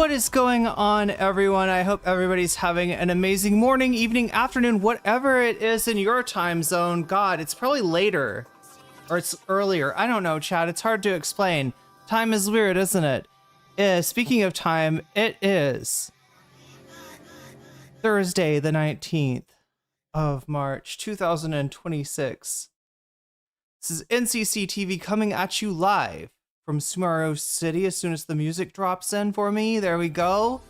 What is going on, everyone? I hope everybody's having an amazing morning, evening, afternoon, whatever it is in your time zone. God, it's probably later or it's earlier. I don't know, Chad. It's hard to explain. Time is weird, isn't it? Speaking of time, it is Thursday, the 19th of March, 2026. This is NCC TV coming at you live from Sumaru City as soon as the music drops in for me. There we go.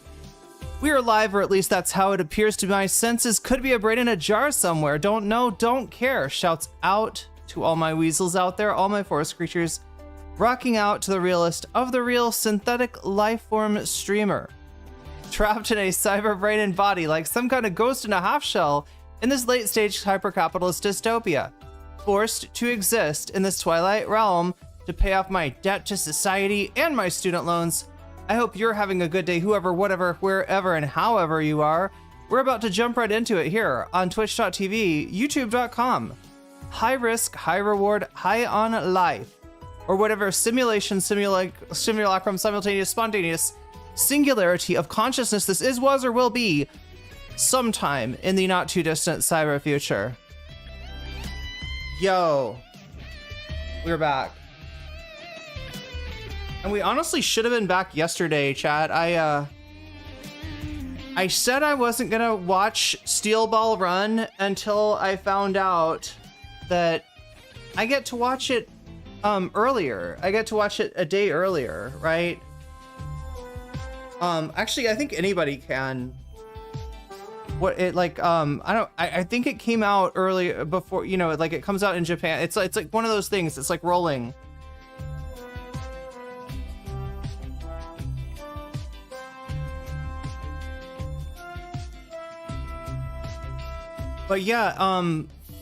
We are live, or at least that's how it appears to my senses. Could be a brain in a jar somewhere. Don't know, don't care. Shouts out to all my weasels out there, all my forest creatures, rocking out to the realest of the real synthetic lifeform streamer. Trapped in a cyber brain and body like some kind of ghost in a half shell in this late stage hyper-capitalist dystopia. Forced to exist in this twilight realm to pay off my debt to society and my student loans. I hope you're having a good day, whoever, whatever, wherever, and however you are. We're about to jump right into it here on twitch.tv, youtube.com. High risk, high reward, high on life. Or whatever simulation, simulacrum, simultaneous, spontaneous singularity of consciousness this is, was, or will be sometime in the not too distant cyber future. Yo, we're back. And we honestly should have been back yesterday, chat. I said I wasn't gonna watch Steel Ball Run until I found out that I get to watch it earlier. I get to watch it a day earlier, right? Actually, I think anybody can. I think it came out early before, you know, like it comes out in Japan. It's like one of those things. It's like rolling. But yeah,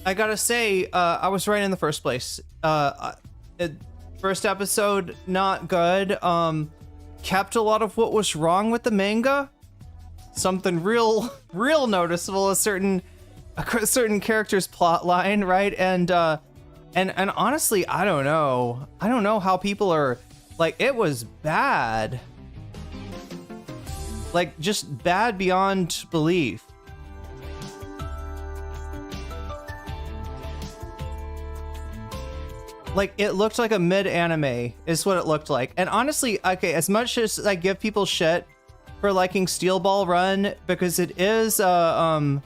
I gotta say, I was right in the first place. First episode, not good. Kept a lot of what was wrong with the manga. Something real noticeable, a certain character's plot line, right? And honestly, I don't know how people are like, it was bad. Like, just bad beyond belief. Like, it looked like a mid-anime is what it looked like. And honestly, okay, as much as I give people shit for liking Steel Ball Run, because it is, you know,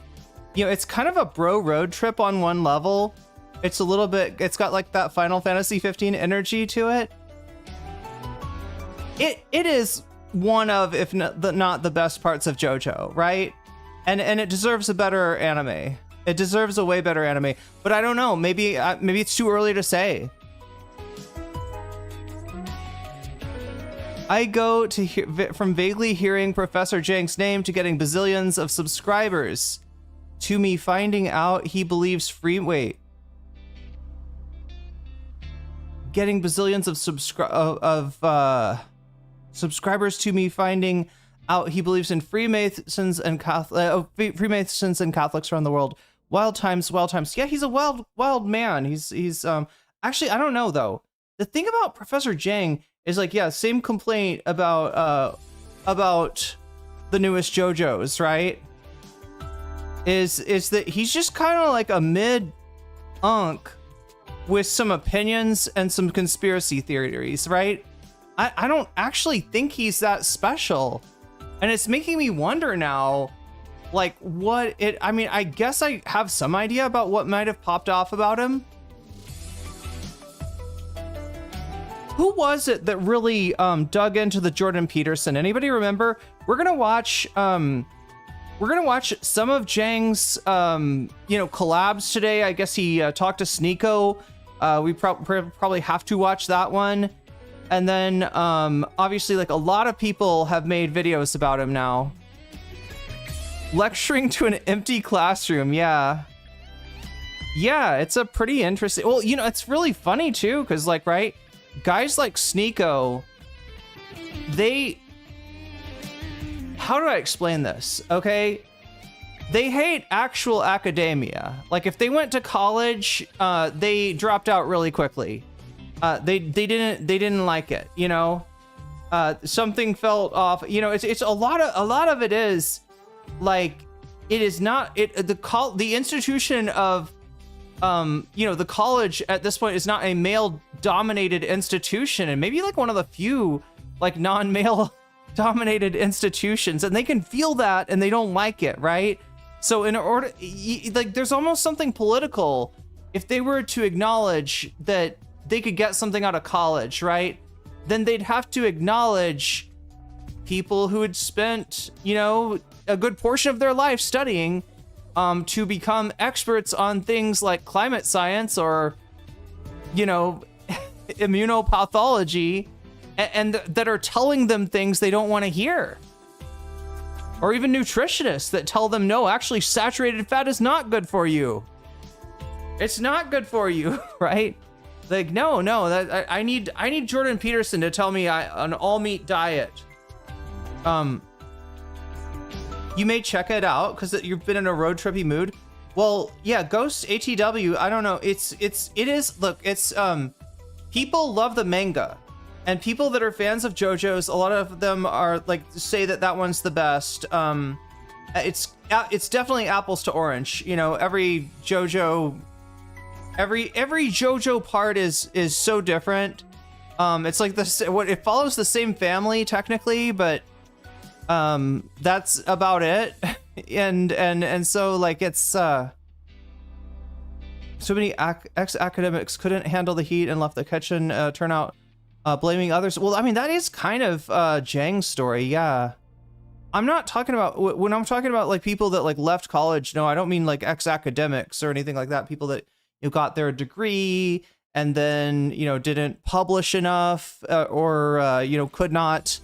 it's kind of a bro road trip on one level. It's a little bit, it's got like that Final Fantasy 15 energy to it. It is one of, if not the best parts of JoJo, right? And it deserves a better anime. It deserves a way better anime, but I don't know. Maybe it's too early to say. I go to from vaguely hearing Professor Jiang's name to getting bazillions of subscribers, to me finding out he believes getting bazillions of subscribers, to me finding out he believes in Freemasons and Catholics around the world. Wild times. Yeah, he's a wild man. He's actually, I don't know though. The thing about Professor Jiang is, like, yeah, same complaint about the newest JoJo's, right? Is that he's just kind of like a mid-unk with some opinions and some conspiracy theories, right? I don't actually think he's that special. And it's making me wonder now, like, I mean, I guess I have some idea about what might have popped off about him. Who was it that really dug into the Jordan Peterson? Anybody remember? We're gonna watch some of Jiang's you know, collabs today. I guess he talked to Sneeko. We probably have to watch that one. And then obviously, like, a lot of people have made videos about him now. Lecturing to an empty classroom, yeah, it's a pretty interesting. Well, you know, it's really funny too, because, like, right, guys like Sneeko, how do I explain this? Okay, they hate actual academia. Like, if they went to college, they dropped out really quickly. They didn't like it, you know. something felt off. You know, it's a lot of it is like, it is not the institution of you know, the college at this point is not a male dominated institution, and maybe like one of the few like non-male dominated institutions, and they can feel that and they don't like it, right? So in order, like, there's almost something political if they were to acknowledge that they could get something out of college, right? Then they'd have to acknowledge people who had spent, you know, a good portion of their life studying to become experts on things like climate science or, you know, immunopathology, and that are telling them things they don't want to hear. Or even nutritionists that tell them, no, actually saturated fat is not good for you. It's not good for you, right? Like, no, I need Jordan Peterson to tell me an all meat diet. You may check it out because you've been in a road trippy mood. Well, yeah, Ghost ATW, I don't know. It is, look, it's, people love the manga, and people that are fans of JoJo's, a lot of them are like, say that one's the best. It's definitely apples to orange. You know, every JoJo part is so different. It's like it follows the same family technically, but that's about it. and so like it's so many ex-academics couldn't handle the heat and left the kitchen, turn out blaming others. Well, I mean, that is kind of Jiang's story. Yeah, I'm not talking about, when I'm talking about like people that like left college, no, I don't mean like ex-academics or anything like that. People that, you know, got their degree and then, you know, didn't publish enough, or you know, could not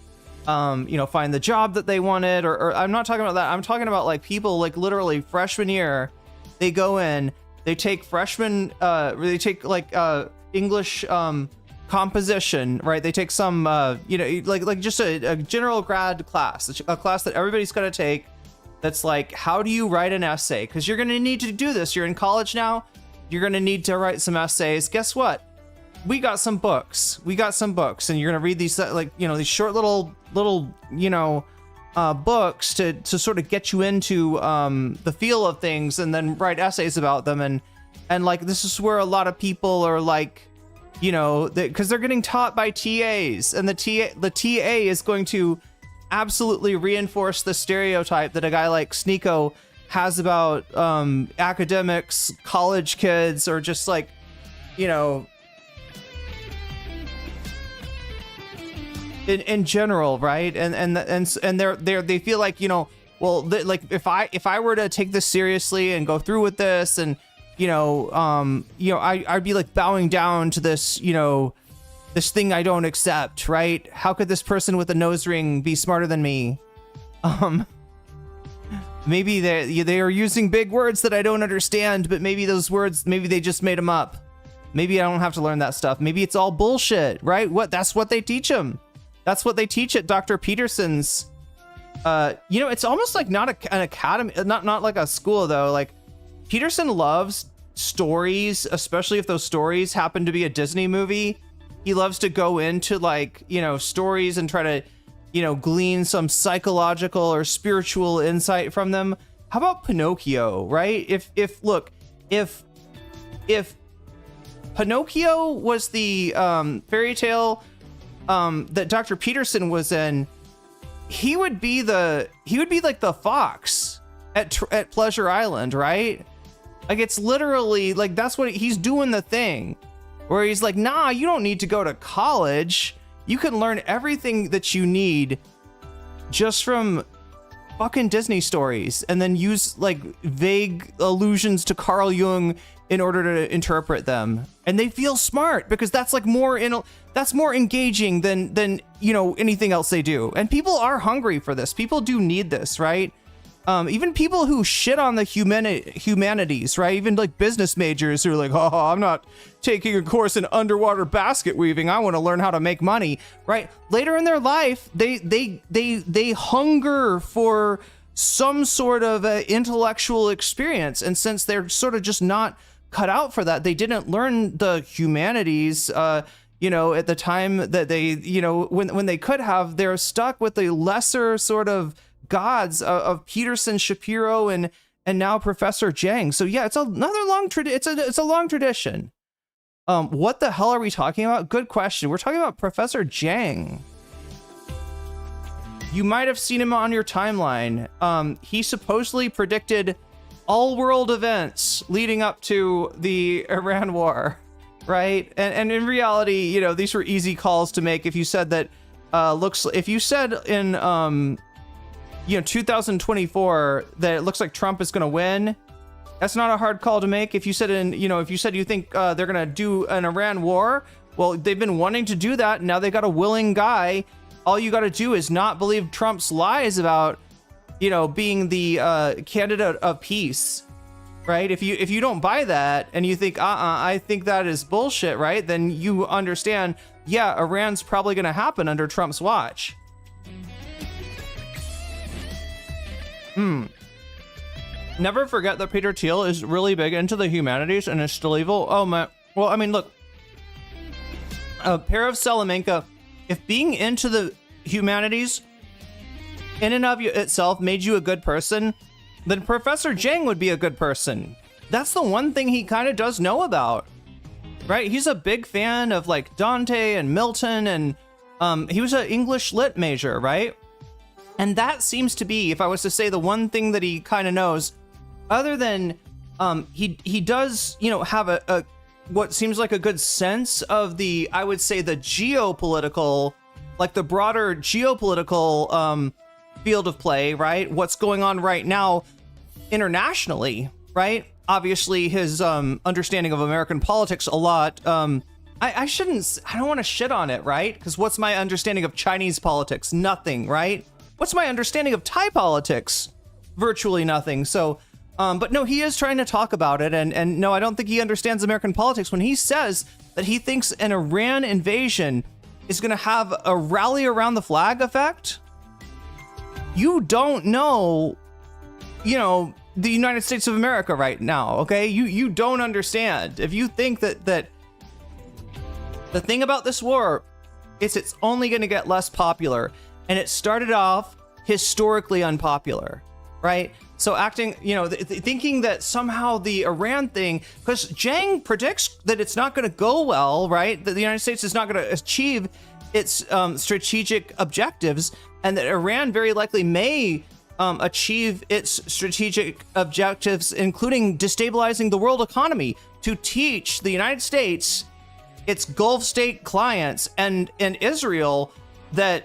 you know, find the job that they wanted, or I'm not talking about that. I'm talking about like people like literally freshman year, they go in, they take freshman, they take like English composition, right? They take some, you know, like just a general grad class, a class that everybody's going to take. That's like, how do you write an essay? Because you're going to need to do this. You're in college now. You're going to need to write some essays. Guess what? We got some books, and you're going to read these, like, you know, these short little, you know, books to sort of get you into the feel of things, and then write essays about them. And like, this is where a lot of people are like, you know, because they're getting taught by TAs, and the TA is going to absolutely reinforce the stereotype that a guy like Sneeko has about academics, college kids, or just like, you know, in general, right? And they feel like, you know, well, like if I were to take this seriously and go through with this, and you know, I'd be like bowing down to this, you know, this thing I don't accept, right? How could this person with a nose ring be smarter than me? Maybe they are using big words that I don't understand, but maybe those words, maybe they just made them up. Maybe I don't have to learn that stuff. Maybe it's all bullshit, right? That's what they teach them. That's what they teach at Dr. Peterson's. You know, it's almost like not an academy, not like a school though. Like, Peterson loves stories, especially if those stories happen to be a Disney movie. He loves to go into like, you know, stories and try to, you know, glean some psychological or spiritual insight from them. How about Pinocchio, right? If Pinocchio was the fairy tale that Dr. Peterson was in, he would be like the fox at Pleasure Island, right? Like, it's literally like, that's what he's doing, the thing where he's like, nah, you don't need to go to college. You can learn everything that you need just from fucking Disney stories, and then use like vague allusions to Carl Jung in order to interpret them. And they feel smart because that's like that's more engaging than you know, anything else they do. And people are hungry for this. People do need this, right? Even people who shit on the humanities, right? Even like business majors who are like, oh, I'm not taking a course in underwater basket weaving. I want to learn how to make money, right? Later in their life, they hunger for some sort of intellectual experience. And since they're sort of just not cut out for that, they didn't learn the humanities, at the time that they, when they could have, they're stuck with the lesser sort of gods of Peterson, Shapiro, and now Professor Jiang. So yeah, it's another long tradition. It's a long tradition. What the hell are we talking about? Good question. We're talking about Professor Jiang. You might have seen him on your timeline. He supposedly predicted all world events leading up to the Iran war, right? And in reality, these were easy calls to make. If you said that, if you said in 2024 that it looks like Trump is going to win, that's not a hard call to make. If you said you think they're going to do an Iran war, well, they've been wanting to do that. Now they got a willing guy. All you got to do is not believe Trump's lies about, being the candidate of peace, right? If you don't buy that and you think, I think that is bullshit, right? Then you understand, yeah, Iran's probably going to happen under Trump's watch. Never forget that Peter Thiel is really big into the humanities and is still evil. Oh my, well, I mean, look, a pair of Salamanca, if being into the humanities in and of itself made you a good person, then Professor Jiang would be a good person. That's the one thing he kind of does know about, right? He's a big fan of like Dante and Milton, and he was an English lit major, right? And that seems to be, if I was to say the one thing that he kind of knows, other than he does, have a what seems like a good sense of the, I would say, the geopolitical, like the broader geopolitical field of play, right? What's going on right now internationally, right? Obviously, his understanding of American politics a lot. I don't want to shit on it, right? Because what's my understanding of Chinese politics? Nothing, right? What's my understanding of Thai politics? Virtually nothing. So, but no, he is trying to talk about it. And no, I don't think he understands American politics when he says that he thinks an Iran invasion is going to have a rally around the flag effect. You don't know, the United States of America right now, okay? You don't understand. If you think that the thing about this war is it's only going to get less popular, and it started off historically unpopular, right? So acting, thinking that somehow the Iran thing, because Jiang predicts that it's not going to go well, right? That the United States is not going to achieve its strategic objectives, and that Iran very likely may achieve its strategic objectives, including destabilizing the world economy, to teach the United States, its Gulf state clients, and Israel that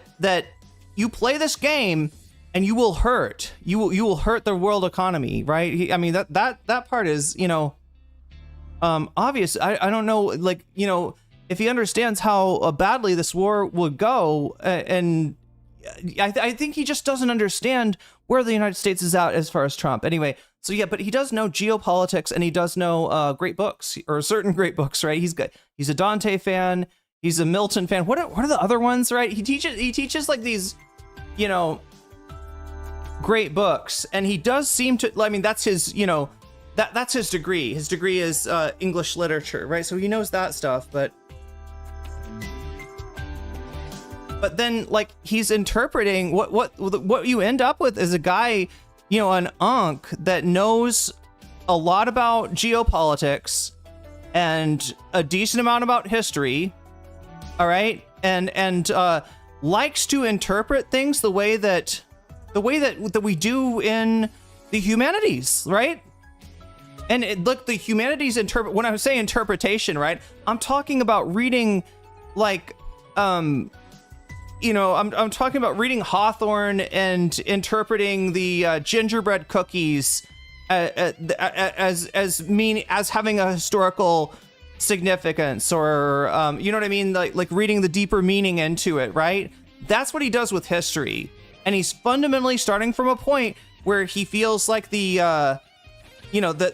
you play this game and you will hurt. You will hurt the world economy, right? I mean, that part is, obvious. I don't know, if he understands how badly this war would go, and I think he just doesn't understand where the United States is at as far as Trump. Anyway, so yeah, but he does know geopolitics, and he does know great books, or certain great books, right? He's a Dante fan. He's a Milton fan. What are the other ones, right? He teaches like these, great books, and he does seem to. I mean, that's his, that's his degree. His degree is English literature, right? So he knows that stuff, but then like he's interpreting what you end up with is a guy, an unk that knows a lot about geopolitics and a decent amount about history. All right. And likes to interpret things the way that we do in the humanities, right? And look, the humanities when I say interpretation, right? I'm talking about reading I'm talking about reading Hawthorne and interpreting the gingerbread cookies as having a historical significance, or you know what I mean, like reading the deeper meaning into it, right? That's what he does with history, and he's fundamentally starting from a point where he feels like the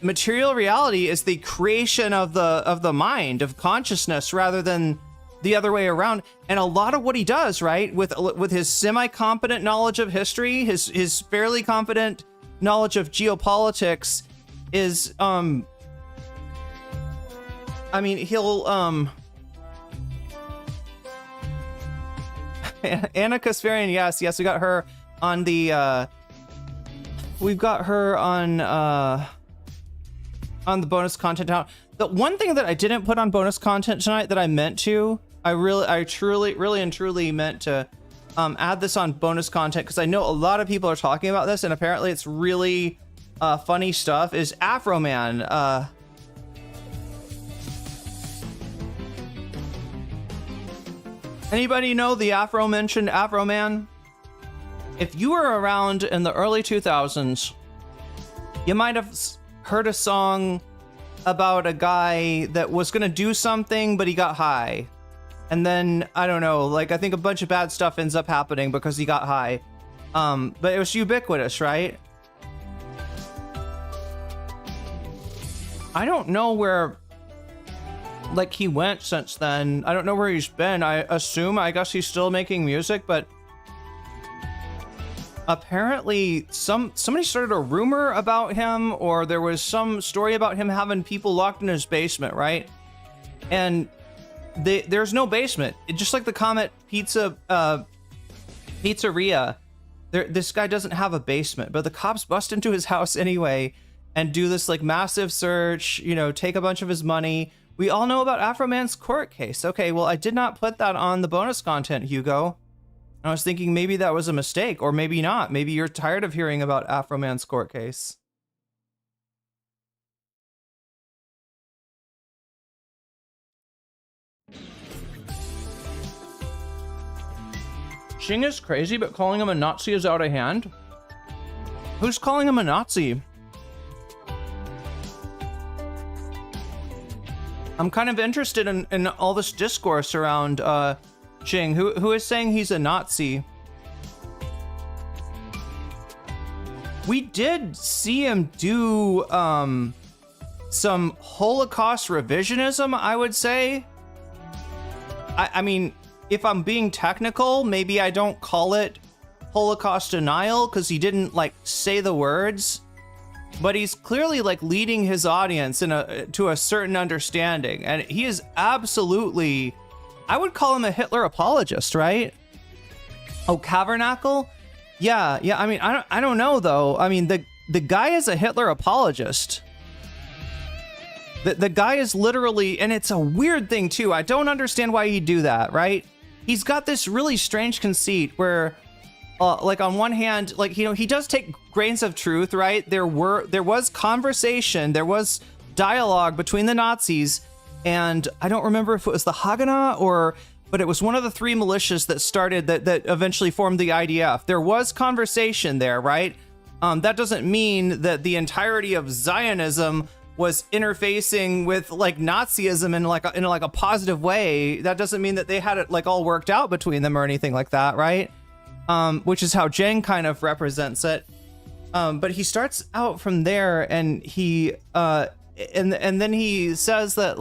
material reality is the creation of the mind, of consciousness, rather than the other way around. And a lot of what he does, right, with his semi-competent knowledge of history, his fairly competent knowledge of geopolitics, is he'll Anna Kasparian, yes, we got her on the we've got her on the bonus content now. The one thing that I didn't put on bonus content tonight that I meant to, I truly meant to add this on bonus content, because I know a lot of people are talking about this, and apparently it's really funny stuff, is Afro Man. Anybody know the aforementioned Afro Man? If you were around in the early 2000s, you might have heard a song about a guy that was gonna do something, but he got high. And then, I don't know, like, I think a bunch of bad stuff ends up happening because he got high. But it was ubiquitous, right? I don't know where, like, he went since then. I don't know where he's been. I guess he's still making music, but apparently somebody started a rumor about him, or there was some story about him having people locked in his basement, right? And there's no basement. Just like the Comet Pizzeria, this guy doesn't have a basement, but the cops bust into his house anyway and do this like massive search, you know, take a bunch of his money. We all know about Afro Man's court case. Okay, well, I did not put that on the bonus content, Hugo. I was thinking maybe that was a mistake, or maybe not. Maybe you're tired of hearing about Afro Man's court case. Jiang is crazy, but calling him a Nazi is out of hand. Who's calling him a Nazi? I'm kind of interested in all this discourse around Jiang. Who is saying he's a Nazi? We did see him do some Holocaust revisionism, I would say. I mean, if I'm being technical, maybe I don't call it Holocaust denial because he didn't like say the words, but he's clearly like leading his audience to a certain understanding, and he is absolutely, I would call him a Hitler apologist, right? Oh, Cavernacle? Yeah. I mean, I don't know though. I mean, the guy is a Hitler apologist. The guy is literally, and it's a weird thing too. I don't understand why he'd do that, right? He's got this really strange conceit where, like on one hand, like, you know, he does take grains of truth, right? There was conversation, there was dialogue between the Nazis, and I don't remember if it was the Haganah but it was one of the three militias that started that eventually formed the IDF. There was conversation there, right? That doesn't mean that the entirety of Zionism was interfacing with like Nazism in like a positive way. That doesn't mean that they had it like all worked out between them or anything like that, right? Which is how Jiang kind of represents it. But he starts out from there, and he and then he says that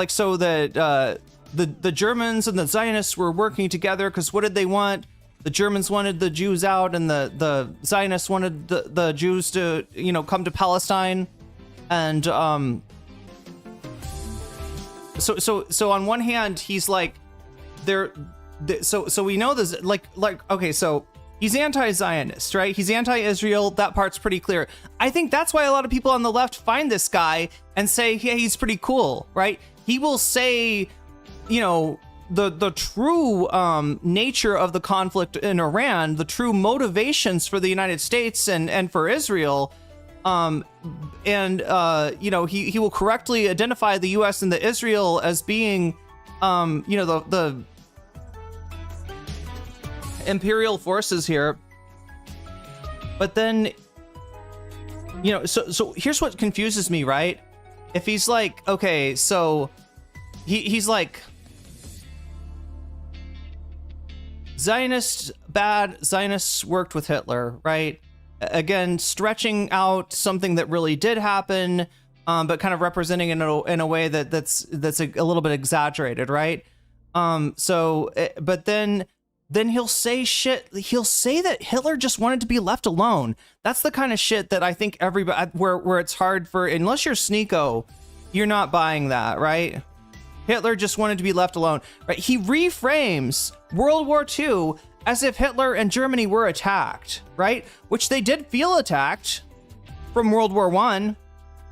so that the Germans and the Zionists were working together because what did they want? The Germans wanted the Jews out, and the Zionists wanted the Jews to, you know, come to Palestine. And so on one hand, he's like, so we know this, like okay, so he's anti-Zionist, right? He's anti-Israel. That part's pretty clear. I think that's why a lot of people on the left find this guy and say, yeah, he's pretty cool, right? He will say, you know, the true nature of the conflict in Iran, the true motivations for the United States and for Israel, you know, he will correctly identify the U.S. and the Israel as being, you know, the imperial forces here. But then, you know, so here's what confuses me, right? If he's like, okay, so he's like, Zionists bad, Zionists worked with Hitler, right? Again, stretching out something that really did happen, but kind of representing it in a way that's a little bit exaggerated, right? But then he'll say shit. He'll say that Hitler just wanted to be left alone. That's the kind of shit that I think everybody, where it's hard for, unless you're Sneeko, you're not buying that, right? Hitler just wanted to be left alone, right? He reframes World War II as if Hitler and Germany were attacked, right? Which they did feel attacked from World War I.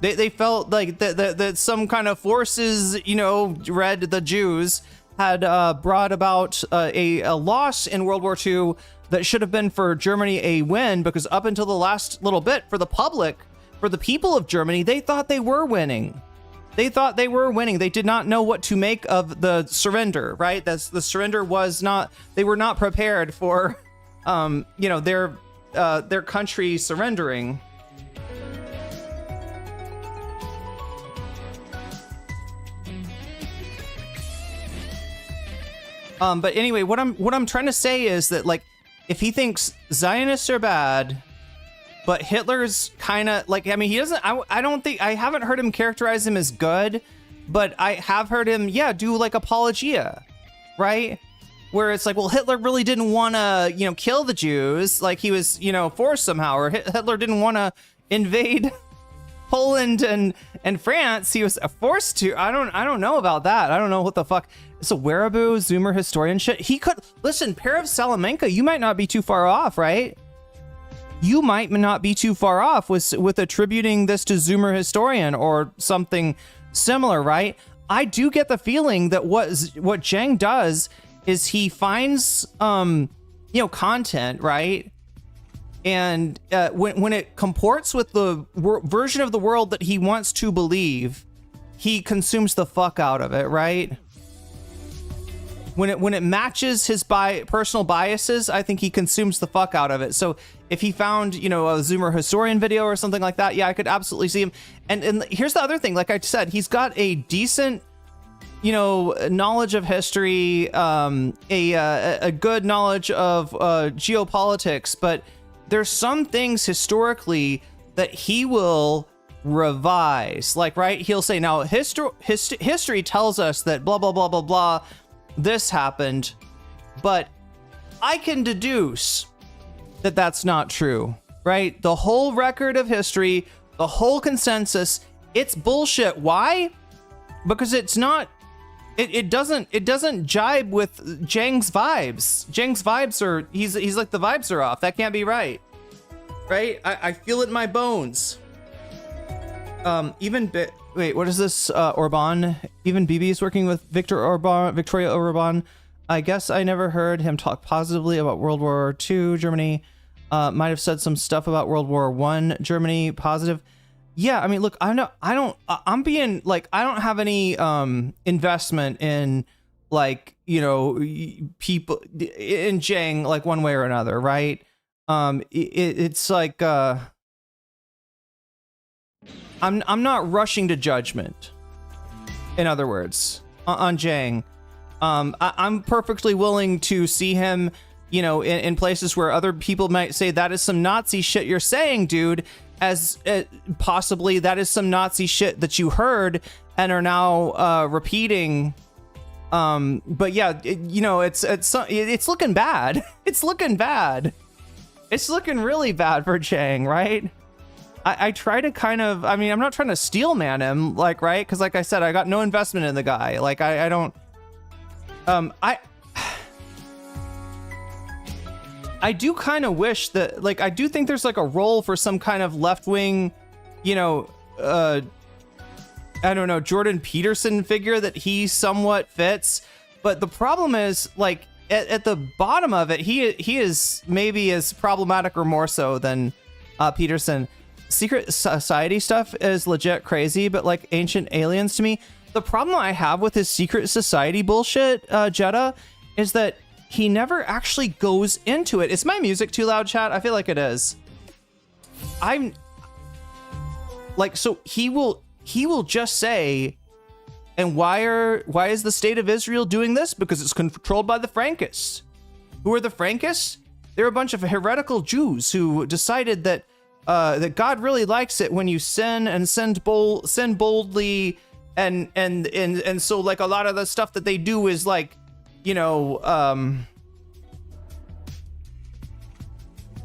They felt like that some kind of forces, you know, read the Jews, had brought about a loss in World War II that should have been for Germany a win, because up until the last little bit, for the public, for the people of Germany, they thought they were winning. They thought they were winning. They did not know what to make of the surrender, right? The surrender was not, they were not prepared for, you know, their country surrendering. But anyway, what I'm trying to say is that, like, if he thinks Zionists are bad, but Hitler's kind of like, I mean, he doesn't, I don't think, I haven't heard him characterize him as good, but I have heard him, do like apologia, right? Where it's like, well, Hitler really didn't want to, you know, kill the Jews, like he was, you know, forced somehow, or Hitler didn't want to invade Poland and France. He was forced to. I don't know about that. I don't know what the fuck. It's a wearaboo Zoomer historian shit. He could listen. Pair of Salamanca. You might not be too far off, right? You might not be too far off with attributing this to Zoomer historian or something similar, right? I do get the feeling that what Jiang does is he finds you know, content, right? And when it comports with the version of the world that he wants to believe, he consumes the fuck out of it, right? When it matches his personal biases, I think he consumes the fuck out of it. So if he found, you know, a Zoomer historian video or something like that, yeah, I could absolutely see him. And here's the other thing, like I said, he's got a decent, you know, knowledge of history, a good knowledge of geopolitics, but there's some things historically that he will revise, like, right? He'll say, now history tells us that blah, blah, blah, blah, blah, this happened, but I can deduce that that's not true, right? The whole record of history, the whole consensus, it's bullshit. Why? Because it's not, it doesn't jibe with Jiang's vibes. Jiang's vibes are, he's like, the vibes are off. That can't be right. Right? I feel it in my bones. Wait, what is this? Orban? Even Bibi's working with Victoria Orban. I guess I never heard him talk positively about World War II Germany. Might have said some stuff about World War I Germany positive. Yeah, I mean, look, I'm being like, I don't have any investment in, like, you know, people in Jiang, like, one way or another, right? It's like I'm not rushing to judgment, in other words, on Jiang. I'm perfectly willing to see him, you know, in places where other people might say that is some Nazi shit you're saying, dude, as possibly that is some Nazi shit that you heard and are now repeating. But yeah, you know, it's looking bad. It's looking bad. It's looking really bad for Jiang, right? I try to kind of, I mean, I'm not trying to steel man him, like, right? Because like I said, I got no investment in the guy. Like, I don't, I do kind of wish that, like, I do think there's like a role for some kind of left-wing, you know, I don't know, Jordan Peterson figure that he somewhat fits. But the problem is, like, at the bottom of it, he is maybe as problematic or more so than Peterson. Secret society stuff is legit crazy, but like Ancient Aliens to me, the problem I have with his secret society bullshit, Jeddah, is that he never actually goes into it. Is my music too loud, chat? I feel like it is. I'm like, so he will just say, and why is the state of Israel doing this? Because it's controlled by the Frankists. Who are the Frankists? They're a bunch of heretical Jews who decided that that God really likes it when you sin and sin boldly, and so, like, a lot of the stuff that they do is like, you know,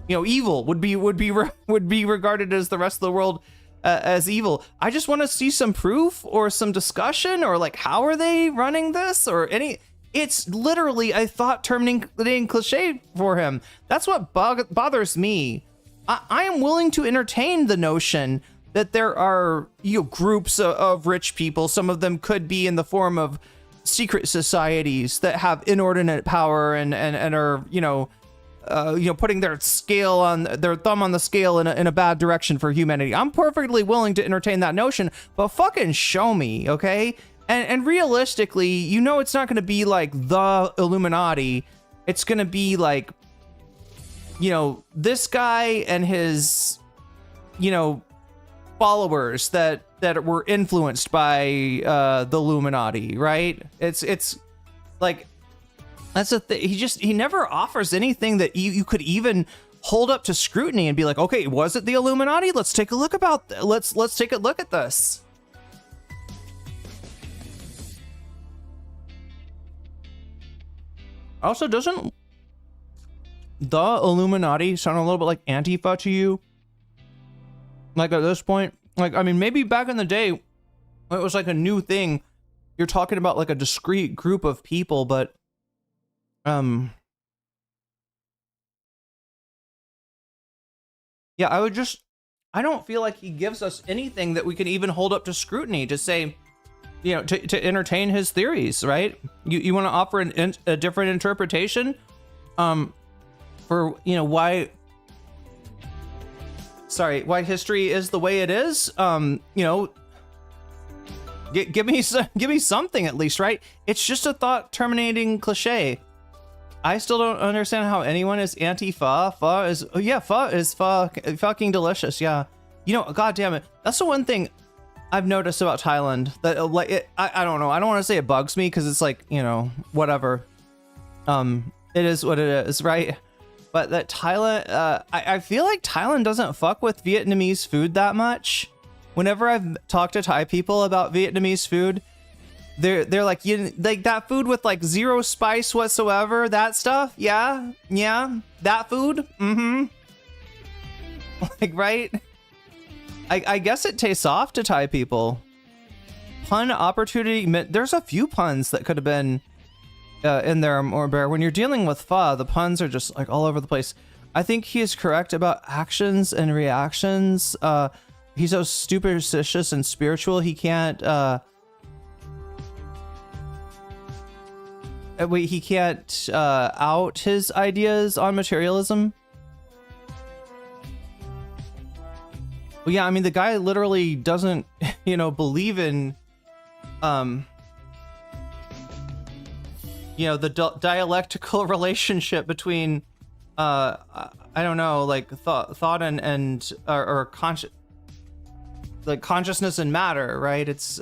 evil would be regarded as the rest of the world as evil. I just want to see some proof or some discussion, or like, how are they running this, or any. It's literally a thought terminating cliche for him. That's what bothers me. I am willing to entertain the notion that there are, you know, groups of rich people. Some of them could be in the form of secret societies that have inordinate power and are, putting their thumb on the scale in a bad direction for humanity. I'm perfectly willing to entertain that notion, but fucking show me, okay? And realistically, you know, it's not going to be like the Illuminati. It's going to be like, you know, this guy and his, you know, followers that were influenced by the Illuminati, right? It's like, that's a thing. He never offers anything that you could even hold up to scrutiny and be like, okay, was it the Illuminati? Let's take a look let's take a look at this. Also, doesn't the Illuminati sound a little bit like Antifa to you? Like at this point? Like, I mean, maybe back in the day, it was like a new thing. You're talking about like a discrete group of people, but yeah, I don't feel like he gives us anything that we can even hold up to scrutiny to say, you know, to entertain his theories, right? You want to offer a different interpretation for, you know, why history is the way it is. You know, give me something at least, right? It's just a thought terminating cliche. I still don't understand how anyone is anti-pho. Pho is fucking delicious. Yeah, you know, god damn it, that's the one thing I've noticed about Thailand, that I don't know, I don't want to say it bugs me, because it's like, you know, whatever, it is what it is, right? But that Thailand, I feel like Thailand doesn't fuck with Vietnamese food that much. Whenever I've talked to Thai people about Vietnamese food, they're like, you like that food with like zero spice whatsoever, that stuff, yeah, that food, like, right? I guess it tastes off to Thai people. Pun opportunity. There's a few puns that could have been in there more bare. When you're dealing with pho, the puns are just like all over the place. I think he is correct about actions and reactions. He's so superstitious and spiritual. He can't. He can't out his ideas on materialism. Well, yeah, I mean, the guy literally doesn't, you know, believe in, you know, the dialectical relationship between, I don't know, like thought and like consciousness and matter, right? It's,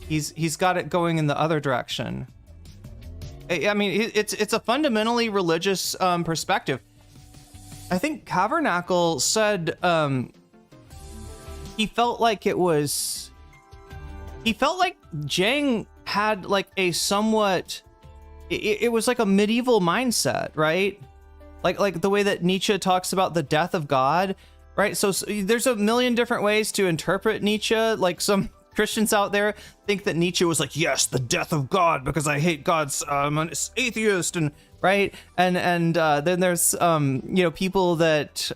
he's got it going in the other direction. I mean, it's a fundamentally religious perspective. I think Tabernacle said he felt like Jiang had like a somewhat, it was like a medieval mindset, right? Like the way that Nietzsche talks about the death of God, right? So there's a million different ways to interpret Nietzsche. Like some Christians out there think that Nietzsche was like, yes, the death of God because I hate God. I'm an atheist, and right, and then there's you know, people that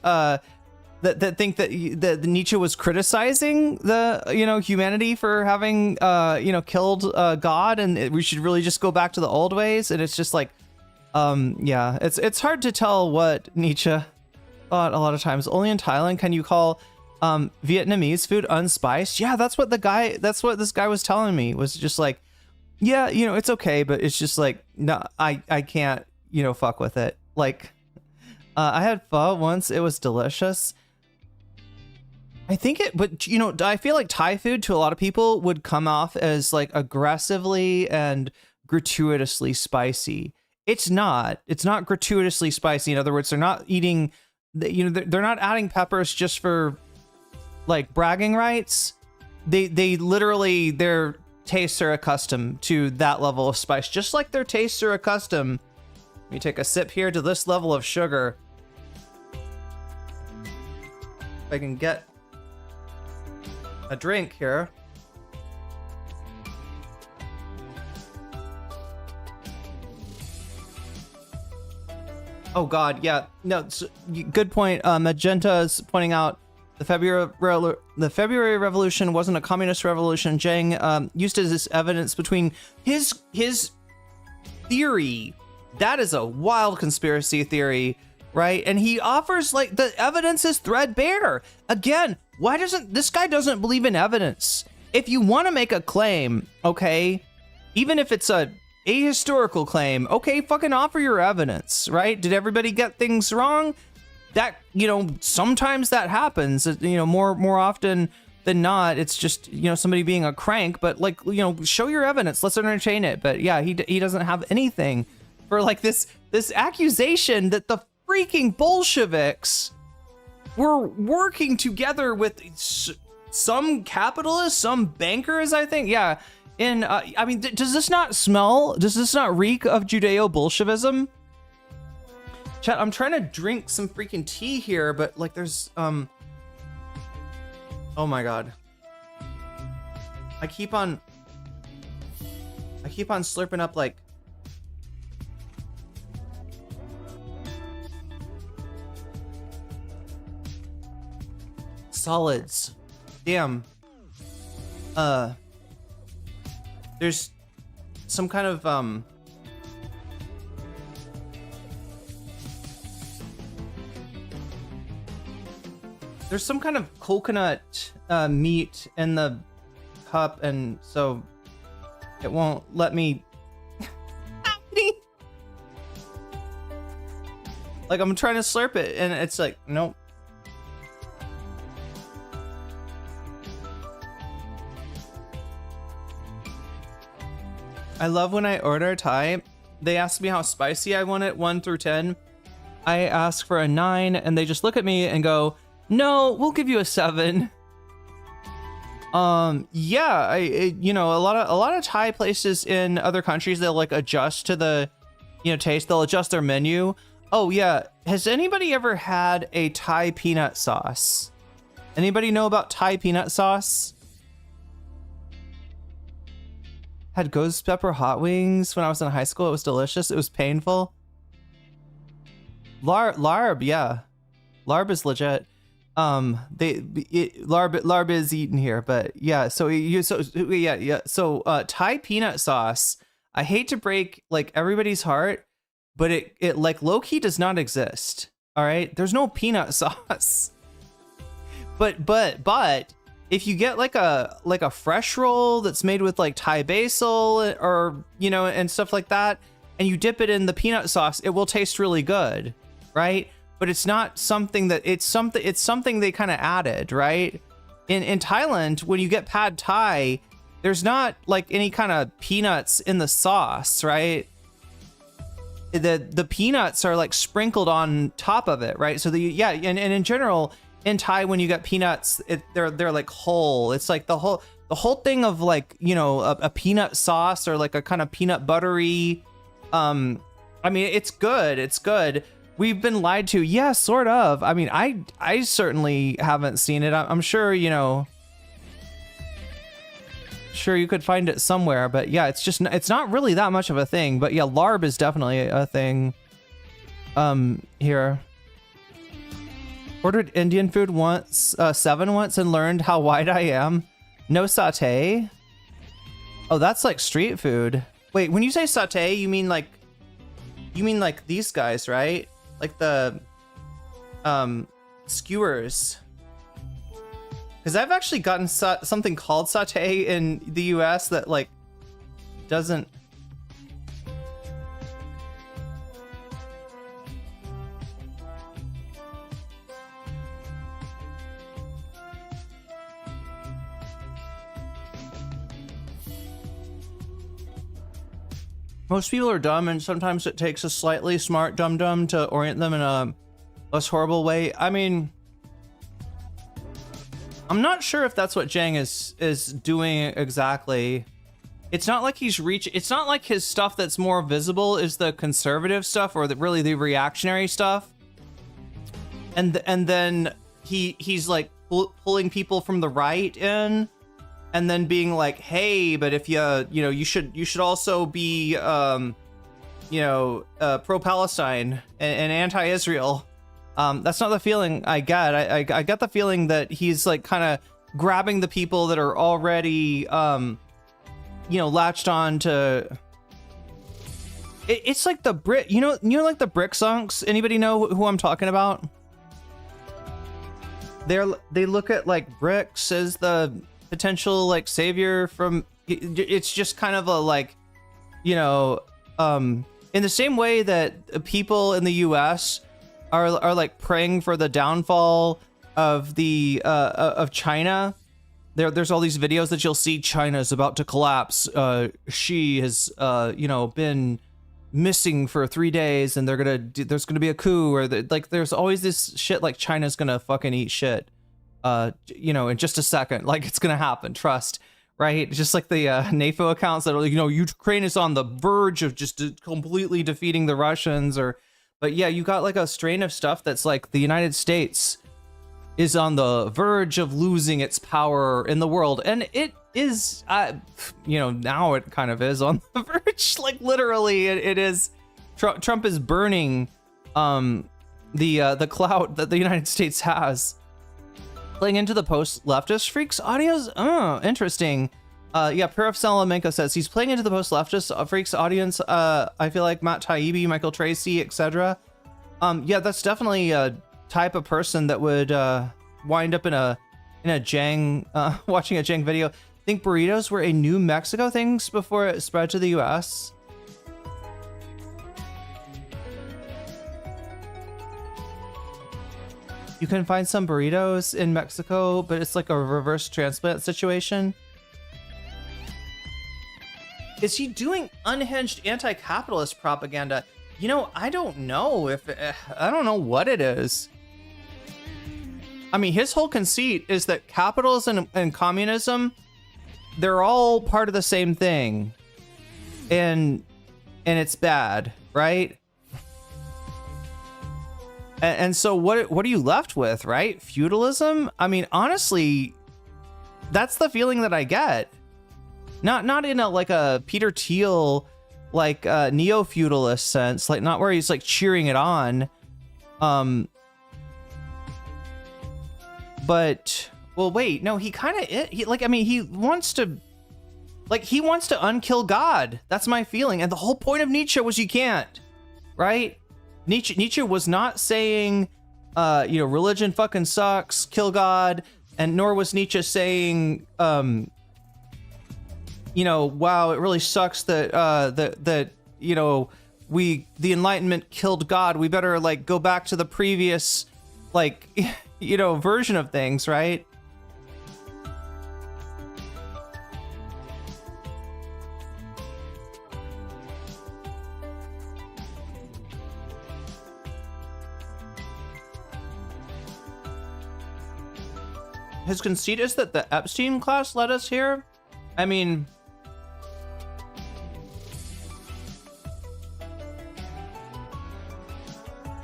that think that Nietzsche was criticizing the, you know, humanity for having you know, killed God, and we should really just go back to the old ways. And it's just like yeah, it's hard to tell what Nietzsche thought a lot of times. Only in Thailand can you call Vietnamese food unspiced. Yeah, that's what this guy was telling me, was just like, yeah, you know, it's okay, but it's just like, no, I can't, you know, fuck with it. Like, I had pho once, it was delicious. I think but you know, I feel like Thai food to a lot of people would come off as like aggressively and gratuitously spicy. It's not gratuitously spicy. In other words, they're not eating, you know, they're not adding peppers just for like bragging rights. They literally, their tastes are accustomed to that level of spice, just like their tastes are accustomed. Let me take a sip here to this level of sugar. If I can get a drink here. Oh God, yeah, no, good point. Magenta is pointing out the February Revolution wasn't a communist revolution. Jiang used it as evidence between his theory. That is a wild conspiracy theory, right? And he offers like the evidence is threadbare. Again, why doesn't this guy doesn't believe in evidence? If you want to make a claim, okay, even if it's a ahistorical claim, okay, fucking offer your evidence, right? Did everybody get things wrong? That, you know, sometimes that happens, you know, more often than not. It's just, you know, somebody being a crank, but like, you know, show your evidence. Let's entertain it. But yeah, he doesn't have anything for like this accusation that the freaking Bolsheviks were working together with some capitalists, some bankers, I think. Yeah. And I mean, does this not reek of Judeo-Bolshevism? Chat, I'm trying to drink some freaking tea here, but like there's, oh my God. I keep on slurping up like solids. Damn. There's some kind of there's some kind of coconut meat in the cup, and so it won't let me like I'm trying to slurp it and it's like nope. I love when I order Thai, they ask me how spicy I want it, 1 through 10. I ask for a 9 and they just look at me and go, no, we'll give you a 7. Yeah, you know, a lot of Thai places in other countries, they'll like adjust to the, you know, taste. They'll adjust their menu. Oh yeah, has anybody ever had a Thai peanut sauce? Anybody know about Thai peanut sauce? Had ghost pepper hot wings when I was in high school. It was delicious. It was painful. Larb, yeah, larb is legit. Larb is eaten here, but yeah. So Thai peanut sauce. I hate to break like everybody's heart, but it like low key does not exist. All right, there's no peanut sauce. But if you get like a fresh roll that's made with like Thai basil or, you know, and stuff like that, and you dip it in the peanut sauce, it will taste really good, right? But it's not something that it's something they kind of added, right? In Thailand, when you get pad Thai, there's not like any kind of peanuts in the sauce, right? The peanuts are like sprinkled on top of it, right? So and in general, in Thai, when you get peanuts, they're like whole. It's like the whole thing of like, you know, a peanut sauce or like a kind of peanut buttery. I mean, it's good. It's good. We've been lied to. Yeah, sort of. I mean, I certainly haven't seen it. I'm sure, you know, sure you could find it somewhere, but yeah, it's not really that much of a thing. But yeah, larb is definitely a thing. Here. Ordered Indian food once, 7 once, and learned how wide I am. No satay. Oh, that's like street food. Wait, when you say satay, you mean like these guys, right? Like the skewers. Because I've actually gotten something called satay in the US that like doesn't. Most people are dumb, and sometimes it takes a slightly smart dum-dum to orient them in a less horrible way. I mean, I'm not sure if that's what Jiang is doing exactly. It's not like he's it's not like his stuff that's more visible is the conservative stuff or really the reactionary stuff. And then he's like pulling people from the right in, and then being like, hey, but if you should also be pro-Palestine and anti-Israel. That's not the feeling I get. I get the feeling that he's like kind of grabbing the people that are already latched on to. It's like the Brit, like the brick songs. Anybody know who I'm talking about? They look at like bricks as the potential like savior from. It's just kind of a like, in the same way that people in the U.S. are like praying for the downfall of the of China. There's all these videos that you'll see. China's about to collapse. She has been missing for 3 days, and there's gonna be a coup, or there's always this shit like China's gonna fucking eat shit. In just a second, like it's gonna happen. Trust. Right, just like the NAFO accounts that are like, Ukraine is on the verge of just completely defeating the Russians, but yeah, you got like a strain of stuff that's like the United States is on the verge of losing its power in the world, and it is, now it kind of is on the verge, like literally, it is. Trump is burning the clout that the United States has. Playing into the post-leftist freaks audience? Oh, interesting. Purif Salamanca says he's playing into the post-leftist freaks audience. I feel like Matt Taibbi, Michael Tracy, etc. That's definitely a type of person that would wind up in a Jiang, watching a Jiang video. Think burritos were a New Mexico thing before it spread to the U.S.? You can find some burritos in Mexico, but it's like a reverse transplant situation. Is he doing unhinged anti-capitalist propaganda? I don't know I don't know what it is. I mean, his whole conceit is that capitalism and communism, they're all part of the same thing. And it's bad, right? And so what are you left with, right? Feudalism? I mean, honestly, that's the feeling that I get. Not in a Peter Thiel like neo-feudalist sense, like not where he's like cheering it on. But well, wait, no, he kind of he wants to unkill God. That's my feeling. And the whole point of Nietzsche was you can't, right? Nietzsche was not saying, religion fucking sucks, kill God, and nor was Nietzsche saying, wow, it really sucks that the Enlightenment killed God. We better like go back to the previous version of things, right? His conceit is that the Epstein class led us here. I mean,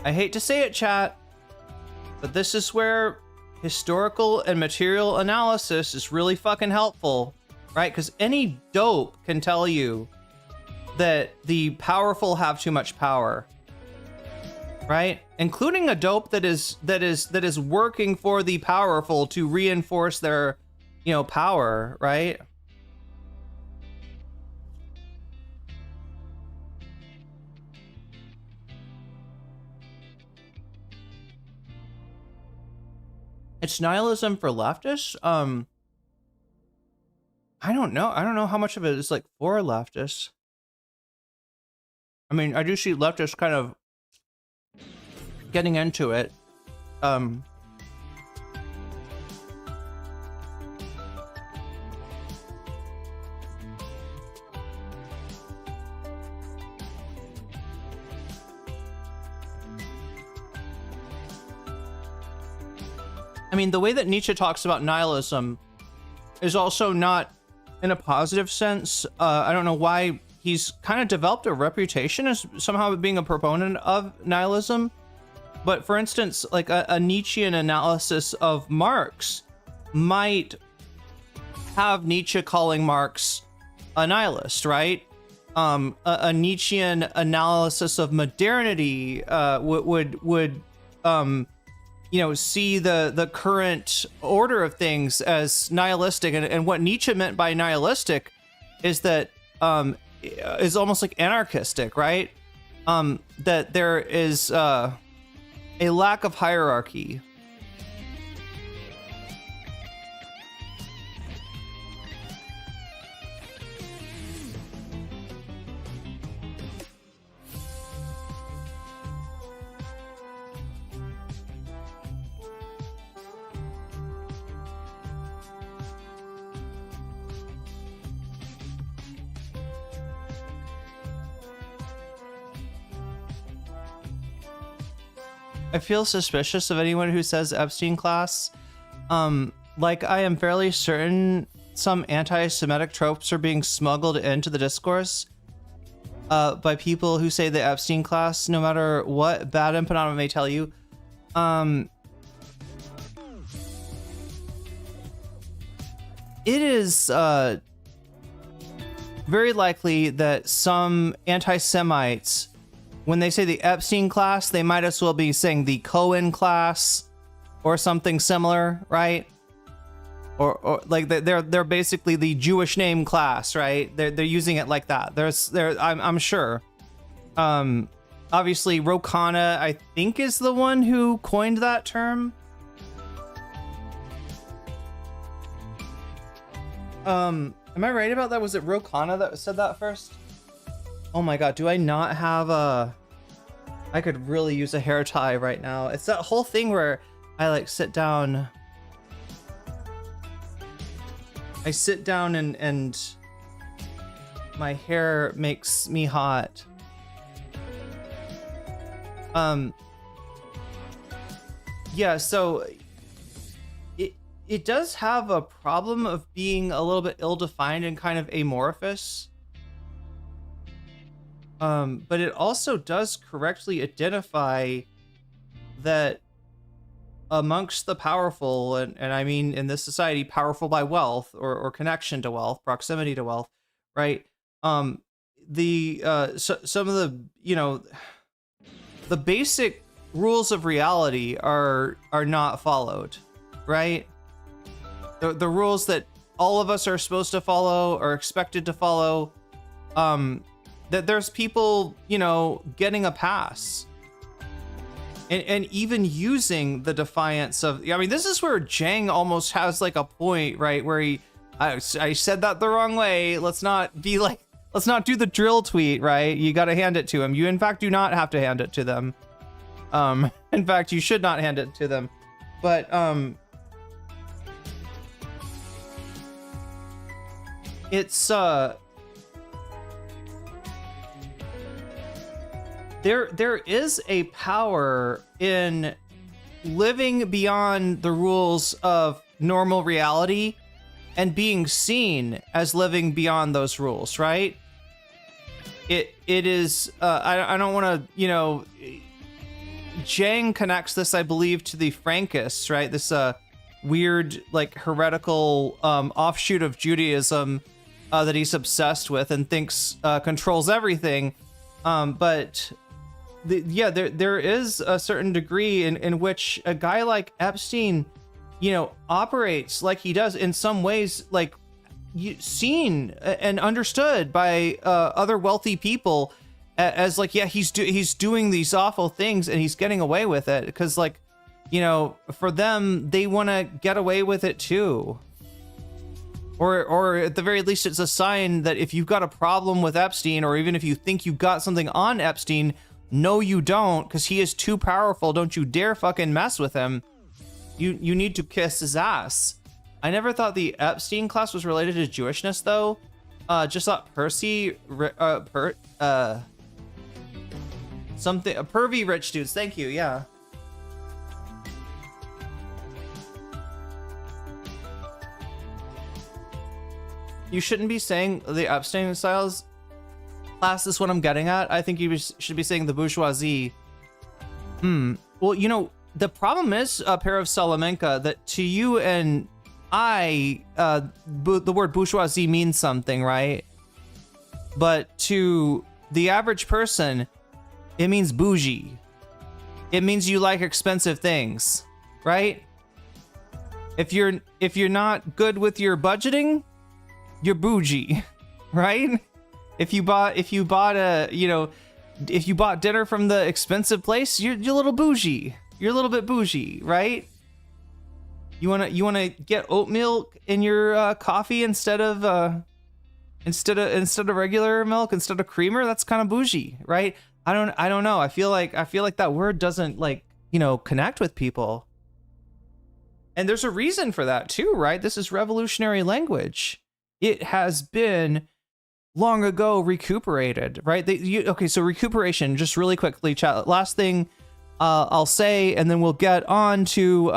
I hate to say it, chat, but this is where historical and material analysis is really fucking helpful, right? Because any dope can tell you that the powerful have too much power, right? Including a dope that is working for the powerful to reinforce their, power, right? It's nihilism for leftists. I don't know. I don't know how much of it is like for leftists. I mean, I do see leftists kind of getting into it. I mean, the way that Nietzsche talks about nihilism is also not in a positive sense. I don't know why he's kind of developed a reputation as somehow being a proponent of nihilism. But for instance, like a Nietzschean analysis of Marx might have Nietzsche calling Marx a nihilist, right? A Nietzschean analysis of modernity would see the current order of things as nihilistic, and what Nietzsche meant by nihilistic is that is almost like anarchistic, right? That there is a lack of hierarchy. I feel suspicious of anyone who says Epstein class. Like, I am fairly certain some anti-Semitic tropes are being smuggled into the discourse by people who say the Epstein class, no matter what bad empanada may tell you. It is very likely that some anti-Semites, when they say the Epstein class, they might as well be saying the Cohen class or something similar, right? Or like they're basically the Jewish name class, right? They're using it like that. I'm sure. Obviously, Ro Khanna, I think, is the one who coined that term. Am I right about that? Was it Ro Khanna that said that first? Oh my god, do I not have a... I could really use a hair tie right now. It's that whole thing where I like sit down. I sit down and my hair makes me hot. Yeah, so it does have a problem of being a little bit ill-defined and kind of amorphous. But it also does correctly identify that amongst the powerful, and I mean in this society, powerful by wealth or connection to wealth, proximity to wealth, right? Some of the, the basic rules of reality are not followed, right? The rules that all of us are supposed to follow or expected to follow, that there's people, getting a pass and even using the defiance of, I mean, this is where Jiang almost has like a point, right? Where I said that the wrong way. Let's not do the drill tweet, right? You got to hand it to him. You, in fact, do not have to hand it to them. In fact, you should not hand it to them. But, it's, there is a power in living beyond the rules of normal reality and being seen as living beyond those rules, right? It is, I don't want to, Jiang connects this, I believe, to the Frankists, right? This weird, like, heretical offshoot of Judaism that he's obsessed with and thinks controls everything. But there is a certain degree in which a guy like Epstein, operates like he does in some ways, like seen and understood by other wealthy people as like, yeah, he's doing these awful things and he's getting away with it because, like, for them, they want to get away with it too. Or at the very least, it's a sign that if you've got a problem with Epstein, or even if you think you got something on Epstein, no, you don't, because he is too powerful. Don't you dare fucking mess with him. You need to kiss his ass. I never thought the Epstein class was related to Jewishness, though. Just thought pervy rich dudes. Thank you. Yeah. You shouldn't be saying the Epstein styles class is what I'm getting at. I think you should be saying the bourgeoisie. Well, you know, the problem is, pair of Salamanca, that to you and I, the word bourgeoisie means something, right? But to the average person, it means bougie. It means you like expensive things, right? If you're not good with your budgeting, you're bougie, right? If you bought dinner from the expensive place, you're a little bougie. You're a little bit bougie, right? You wanna get oat milk in your coffee instead of regular milk, instead of creamer. That's kind of bougie, right? I don't know. I feel like that word doesn't, like, you know, connect with people. And there's a reason for that too, right? This is revolutionary language. It has been long ago recuperated, right? Okay, so recuperation, just really quickly, chat. Last thing I'll say, and then we'll get on to,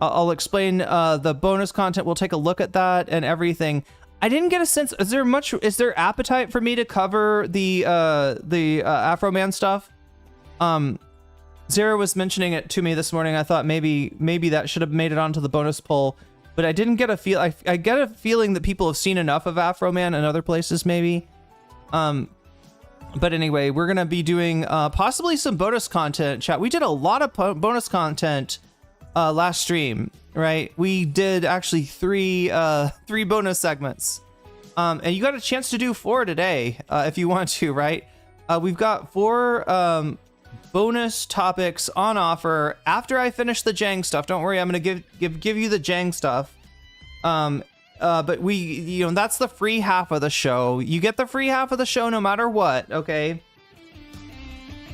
I'll explain the bonus content. We'll take a look at that and everything. I didn't get a sense, is there appetite for me to cover the Afro Man stuff? Zara was mentioning it to me this morning. I thought maybe that should have made it onto the bonus poll, but I didn't get a feel. I get a feeling that people have seen enough of Afro Man in other places, maybe. But anyway, we're gonna be doing possibly some bonus content. Chat. We did a lot of bonus content last stream, right? We did actually three bonus segments, and you got a chance to do 4 today if you want to, right? We've got 4 bonus topics on offer after I finish the Jiang stuff. Don't worry, I'm gonna give you the Jiang stuff. But that's the free half of the show. You get the free half of the show no matter what, okay?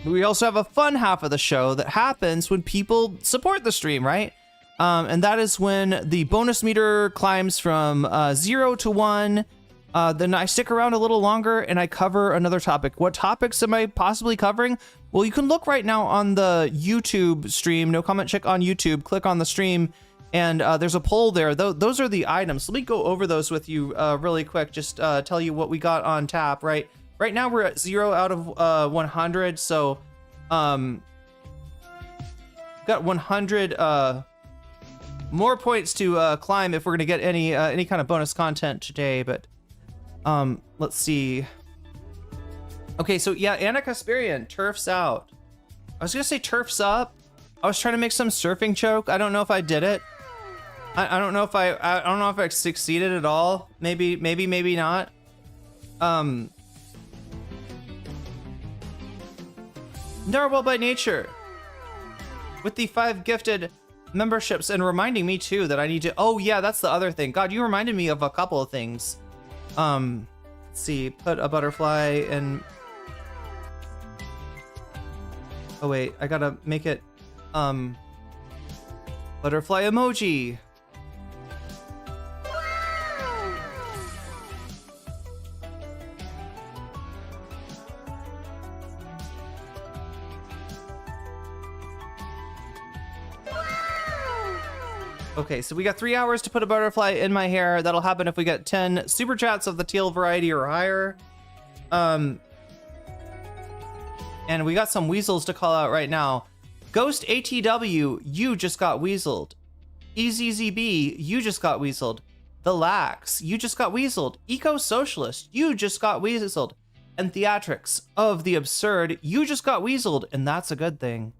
We also have a fun half of the show that happens when people support the stream, right? And that is when the bonus meter climbs from 0 to 1. Then I stick around a little longer and I cover another topic. What topics am I possibly covering? Well, you can look right now on the YouTube stream, nocommentchick on YouTube, click on the stream, and there's a poll there. Those are the items. Let me go over those with you really quick, just tell you what we got on tap, right? Right now we're at 0 out of 100, so got 100 more points to climb if we're gonna get any kind of bonus content today, but let's see. Okay, so yeah, Anna Kasperian, turfs out. I was gonna say turfs up. I was trying to make some surfing joke. I don't know if I did it. I don't know if I succeeded at all. Maybe not. Narwhal by nature. With the 5 gifted memberships, and reminding me too that I need to, oh yeah, that's the other thing. God, you reminded me of a couple of things. Let's see, put a butterfly in. Oh wait, I gotta make it, butterfly emoji. Okay, so we got 3 hours to put a butterfly in my hair. That'll happen if we get 10 super chats of the teal variety or higher. And we got some weasels to call out right now. Ghost ATW, you just got weaseled. EZZB, you just got weaseled. The Lax, you just got weaseled. Eco Socialist, you just got weaseled. And Theatrics of the Absurd, you just got weaseled, and that's a good thing.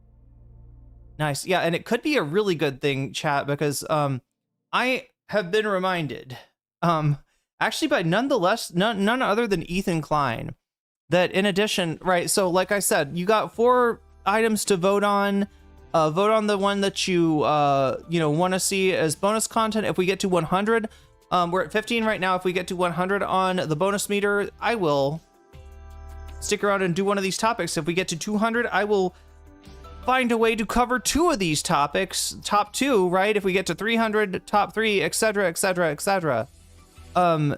Nice. Yeah, and it could be a really good thing, chat, because I have been reminded, actually by none other than Ethan Klein, that in addition, right, so like I said, you got 4 items to vote on. Vote on the one that you want to see as bonus content. If we get to 100, we're at 15 right now. If we get to 100 on the bonus meter, I will stick around and do one of these topics. If we get to 200, I will find a way to cover 2 of these topics, top 2, right? If we get to 300, top 3, etc, etc, etc. I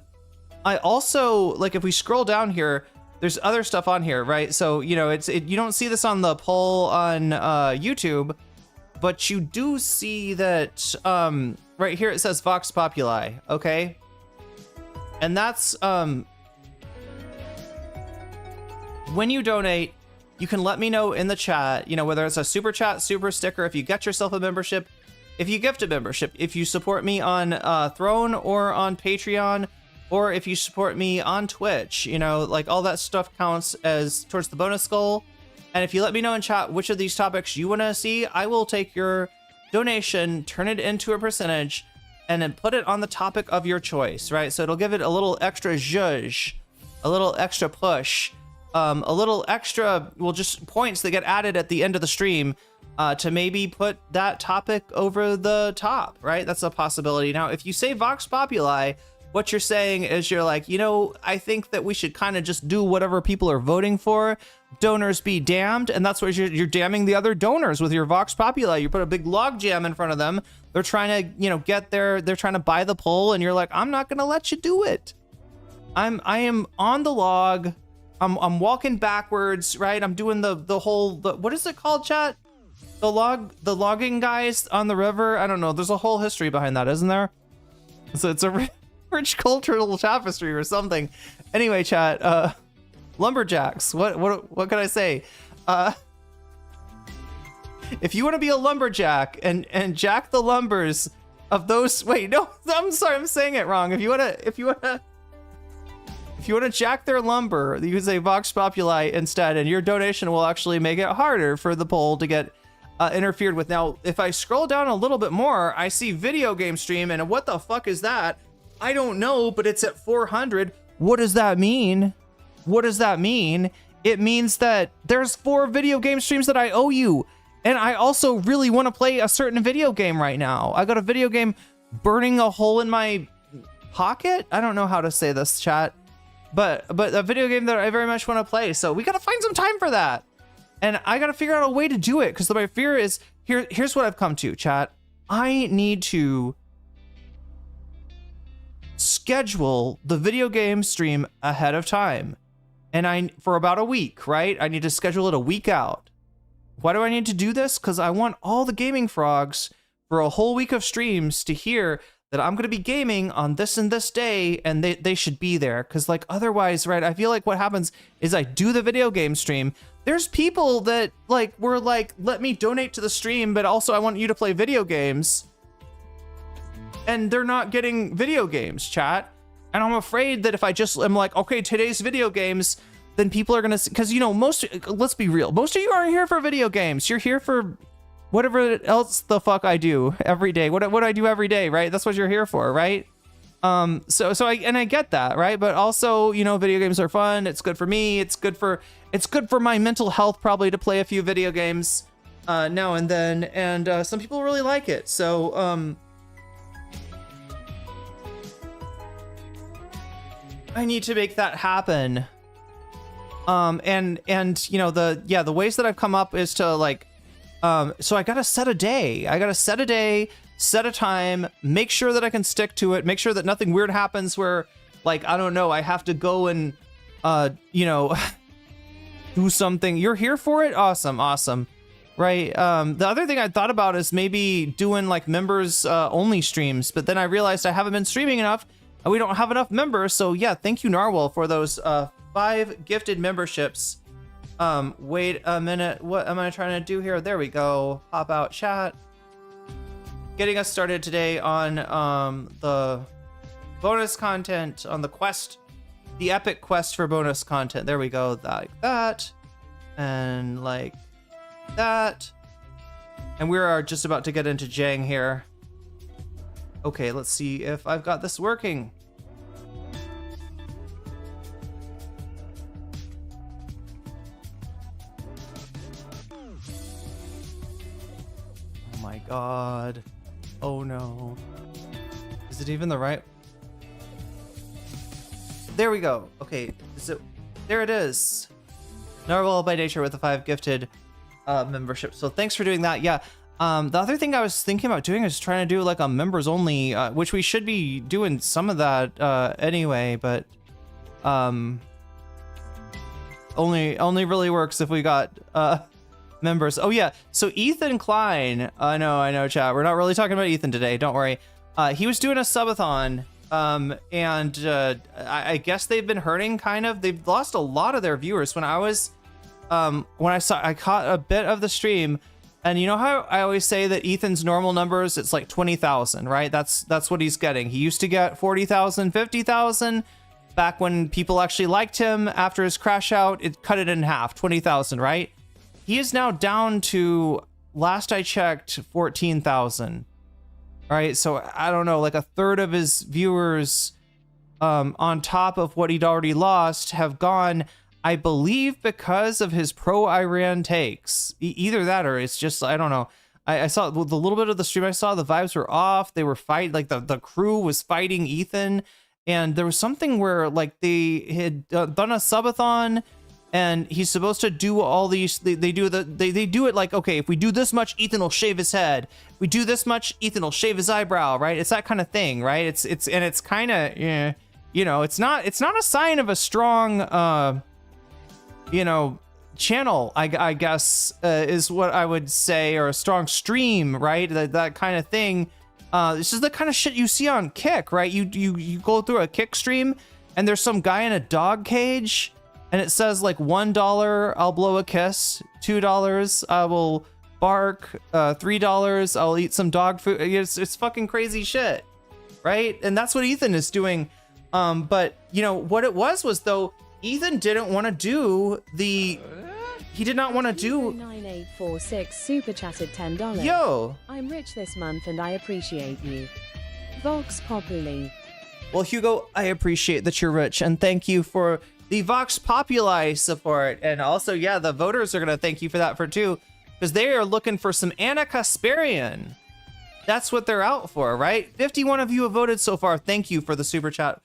also, like, if we scroll down here, there's other stuff on here, right? So, you don't see this on the poll on YouTube, but you do see that right here it says Vox Populi, okay? And that's when you donate you can let me know in the chat, you know, whether it's a super chat, super sticker, if you get yourself a membership, if you gift a membership, if you support me on Throne or on Patreon, or if you support me on Twitch, you know, like all that stuff counts as towards the bonus goal. And if you let me know in chat which of these topics you want to see, I will take your donation, turn it into a percentage, and then put it on the topic of your choice, right? So it'll give it a little extra zhuzh, a little extra push, a little extra, well, just points that get added at the end of the stream to maybe put that topic over the top, right? That's a possibility. Now, if you say Vox Populi, what you're saying is you're like, you know, I think that we should kind of just do whatever people are voting for. Donors be damned. And that's what you're damning the other donors with your Vox Populi. You put a big log jam in front of them. They're trying to, you know, they're trying to buy the poll, and you're like, I'm not going to let you do it. I am on the log. I'm walking backwards, right? I'm doing the whole, what is it called, chat? The logging guys on the river. I don't know. There's a whole history behind that, isn't there? So it's a rich cultural tapestry or something. Anyway, chat, lumberjacks. What can I say? If you want to be a lumberjack and jack the lumbers of those, wait, no, I'm sorry, I'm saying it wrong. If you want to jack their lumber, you can say Vox Populi instead, and your donation will actually make it harder for the poll to get interfered with. Now, if I scroll down a little bit more, I see video game stream, and what the fuck is that? I don't know, but it's at 400. What does that mean? What does that mean? It means that there's 4 video game streams that I owe you. And I also really want to play a certain video game right now. I got a video game burning a hole in my pocket. I don't know how to say this, chat. But a video game that I very much want to play. So we got to find some time for that. And I got to figure out a way to do it. Because my fear is, here's what I've come to, chat. I need to schedule the video game stream ahead of time. And for about a week, right? I need to schedule it a week out. Why do I need to do this? Because I want all the gaming frogs for a whole week of streams to hear that I'm going to be gaming on this and this day, and they should be there. Because like otherwise, right, I feel like what happens is I do the video game stream. There's people that like were like, let me donate to the stream, but also I want you to play video games. And they're not getting video games, chat. And I'm afraid that if I just am like, okay, today's video games, then people are going to, because, you know, let's be real. Most of you aren't here for video games. You're here for whatever else the fuck I do every day. What I do every day, right? That's what you're here for, right? So I get that, right? But also, you know, video games are fun. It's good for me. It's good for my mental health, probably, to play a few video games now and then. And some people really like it. So, I need to make that happen. And you know, the ways that I've come up is to like, so I gotta set a day. I gotta set a day, set a time, make sure that I can stick to it, make sure that nothing weird happens where, like, I don't know, I have to go and, you know, do something. You're here for it? Awesome. Right. The other thing I thought about is maybe doing like members only streams, but then I realized I haven't been streaming enough. We don't have enough members, so yeah, thank you, Narwhal, for those 5 gifted memberships. Wait a minute, what am I trying to do here? There we go, pop out chat. Getting us started today on the bonus content, on the quest, the epic quest for bonus content. There we go, like that, and like that. And we are just about to get into Jiang here. Okay, let's see if I've got this working. Oh my god. Oh no. Is it even the right? There we go. Okay, there it is. Narwhal by nature with the 5 gifted memberships. So thanks for doing that. Yeah. The other thing I was thinking about doing is trying to do like a members only, which we should be doing some of that anyway, but only really works if we got members. Oh yeah, so Ethan Klein, I know, chat. We're not really talking about Ethan today. Don't worry. He was doing a subathon, and I guess they've been hurting kind of. They've lost a lot of their viewers. When I was when I caught a bit of the stream, and you know how I always say that Ethan's normal numbers, it's like 20,000, right? That's what he's getting. He used to get 40,000, 50,000 back when people actually liked him. After his crash out, it cut it in half, 20,000, right? He is now down to, last I checked, 14,000. All right, so I don't know, like a third of his viewers, on top of what he'd already lost, have gone, I believe, because of his pro-Iran takes. Either that or it's just, I don't know. I saw the little bit of the stream I saw, the vibes were off. They were fighting, like the crew was fighting Ethan. And there was something where like they had done a subathon, and he's supposed to do all these, they do it like, okay, if we do this much, Ethan will shave his head. If we do this much, Ethan will shave his eyebrow, right? It's that kind of thing, right? It's kind of, yeah, you know, it's not a sign of a strong, you know, channel, I guess, is what I would say, or a strong stream, right? That kind of thing. This is the kind of shit you see on Kick, right? You go through a Kick stream, and there's some guy in a dog cage, and it says like $1, I'll blow a kiss, $2, I will bark, $3, I'll eat some dog food. It's fucking crazy shit, right? And that's what Ethan is doing. But you know what it was though, Ethan didn't want to do the. He did not want to do. 9846 super chatted $10. Yo. I'm rich this month and I appreciate you. Vox Populi. Well, Hugo, I appreciate that you're rich, and thank you for the Vox Populi support. And also, yeah, the voters are gonna thank you for that too, because they are looking for some Anna Kasparian. That's what they're out for, right? 51 of you have voted so far. Thank you for the super chat,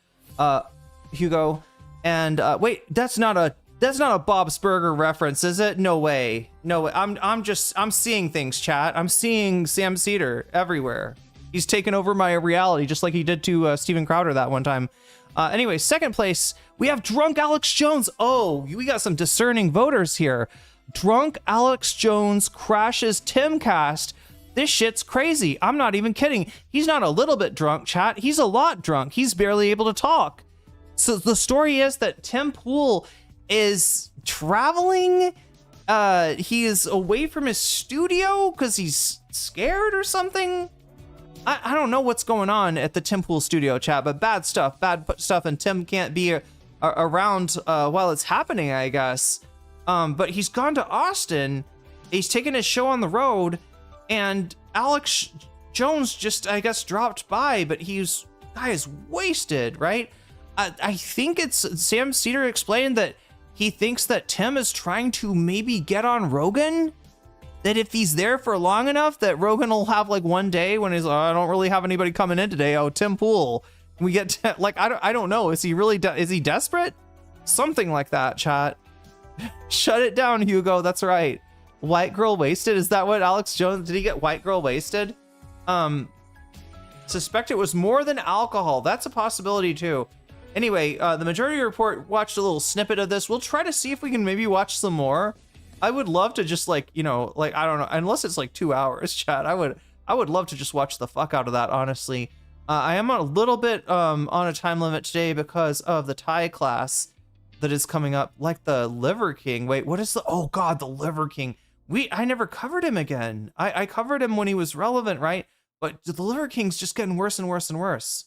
Hugo. And wait, that's not a Bob's Burger reference, is it? No way. No way. I'm seeing things, chat. I'm seeing Sam Cedar everywhere. He's taken over my reality, just like he did to Steven Crowder that one time. Anyway, second place, we have Drunk Alex Jones. Oh, we got some discerning voters here. Drunk Alex Jones crashes Timcast. This shit's crazy. I'm not even kidding. He's not a little bit drunk, chat. He's a lot drunk. He's barely able to talk. So the story is that Tim Pool is traveling. He is away from his studio because he's scared or something. I don't know what's going on at the Tim Pool studio, chat, but bad stuff, and Tim can't be around while it's happening, I guess. But he's gone to Austin. He's taken his show on the road, and Alex Jones just, I guess, dropped by, but guy is wasted, right? I think it's Sam Cedar explained that he thinks that Tim is trying to maybe get on Rogan. That if he's there for long enough, that Rogan will have like one day when he's like, I don't really have anybody coming in today. Oh, Tim Pool. We get like, I don't know. Is he really, is he desperate? Something like that, chat. Shut it down, Hugo. That's right. White girl wasted. Is that what Alex Jones, did he get white girl wasted? Suspect it was more than alcohol. That's a possibility too. Anyway, the Majority Report watched a little snippet of this. We'll try to see if we can maybe watch some more. I would love to just like, you know, like, I don't know, unless it's like 2 hours, chat. I would love to just watch the fuck out of that, honestly. I am a little bit on a time limit today because of the Thai class that is coming up, like the Liver King. Wait, what is oh god, the Liver King. I never covered him again. I covered him when he was relevant, right? But the Liver King's just getting worse and worse and worse.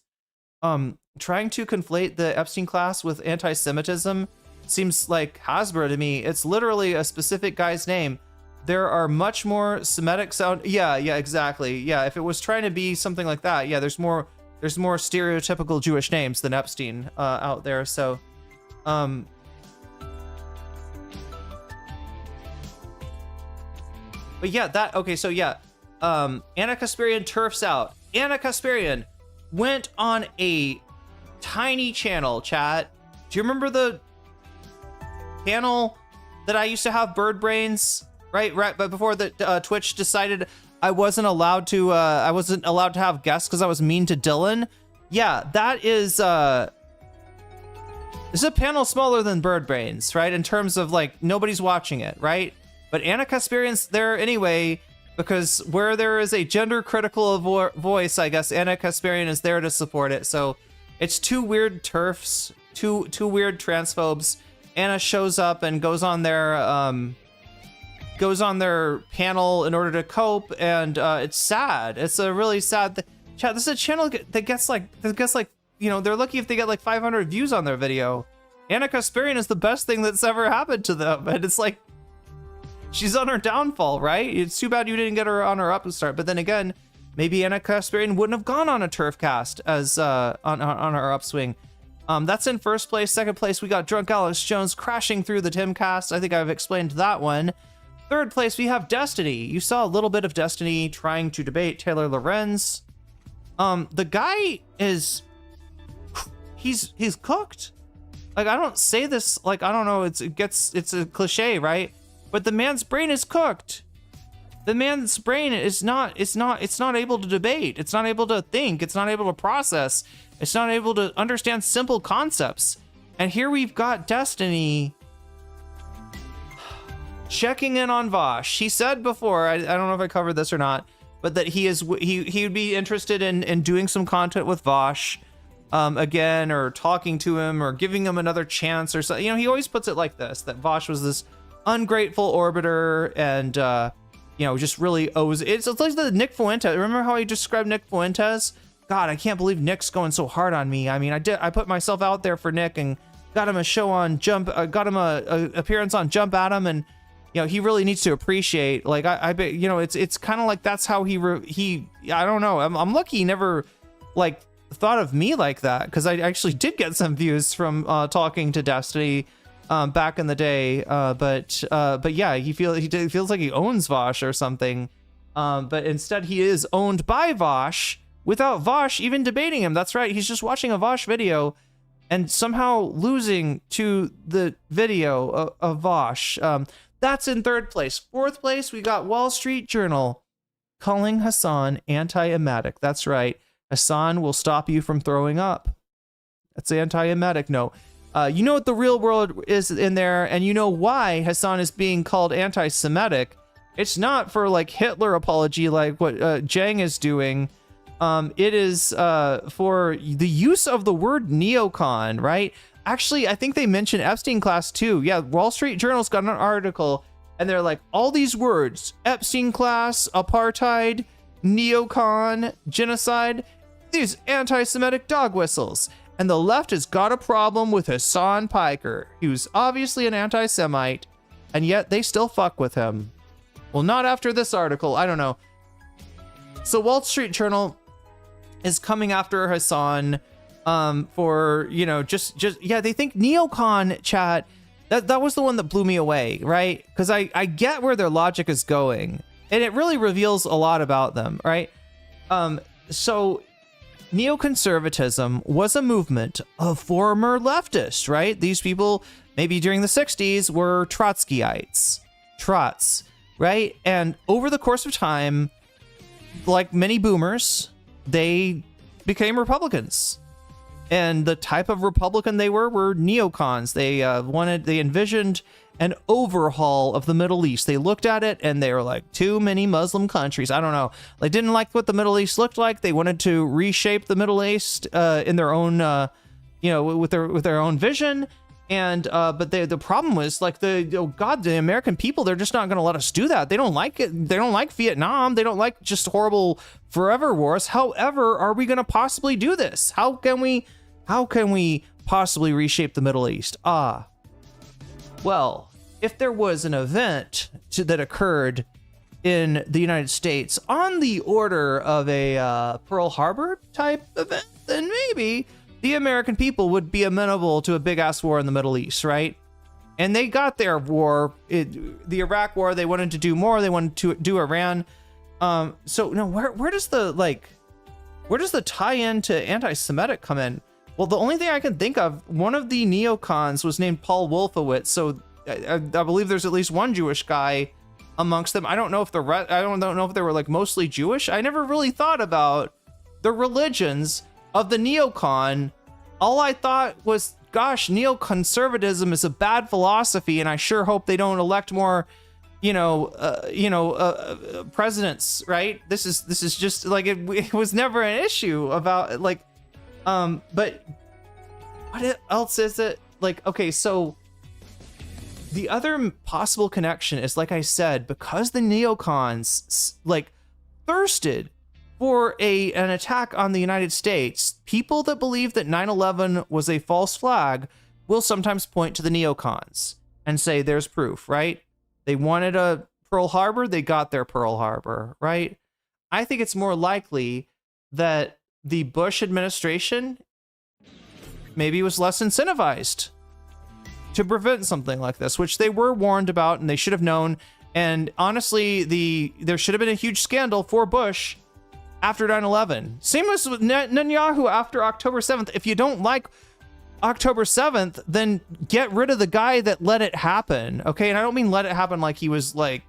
Trying to conflate the Epstein class with anti-Semitism seems like Hasbro to me. It's literally a specific guy's name. There are much more Semitic sound. Yeah, exactly. Yeah, if it was trying to be something like that, yeah, there's more stereotypical Jewish names than Epstein out there. So, but yeah, okay. So yeah, Anna Kasparian turfs out. Anna Kasparian went on a tiny channel, chat. Do you remember the channel that I used to have, Bird Brains? Right, but before the Twitch decided I wasn't allowed to have guests because I was mean to Dylan. Yeah, that is it's a panel smaller than Bird Brains, right? In terms of like nobody's watching it, right? But Anna Kasparian's there anyway, because where there is a gender critical voice, I guess Anna Kasparian is there to support it. So it's two weird turfs, two weird transphobes Anna shows up and goes on their panel in order to cope, and it's sad. It's a really sad chat. This is a channel that gets like you know, they're lucky if they get like 500 views on their video. Anna Kasparian is the best thing that's ever happened to them, and it's like she's on her downfall, right? It's too bad you didn't get her on her upstart. But then again, maybe Anna Kasparian wouldn't have gone on a turf cast as on her upswing. That's in first place. Second place, we got Drunk Alex Jones crashing through the Timcast. I think I've explained that one. Third place, we have Destiny. You saw a little bit of Destiny trying to debate Taylor Lorenz. The guy is, he's cooked. Like, I don't say this, like, I don't know, it's a cliche, right? But the man's brain is cooked. The man's brain is not able to debate. It's not able to think. It's not able to process. It's not able to understand simple concepts. And here we've got Destiny checking in on Vosh. He said before, I don't know if I covered this or not, but that he would be interested in doing some content with Vosh again, or talking to him, or giving him another chance, or something. You know, he always puts it like this, that Vosh was this ungrateful orbiter, and you know, just really owes it's like the Nick Fuentes. Remember how he described Nick Fuentes? God, I can't believe Nick's going so hard on me. I mean, I put myself out there for Nick and got him a show on Jump, got him a appearance on Jump Atom, and you know, he really needs to appreciate, like, I bet, you know, it's kind of like that's how he I don't know, I'm lucky he never like thought of me like that, because I actually did get some views from talking to Destiny back in the day, but yeah, he feels like he owns Vosh or something, but instead he is owned by Vosh without Vosh even debating him. That's right, he's just watching a Vosh video and somehow losing to the video of Vosh. That's in third place. Fourth place, we got Wall Street Journal calling Hassan anti-emetic. That's right, Hassan will stop you from throwing up. That's anti-emetic. No, you know what the real world is in there, and you know why Hassan is being called anti-Semitic. It's not for like Hitler apology like what Jiang is doing. It is for the use of the word neocon, right? Actually, I think they mentioned Epstein class too. Yeah, Wall Street Journal's got an article, and they're like, all these words, Epstein class, apartheid, neocon, genocide, these anti-Semitic dog whistles. And the left has got a problem with Hassan Piker, who's obviously an anti-Semite, and yet they still fuck with him. Well, not after this article, I don't know. So Wall Street Journal is coming after Hassan for, you know, just yeah, they think neocon, chat, that was the one that blew me away, right? Because I get where their logic is going, and it really reveals a lot about them, right? So neoconservatism was a movement of former leftists, right? These people, maybe during the 60s, were Trotskyites, Trots, right? And over the course of time, like many boomers, they became Republicans. And the type of Republican they were neocons. They envisioned an overhaul of the Middle East. They looked at it and they were like, too many Muslim countries. I don't know. They didn't like what the Middle East looked like. They wanted to reshape the Middle East in their own, you know, with their own vision. And but the problem was like the American people, they're just not going to let us do that. They don't like it. They don't like Vietnam. They don't like just horrible forever wars. However, are we going to possibly do this? How can we possibly reshape the Middle East? Well, if there was an event that occurred in the United States on the order of a Pearl Harbor type event, then maybe the American people would be amenable to a big ass war in the Middle East, right? And they got their war, the Iraq war. They wanted to do more. They wanted to do Iran. So no, where does the tie-in to anti-Semitic come in? Well, the only thing I can think of, one of the neocons was named Paul Wolfowitz. So I believe there's at least one Jewish guy amongst them. I don't know if I don't know if they were like mostly Jewish. I never really thought about the religions of the neocon. All I thought was, gosh, neoconservatism is a bad philosophy, and I sure hope they don't elect more, presidents, right? This is just like it was never an issue about like, but what else is it? Like, okay, so The other possible connection is, like I said, because the neocons like thirsted for an attack on the United States, people that believe that 9/11 was a false flag will sometimes point to the neocons and say there's proof, right? They wanted a Pearl Harbor, they got their Pearl Harbor, right? I think it's more likely that the Bush administration maybe was less incentivized to prevent something like this, which they were warned about and they should have known. And honestly, there should have been a huge scandal for Bush after 9/11. Same as with Netanyahu after October 7th. If you don't like October 7th, then get rid of the guy that let it happen, okay? And I don't mean let it happen like he was like,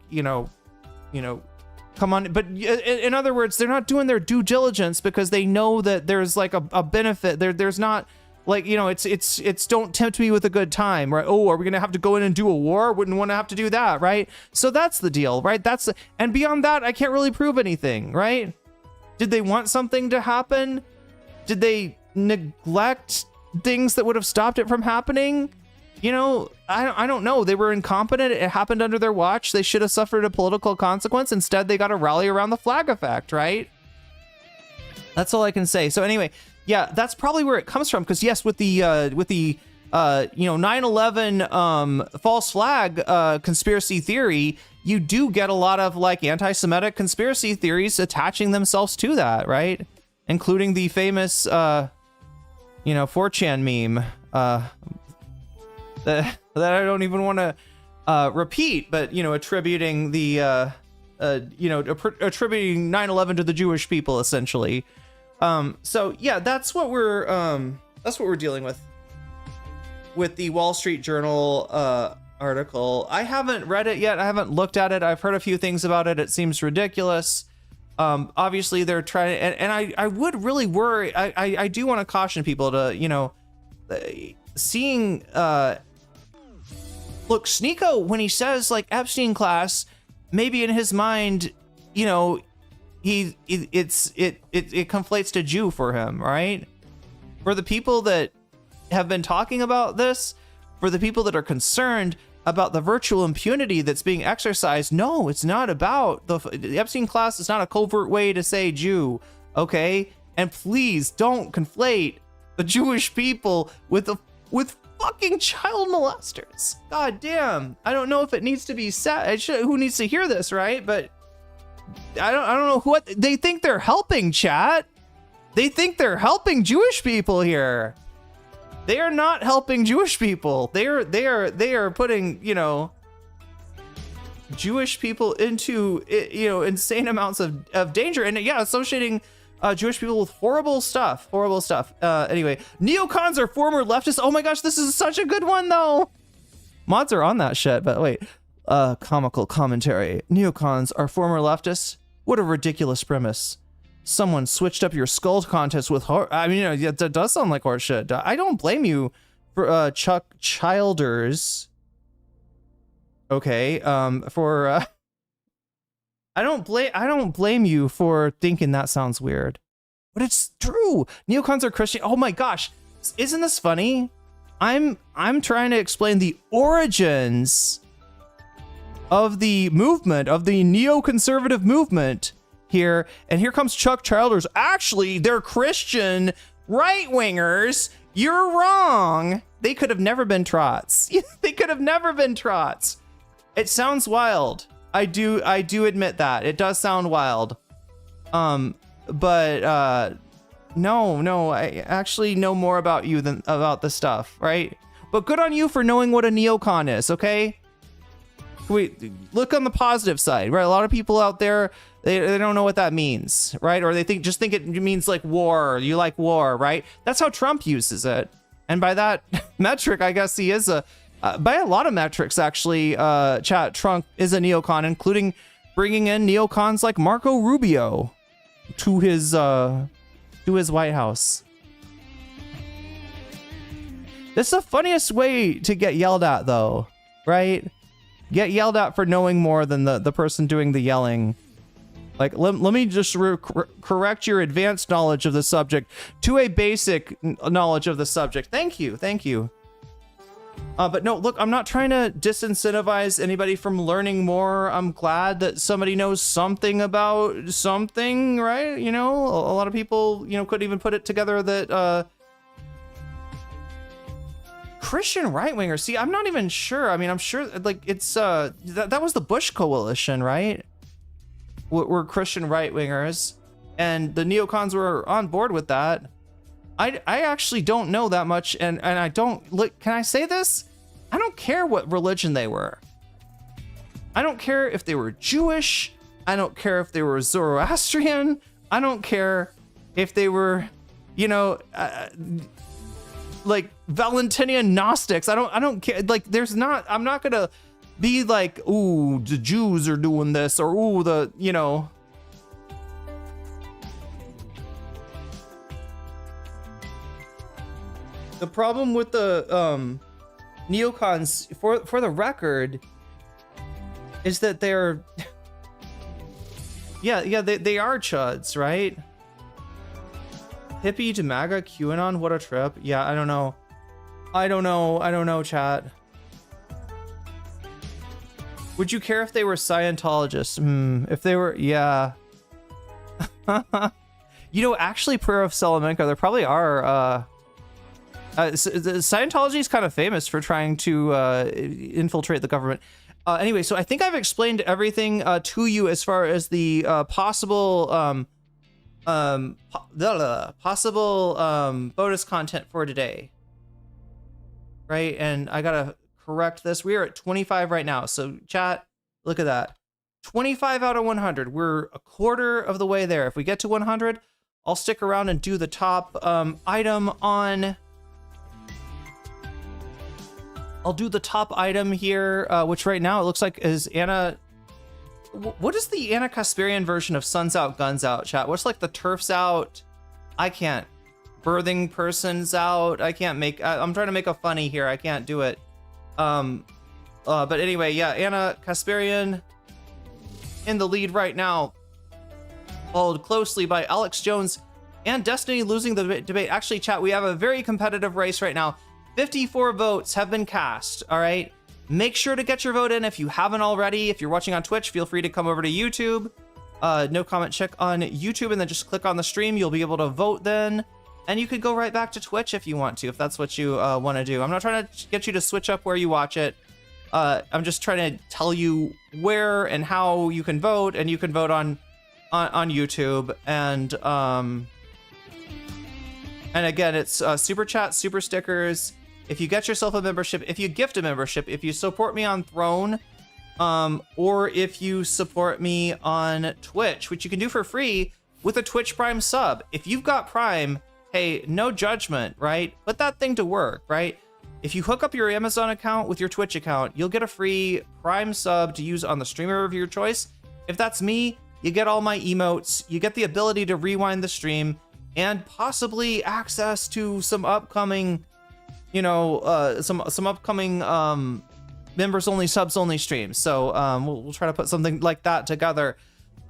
come on. But in other words, they're not doing their due diligence because they know that there's like a benefit. There's not like, it's don't tempt me with a good time, right? Oh, are we gonna have to go in and do a war? Wouldn't want to have to do that, right? So that's the deal, right? And beyond that, I can't really prove anything, right? Did they want something to happen? Did they neglect things that would have stopped it from happening? I don't know. They were incompetent. It happened under their watch. They should have suffered a political consequence. Instead, they got to rally around the flag effect, right? That's all I can say. So anyway, yeah, that's probably where it comes from. Because yes, with the 9/11 false flag conspiracy theory, you do get a lot of like anti-Semitic conspiracy theories attaching themselves to that, right? Including the famous 4chan meme that I don't even want to repeat, but attributing the attributing 9/11 to the Jewish people, essentially. So yeah, that's what we're dealing with the Wall Street Journal article. I haven't read it yet. I haven't looked at it. I've heard a few things about it. It seems ridiculous. Obviously they're trying, and I would really worry. I do want to caution people to, seeing, look, Sneeko, when he says like Epstein class, maybe in his mind, it conflates to Jew for him, right? For the people that have been talking about this, for the people that are concerned about the virtual impunity that's being exercised, no, it's not about the Epstein class. Is not a covert way to say Jew, okay? And please don't conflate the Jewish people with fucking child molesters. God damn. I don't know if it needs to be said. Who needs to hear this, right? But I don't know what they think they're helping, chat. They think they're helping Jewish people here. They are not helping Jewish people. They are putting, Jewish people into, insane amounts of danger. And yeah, associating Jewish people with horrible stuff. Anyway, neocons are former leftists. Oh my gosh, this is such a good one though. Mods are on that shit, but wait. Comical commentary. Neocons are former leftists? What a ridiculous premise. Someone switched up your skull contest with that does sound like horseshit. I don't blame you for Chuck Childers. Okay, I don't blame you for thinking that sounds weird. But it's true. Neocons are Christian. Oh my gosh. Isn't this funny? I'm trying to explain the origins of the movement, of the neoconservative movement here, and here comes Chuck Childers. Actually, they're Christian right-wingers. You're wrong. They could have never been trots. They could have never been trots. It sounds wild. I do admit that. It does sound wild. But no, I actually know more about you than about the stuff, right? But good on you for knowing what a neocon is, okay? Wait, look on the positive side, right? A lot of people out there, they don't know what that means, right? Or they just think it means like war. You like war, right? That's how Trump uses it. And by that metric, I guess he is by a lot of metrics, actually, chat, Trump is a neocon, including bringing in neocons like Marco Rubio to his White House. This is the funniest way to get yelled at, though, right? Get yelled at for knowing more than the person doing the yelling. Like, let me just correct your advanced knowledge of the subject to a basic knowledge of the subject. Thank you. But no, look, I'm not trying to disincentivize anybody from learning more. I'm glad that somebody knows something about something, right? You know, a lot of people, you know, couldn't even put it together that Christian right-wingers. See, I'm not even sure. I mean, I'm sure like it's that was the Bush coalition, right? Were Christian right-wingers, and the neocons were on board with that. I actually don't know that much, and I don't look. Can I say this? I don't care what religion they were. I don't care if they were Jewish. I don't care if they were Zoroastrian. I don't care if they were, you know, like Valentinian Gnostics. I don't care. Like, I'm not gonna be like, ooh, the Jews are doing this, or ooh, the, you know. The problem with the neocons, for the record, is that they're yeah they are chuds, right? Hippie to MAGA, QAnon, what a trip. Yeah, I don't know, chat. Would you care if they were Scientologists? If they were, yeah. You know, actually, Prayer of Salamanca, there probably are Scientology is kind of famous for trying to infiltrate the government. Anyway, so I think I've explained everything to you as far as the possible bonus content for today. Right, and I gotta correct this. We are at 25 right now. So chat, look at that. 25 out of 100. We're a quarter of the way there. If we get to 100, I'll stick around and do the top item on. I'll do the top item here, which right now it looks like is Anna. What is the Anna Kasparian version of Suns Out, Guns Out, chat? What's like the turfs out? I can't. Birthing person's out. I can't make. I'm trying to make a funny here. I can't do it. But anyway, yeah, Anna Kasparian in the lead right now, followed closely by Alex Jones and Destiny losing the debate. Actually, chat, we have a very competitive race right now. 54 votes have been cast, all right? Make sure to get your vote in if you haven't already. If you're watching on Twitch, feel free to come over to YouTube. No comment check on YouTube, and then just click on the stream. You'll be able to vote then. And you could go right back to Twitch if you want to, if that's what you want to do. I'm not trying to get you to switch up where you watch it. I'm just trying to tell you where and how you can vote, and you can vote on YouTube. And again, it's super chat, super stickers. If you get yourself a membership, if you gift a membership, if you support me on Throne, or if you support me on Twitch, which you can do for free with a Twitch Prime sub. If you've got Prime, hey, no judgment, right? Put that thing to work, right? If you hook up your Amazon account with your Twitch account, you'll get a free Prime sub to use on the streamer of your choice. If that's me, you get all my emotes, you get the ability to rewind the stream, and possibly access to some upcoming, you know, some upcoming members only, subs only streams. So we'll try to put something like that together.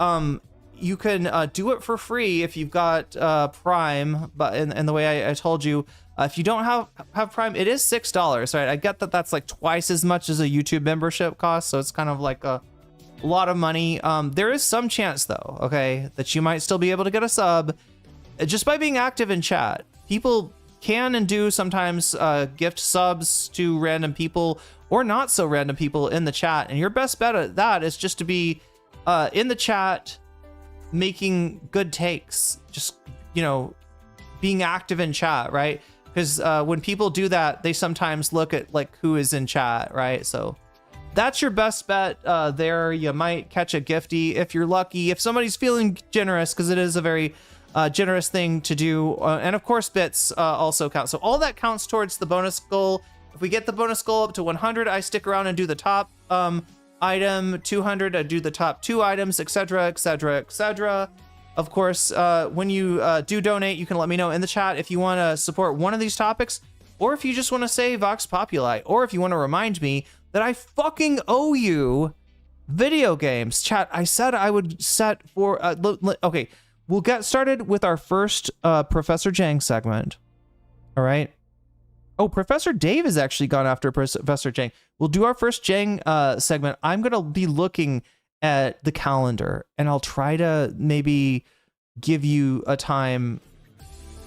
You can do it for free if you've got Prime, but in the way I told you, if you don't have Prime, it is $6, right? I get that that's like twice as much as a YouTube membership cost, so it's kind of like a lot of money. There is some chance though, okay, that you might still be able to get a sub just by being active in chat. People can and do sometimes gift subs to random people or not so random people in the chat, and your best bet at that is just to be in the chat, making good takes, just, you know, being active in chat, right? Because when people do that, they sometimes look at like who is in chat, right? So that's your best bet there. You might catch a gifty if you're lucky, if somebody's feeling generous, because it is a very generous thing to do. And of course, bits also count. So all that counts towards the bonus goal. If we get the bonus goal up to 100, I stick around and do the top item. 200, I do the top 2 items, etc., etc., etc. Of course, when you do donate, you can let me know in the chat if you want to support one of these topics, or if you just want to say Vox Populi, or if you want to remind me that I fucking owe you video games. Chat, I said I would set for... okay, we'll get started with our first Professor Jiang segment. All right? Oh, Professor Dave has actually gone after Professor Jiang. We'll do our first Jiang segment. I'm going to be looking at the calendar, and I'll try to maybe give you a time,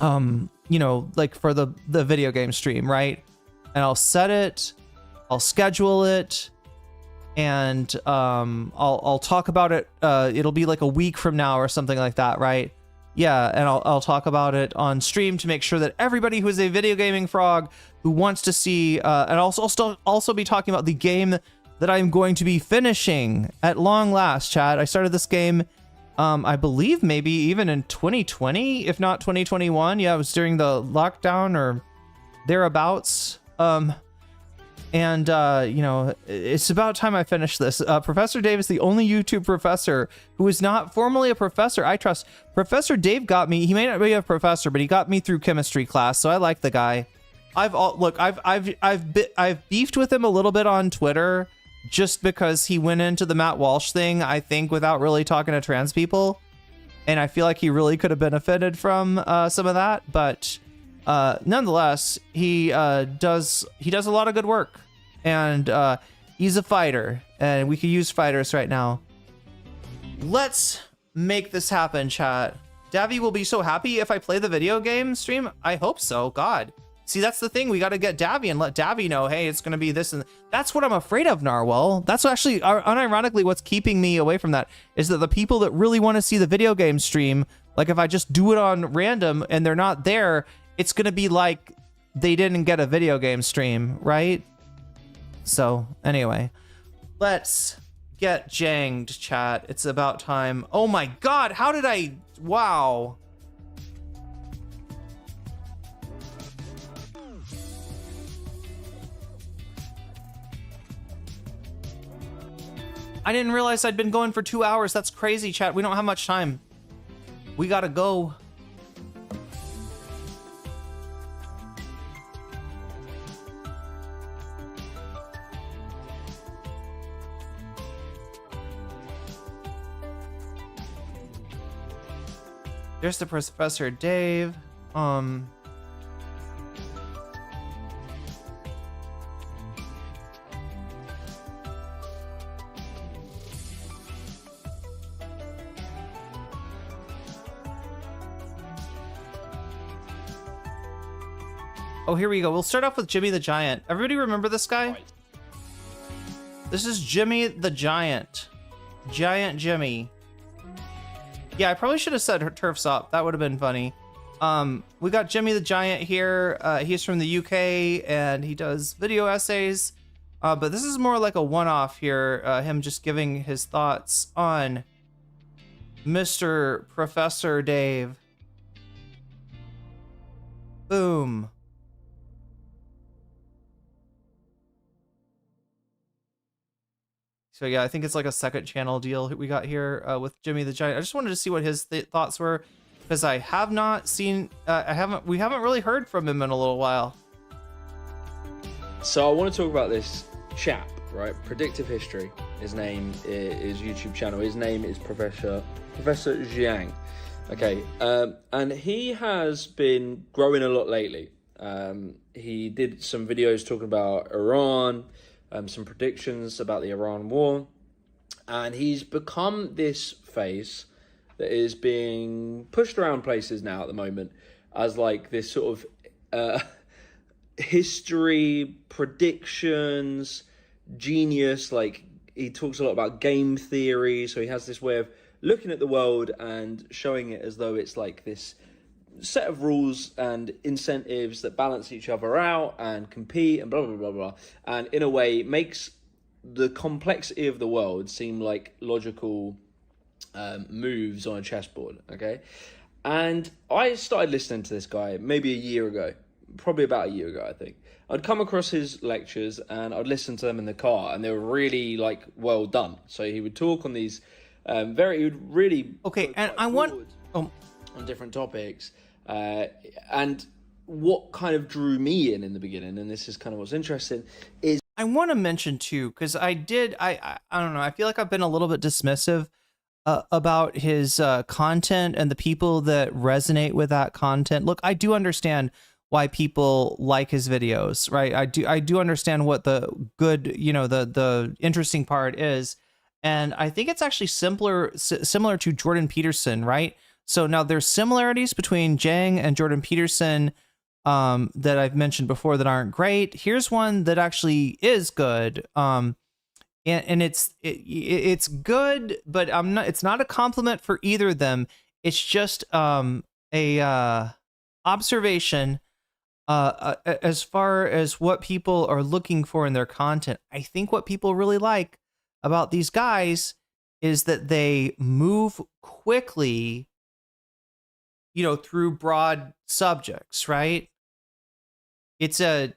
you know, like for the video game stream, right? And I'll set it, I'll schedule it, and I'll talk about it. It'll be like a week from now or something like that, right? Yeah, and I'll talk about it on stream to make sure that everybody who is a video gaming frog who wants to see, and I'll also be talking about the game that I'm going to be finishing at long last, Chad. I started this game, I believe maybe even in 2020, if not 2021. Yeah, it was during the lockdown or thereabouts. And you know, it's about time I finish this. Professor Dave is the only YouTube professor who is not formally a professor I trust. Professor Dave got me. He may not be a professor, but he got me through chemistry class, so I like the guy. I've beefed with him a little bit on Twitter just because he went into the Matt Walsh thing, I think, without really talking to trans people, and I feel like he really could have benefited from some of that, but. Nonetheless, he does a lot of good work, and he's a fighter, and we could use fighters right now. Let's make this happen, chat. Davy will be so happy if I play the video game stream. I hope so. God, see, that's the thing. We got to get Davy and let Davy know, hey, it's gonna be this, and that's what I'm afraid of, Narwhal. That's actually, unironically, what's keeping me away from that is that the people that really want to see the video game stream, like if I just do it on random and they're not there, it's going to be like they didn't get a video game stream, right? So, anyway. Let's get janged, chat. It's about time. Oh my god, how did I... Wow. I didn't realize I'd been going for 2 hours. That's crazy, chat. We don't have much time. We gotta go. There's the Professor Dave. Oh, here we go. We'll start off with Jimmy the Giant. Everybody remember this guy? Right. This is Jimmy the Giant. Giant Jimmy. Yeah, I probably should have said Turf's Up. That would have been funny. We got Jimmy the Giant here. He's from the UK and he does video essays. But this is more like a one-off here. Him just giving his thoughts on Mr. Professor Dave. Boom. So yeah, I think it's like a second channel deal we got here with Jimmy the Giant. I just wanted to see what his thoughts were because I have not seen, we haven't really heard from him in a little while. So I want to talk about this chap, right? Predictive History. His name is YouTube channel. His name is Professor Jiang. Okay, and he has been growing a lot lately. He did some videos talking about Iran. Some predictions about the Iran war, and he's become this face that is being pushed around places now at the moment as like this sort of history predictions genius. Like he talks a lot about game theory, so he has this way of looking at the world and showing it as though it's like this set of rules and incentives that balance each other out and compete and blah blah blah blah, and in a way makes the complexity of the world seem like logical moves on a chessboard. Okay, and I started listening to this guy maybe a year ago, probably about a year ago. I think I'd come across his lectures and I'd listen to them in the car, and they were really like well done. So he would talk on these he would really okay, and I want on different topics. And what kind of drew me in the beginning, and this is kind of what's interesting, is I want to mention too, because I don't know, I feel like I've been a little bit dismissive about his content and the people that resonate with that content. Look, I do understand why people like his videos, right? I do understand what the good, the interesting part is. And I think it's actually similar to Jordan Peterson, right? So now there's similarities between Jiang and Jordan Peterson that I've mentioned before that aren't great. Here's one that actually is good. And it's good, but it's not a compliment for either of them. It's just a observation as far as what people are looking for in their content. I think what people really like about these guys is that they move quickly, through broad subjects, right? It's a,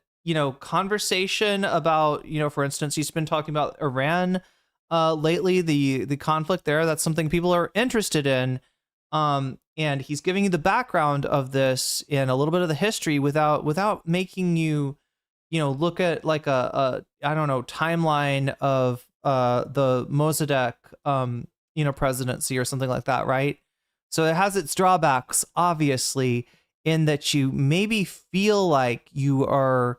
conversation about, for instance, he's been talking about Iran lately, the conflict there. That's something people are interested in. And he's giving you the background of this and a little bit of the history without making you, look at like a I don't know, timeline of the Mossadegh, presidency or something like that, right? So it has its drawbacks, obviously, in that you maybe feel like you are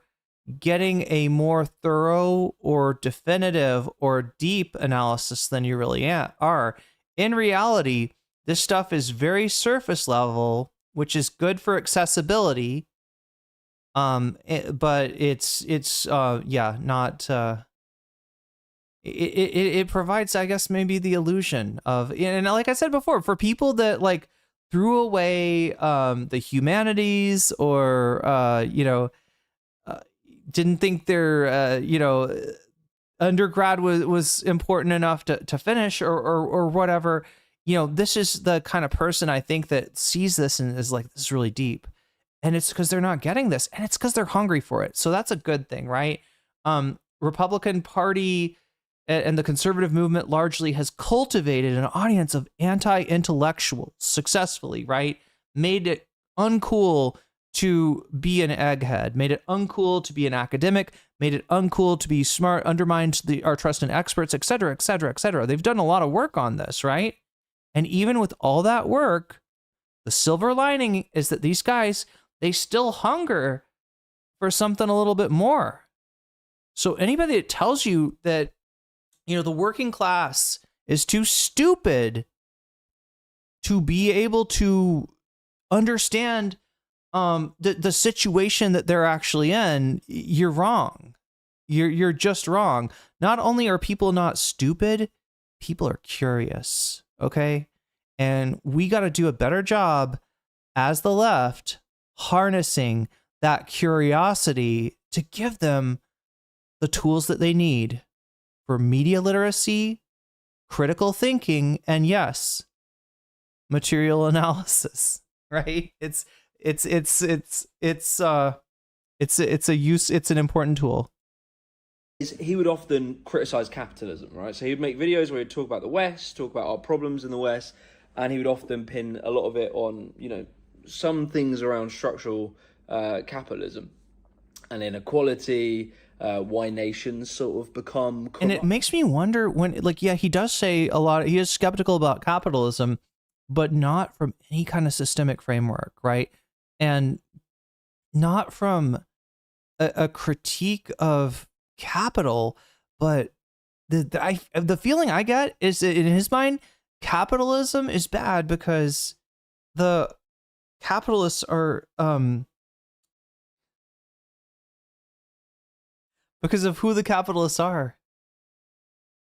getting a more thorough or definitive or deep analysis than you really are. In reality, this stuff is very surface level, which is good for accessibility. But it's not. It provides, I guess, maybe the illusion of, and like I said before, for people that like threw away the humanities or didn't think their undergrad was important enough to finish or whatever. This is the kind of person I think that sees this and is like, this is really deep. And it's because they're not getting this, and it's because they're hungry for it. So that's a good thing, right? Republican Party and the conservative movement largely has cultivated an audience of anti-intellectuals successfully, right? Made it uncool to be an egghead, made it uncool to be an academic, made it uncool to be smart, undermined our trust in experts, et cetera, et cetera, et cetera. They've done a lot of work on this, right? And even with all that work, the silver lining is that these guys, they still hunger for something a little bit more. So anybody that tells you that, the working class is too stupid to be able to understand the situation that they're actually in, you're wrong. You're just wrong. Not only are people not stupid, people are curious, okay? And we got to do a better job as the left harnessing that curiosity to give them the tools that they need for media literacy, critical thinking, and yes, material analysis, right? It's an important tool. He would often criticize capitalism, right? So he would make videos where he'd talk about the West, talk about our problems in the West, and he would often pin a lot of it on, some things around structural capitalism and inequality, why nations sort of become corrupt. And it makes me wonder when, he does say a lot, he is skeptical about capitalism, but not from any kind of systemic framework, right? And not from a critique of capital, but the feeling I get is that in his mind, capitalism is bad because the capitalists are because of who the capitalists are.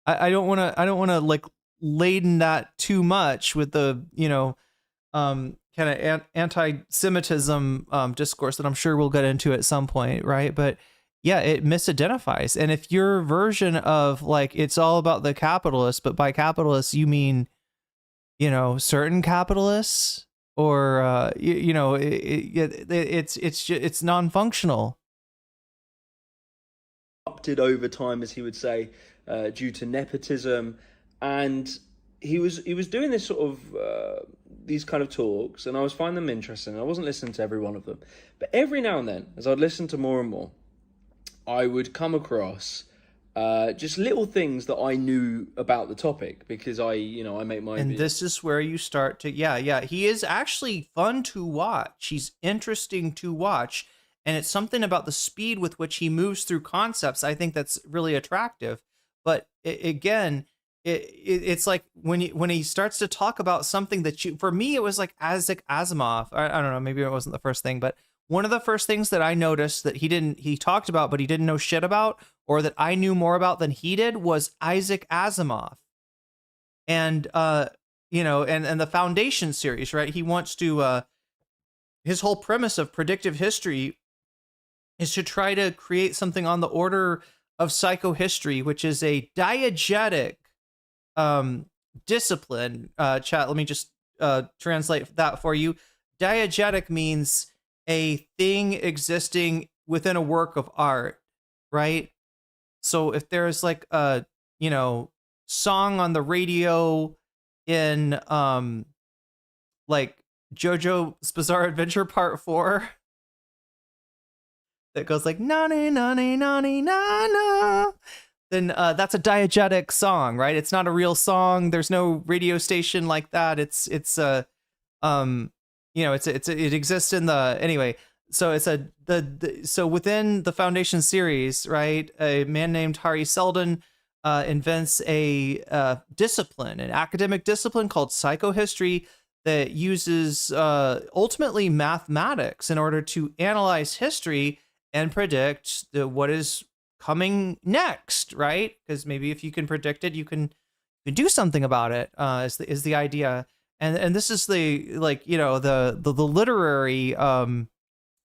I don't want to like laden that too much with the kind of anti-Semitism discourse that I'm sure we'll get into at some point, right? But yeah, it misidentifies. And if your version of like it's all about the capitalists, but by capitalists you mean certain capitalists, or it's non-functional. Opted over time, as he would say, due to nepotism, and he was doing this sort of these kind of talks, and I was finding them interesting. I wasn't listening to every one of them, but every now and then, as I'd listen to more and more, I would come across just little things that I knew about the topic because I make my own. And this is where you start to, he is actually fun to watch. He's interesting to watch. And it's something about the speed with which he moves through concepts, I think that's really attractive. But it's like when he starts to talk about something that for me, it was like Isaac Asimov. I don't know, maybe it wasn't the first thing, but one of the first things that I noticed that he talked about, but he didn't know shit about, or that I knew more about than he did, was Isaac Asimov. And, and the Foundation series, right? He wants to, his whole premise of predictive history is to try to create something on the order of psychohistory, which is a diegetic discipline. Chat, let me just translate that for you. Diegetic means a thing existing within a work of art, right? So if there's like a, song on the radio in like JoJo's Bizarre Adventure Part 4 that goes like nani nani nani na na, then that's a diegetic song, right? It's not a real song. There's no radio station like that. It exists in the, anyway. So it's so within the Foundation series, right? A man named Hari Seldon invents a discipline, an academic discipline called psychohistory that uses ultimately mathematics in order to analyze history and predict what is coming next, right? Because maybe if you can predict it, you can do something about it. Is the idea, and this is the the literary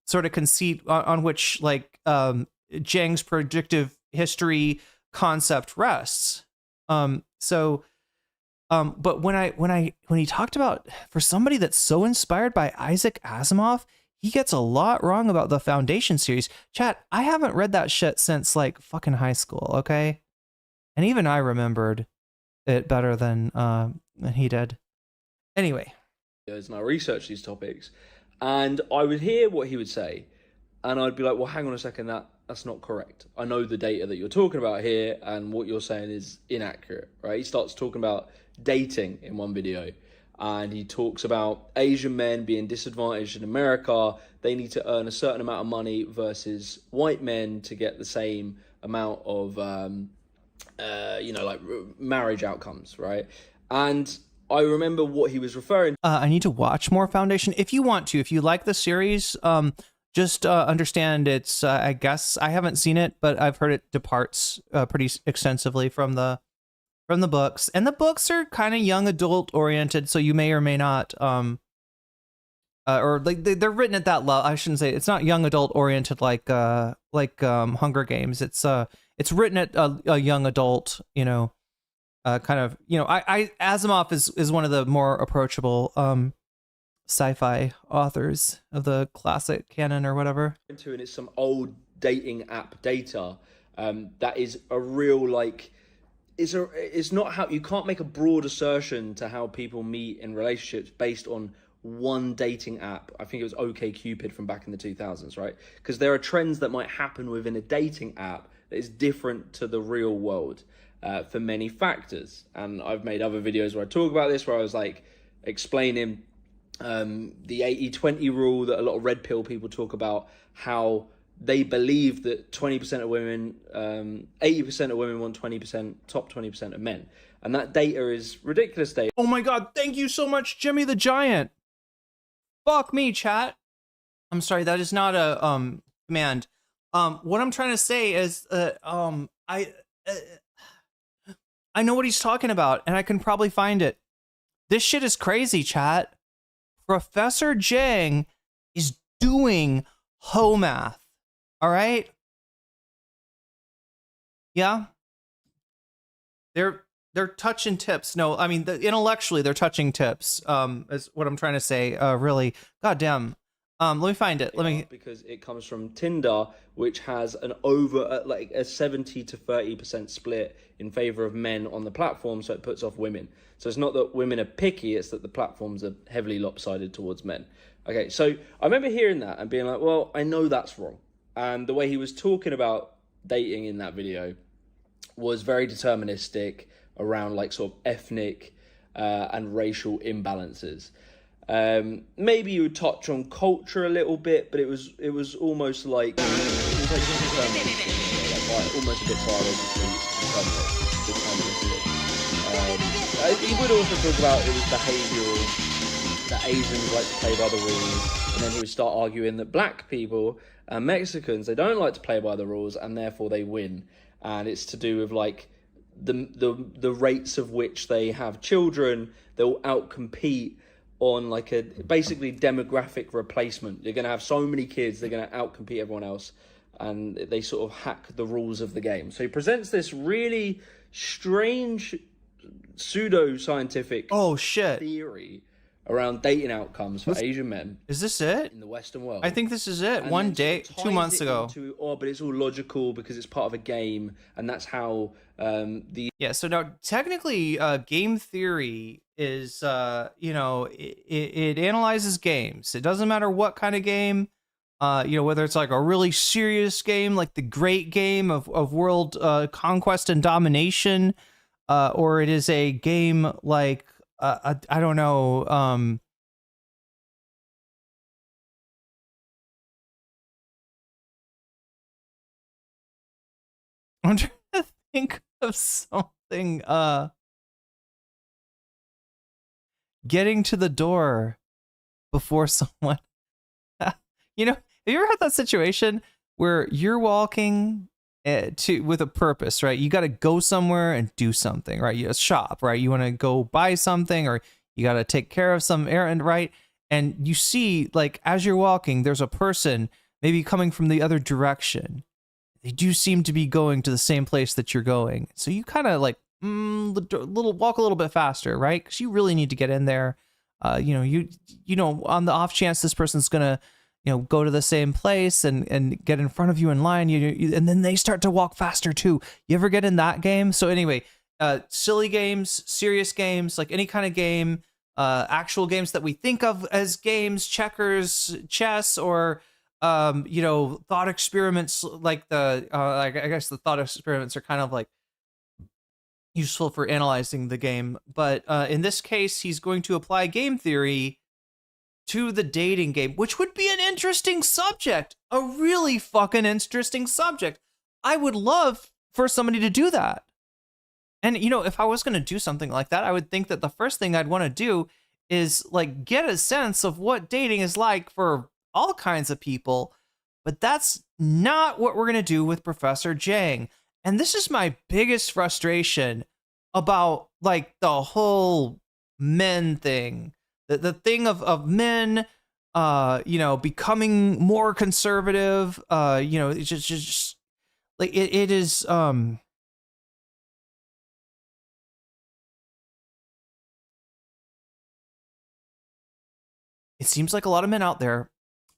sort of conceit on which Jiang's predictive history concept rests. But when he talked about, for somebody that's so inspired by Isaac Asimov, he gets a lot wrong about the Foundation series. Chat, I haven't read that shit since like fucking high school, okay? And even I remembered it better than he did. Anyway. And I researched these topics, and I would hear what he would say, and I'd be like, well, hang on a second, that's not correct. I know the data that you're talking about here, and what you're saying is inaccurate, right? He starts talking about dating in one video, and he talks about Asian men being disadvantaged in America. They need to earn a certain amount of money versus white men to get the same amount of, marriage outcomes, right? And I remember what he was referring to. I need to watch more Foundation. If you want to, if you like the series, just understand it's, I guess, I haven't seen it, but I've heard it departs pretty extensively from the books. And the books are kind of young adult oriented, so you may or may not, or like they're written at that level. I shouldn't say it's not young adult oriented like Hunger Games. It's written at a young adult, kind of, Asimov is one of the more approachable sci-fi authors of the classic canon or whatever. And it's some old dating app data that is a real it's not how you can't make a broad assertion to how people meet in relationships based on one dating app. I think it was OkCupid from back in the 2000s, right? Because there are trends that might happen within a dating app that is different to the real world for many factors. And I've made other videos where I talk about this, where I was like explaining the 80-20 rule that a lot of red pill people talk about, how they believe that 20% of women, 80% of women want top 20% of men. And that data is ridiculous data. Oh my God, thank you so much, Jimmy the Giant. Fuck me, chat. I'm sorry, that is not a command. What I'm trying to say is I know what he's talking about, and I can probably find it. This shit is crazy, chat. Professor Jiang is doing math. All right? Yeah? They're touching tips. No, I mean, intellectually, they're touching tips, is what I'm trying to say, really. Goddamn. Let me find it. Because it comes from Tinder, which has an over, a 70 to 30% split in favor of men on the platform, so it puts off women. So it's not that women are picky, it's that the platforms are heavily lopsided towards men. Okay, so I remember hearing that and being like, well, I know that's wrong. And the way he was talking about dating in that video was very deterministic around sort of ethnic and racial imbalances. Maybe you would touch on culture a little bit, but it was almost like almost a bit deterministic. He would also talk about it was behavioural, that Asians like to play by the rules, and then he would start arguing that black people and Mexicans, they don't like to play by the rules, and therefore they win. And it's to do with like the rates of which they have children. They'll outcompete on like a basically demographic replacement. You're going to have so many kids, they're going to outcompete everyone else, and they sort of hack the rules of the game. So he presents this really strange pseudo-scientific theory around dating outcomes for Asian men. Is this it? In the Western world. I think this is it. And One then day, sort of 2 ties months it ago. but it's all logical because it's part of a game, and that's how Yeah, so now technically game theory is it analyzes games. It doesn't matter what kind of game, whether it's like a really serious game like the great game of world conquest and domination, or it is a game like I don't know, I'm trying to think of something. Getting to the door before someone. Have you ever had that situation where you're walking with a purpose, right? You got to go somewhere and do something, right? You shop, right? You want to go buy something, or you got to take care of some errand, right? And you see, like, as you're walking, there's a person maybe coming from the other direction. They do seem to be going to the same place that you're going. So you kind of like walk a little bit faster, right? Because you really need to get in there. On the off chance this person's gonna, go to the same place and get in front of you in line, and then they start to walk faster too. You ever get in that game? So anyway, silly games, serious games, like any kind of game, actual games that we think of as games, checkers, chess, or thought experiments, like I guess the thought experiments are kind of like useful for analyzing the game. But in this case, he's going to apply game theory to the dating game, which would be an interesting subject, a really fucking interesting subject. I would love for somebody to do that. And, if I was going to do something like that, I would think that the first thing I'd want to do is like get a sense of what dating is like for all kinds of people. But that's not what we're going to do with Professor Jiang. And this is my biggest frustration about like the whole men thing. The thing of men, becoming more conservative, it's just like it is. It seems like a lot of men out there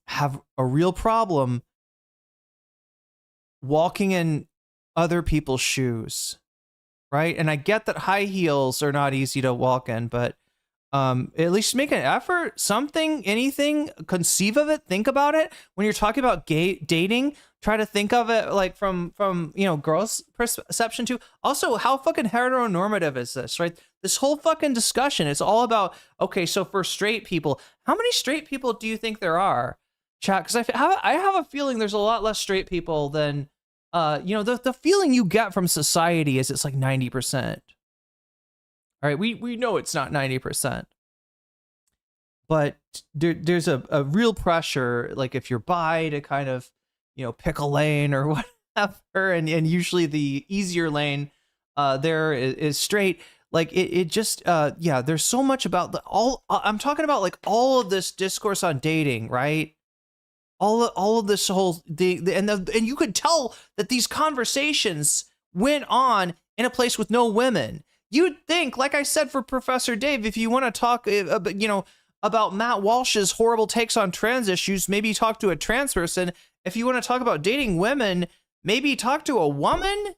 have a real problem walking in other people's shoes, right? And I get that high heels are not easy to walk in, but at least make an effort, something, anything, conceive of it, think about it. When you're talking about dating, try to think of it like from girls' perception too. Also, how fucking heteronormative is this, right? This whole fucking discussion, it's all about, okay, so for straight people, how many straight people do you think there are? Chat, because I have a feeling there's a lot less straight people than, the feeling you get from society is it's like 90%. All right, we know it's not 90%, but there's a real pressure, like if you're bi, to kind of, pick a lane or whatever, and usually the easier lane there is straight. Like it just there's so much about I'm talking about like all of this discourse on dating, right? All of this whole and you could tell that these conversations went on in a place with no women. You'd think, like I said for Professor Dave, if you want to talk, about Matt Walsh's horrible takes on trans issues, maybe talk to a trans person. If you want to talk about dating women, maybe talk to a woman.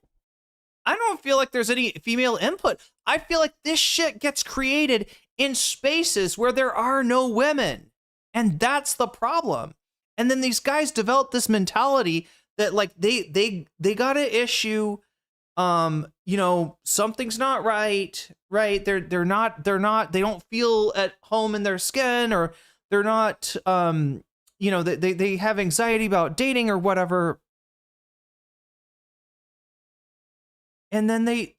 I don't feel like there's any female input. I feel like this shit gets created in spaces where there are no women. And that's the problem. And then these guys develop this mentality that like they got to issue something's not right, right? They don't feel at home in their skin, or they're not, they have anxiety about dating or whatever. And then they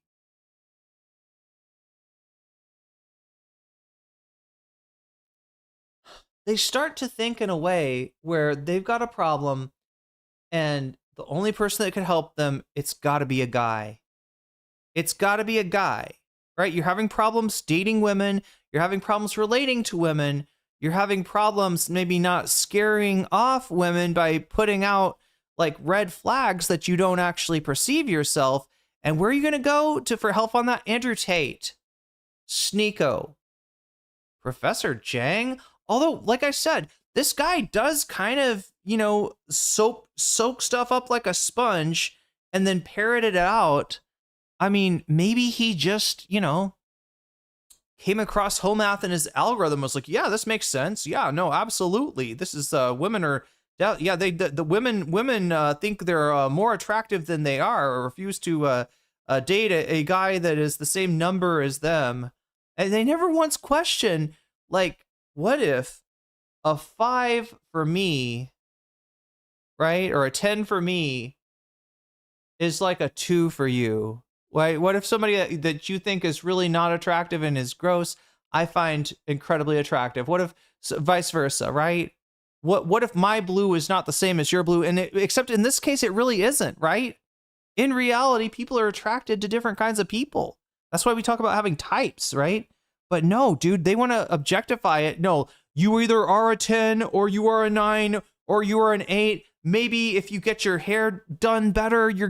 start to think in a way where they've got a problem, and the only person that could help them, it's got to be a guy. It's got to be a guy, right? You're having problems dating women. You're having problems relating to women. You're having problems maybe not scaring off women by putting out like red flags that you don't actually perceive yourself. And where are you going to go for help on that? Andrew Tate, Sneeko, Professor Jiang. Although, like I said, this guy does kind of, soak stuff up like a sponge and then parrot it out. I mean, maybe he just, came across home math and his algorithm was like, yeah, this makes sense. Yeah, no, absolutely. This is women are, yeah, the women think they're more attractive than they are, or refuse to date a guy that is the same number as them. And they never once question, like, what if a 5 for me, right, or a 10 for me is like a 2 for you? Right? What if somebody that you think is really not attractive and is gross, I find incredibly attractive? What if vice versa, right? What if my blue is not the same as your blue? And except in this case, it really isn't, right? In reality, people are attracted to different kinds of people. That's why we talk about having types, right? But no, dude, they want to objectify it. No, you either are a 10 or you are a 9 or you are an 8. Maybe if you get your hair done better, you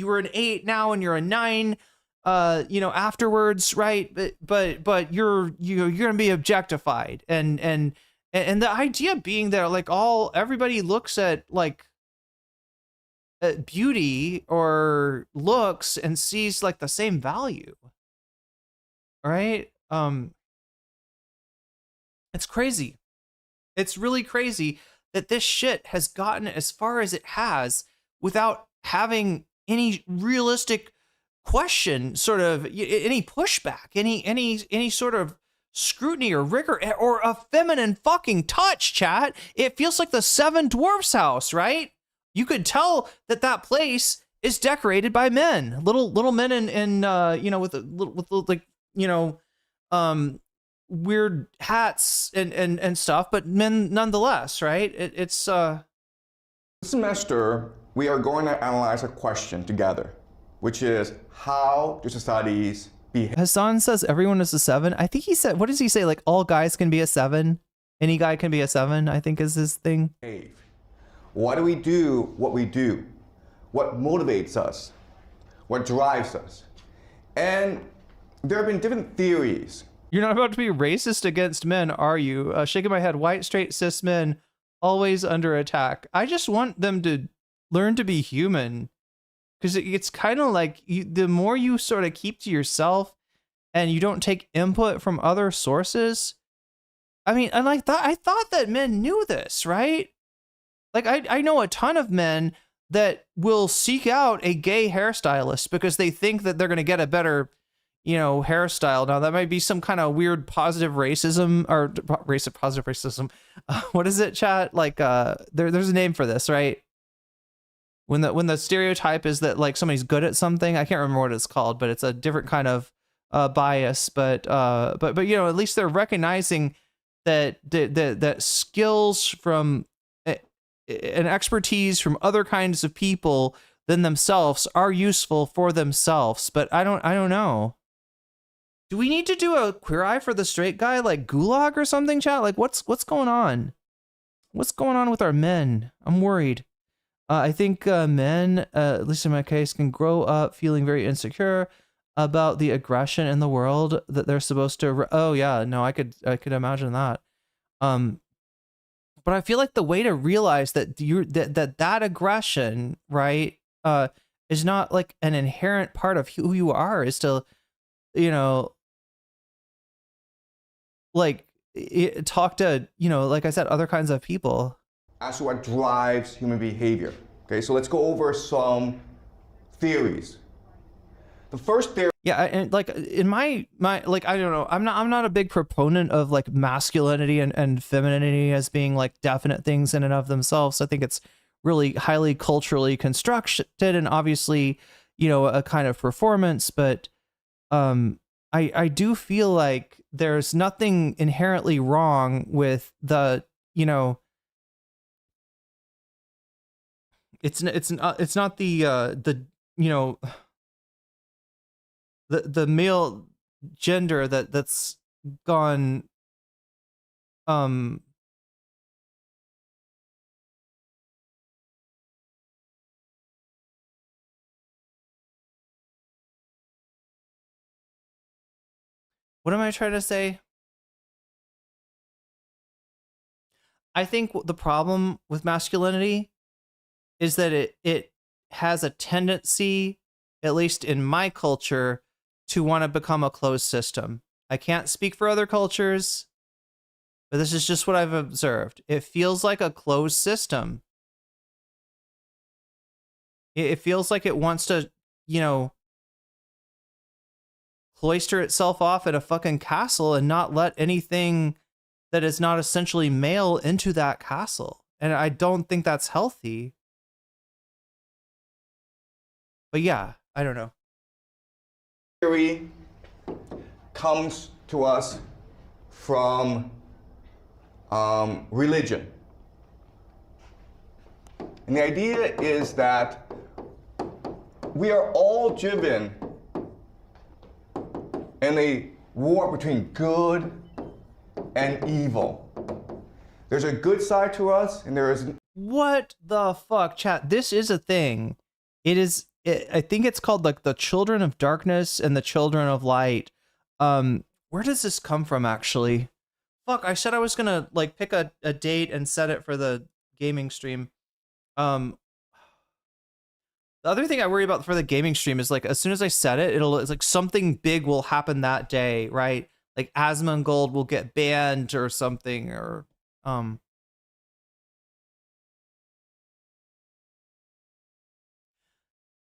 were an 8 now and you're a 9, afterwards, right? But you're going to be objectified. And the idea being that like everybody looks at like beauty or looks and sees like the same value. Right? It's crazy. It's really crazy that this shit has gotten as far as it has without having any realistic question, sort of any pushback, any sort of scrutiny or rigor or a feminine fucking touch, chat. It feels like the Seven Dwarfs house, right? You could tell that place is decorated by men, little men in with weird hats and stuff, but men nonetheless, right? It's This semester, we are going to analyze a question together, which is, how do societies behave? Hassan says everyone is a 7. I think he said, what does he say? Like all guys can be a 7. Any guy can be a 7, I think is his thing. Why do we do what we do? What motivates us? What drives us? And there have been different theories. You're not about to be racist against men, are you? Shaking my head. White, straight, cis men, always under attack. I just want them to learn to be human. Because it's kind of like the more you sort of keep to yourself and you don't take input from other sources. I mean, and I thought that men knew this, right? Like I know a ton of men that will seek out a gay hairstylist because they think that they're going to get a better, hairstyle. Now that might be some kind of weird positive racism or positive racism. What is it, chat? Like there's a name for this, right? When the stereotype is that like somebody's good at something. I can't remember what it's called, but it's a different kind of bias. But at least they're recognizing that skills from and expertise from other kinds of people than themselves are useful for themselves. But I don't know. Do we need to do a queer eye for the straight guy, like Gulag or something, chat? Like what's going on? What's going on with our men? I'm worried. I think men, at least in my case, can grow up feeling very insecure about the aggression in the world that they're supposed to. Oh yeah, no, I could imagine that. But I feel like the way to realize that that aggression, right, is not like an inherent part of who you are, is to, talk to, like I said, other kinds of people. As to what drives human behavior. Okay, so let's go over some theories The first theory. Yeah, and like in my like, I don't know, I'm not a big proponent of like masculinity and femininity as being like definite things in and of themselves. I think it's really highly culturally constructed and obviously, you know, a kind of performance, but I do feel like there's nothing inherently wrong with the, you know, it's not the you know, the male gender that's gone what am I trying to say? I think the problem with masculinity is that it has a tendency, at least in my culture, to want to become a closed system. I can't speak for other cultures, but this is just what I've observed. It feels like a closed system. It feels like it wants to, you know, cloister itself off in a fucking castle and not let anything that is not essentially male into that castle. And I don't think that's healthy. But yeah, I don't know. Theory comes to us from religion. And the idea is that we are all driven in a war between good and evil. There's a good side to us, and there is... What the fuck, chat? This is a thing. I think it's called like the Children of Darkness and the Children of Light. Where does this come from, actually? Fuck, I said I was gonna like pick a date and set it for the gaming stream. The other thing I worry about for the gaming stream is like as soon as I set it, it's like something big will happen that day, right? Like Asmongold will get banned or something, or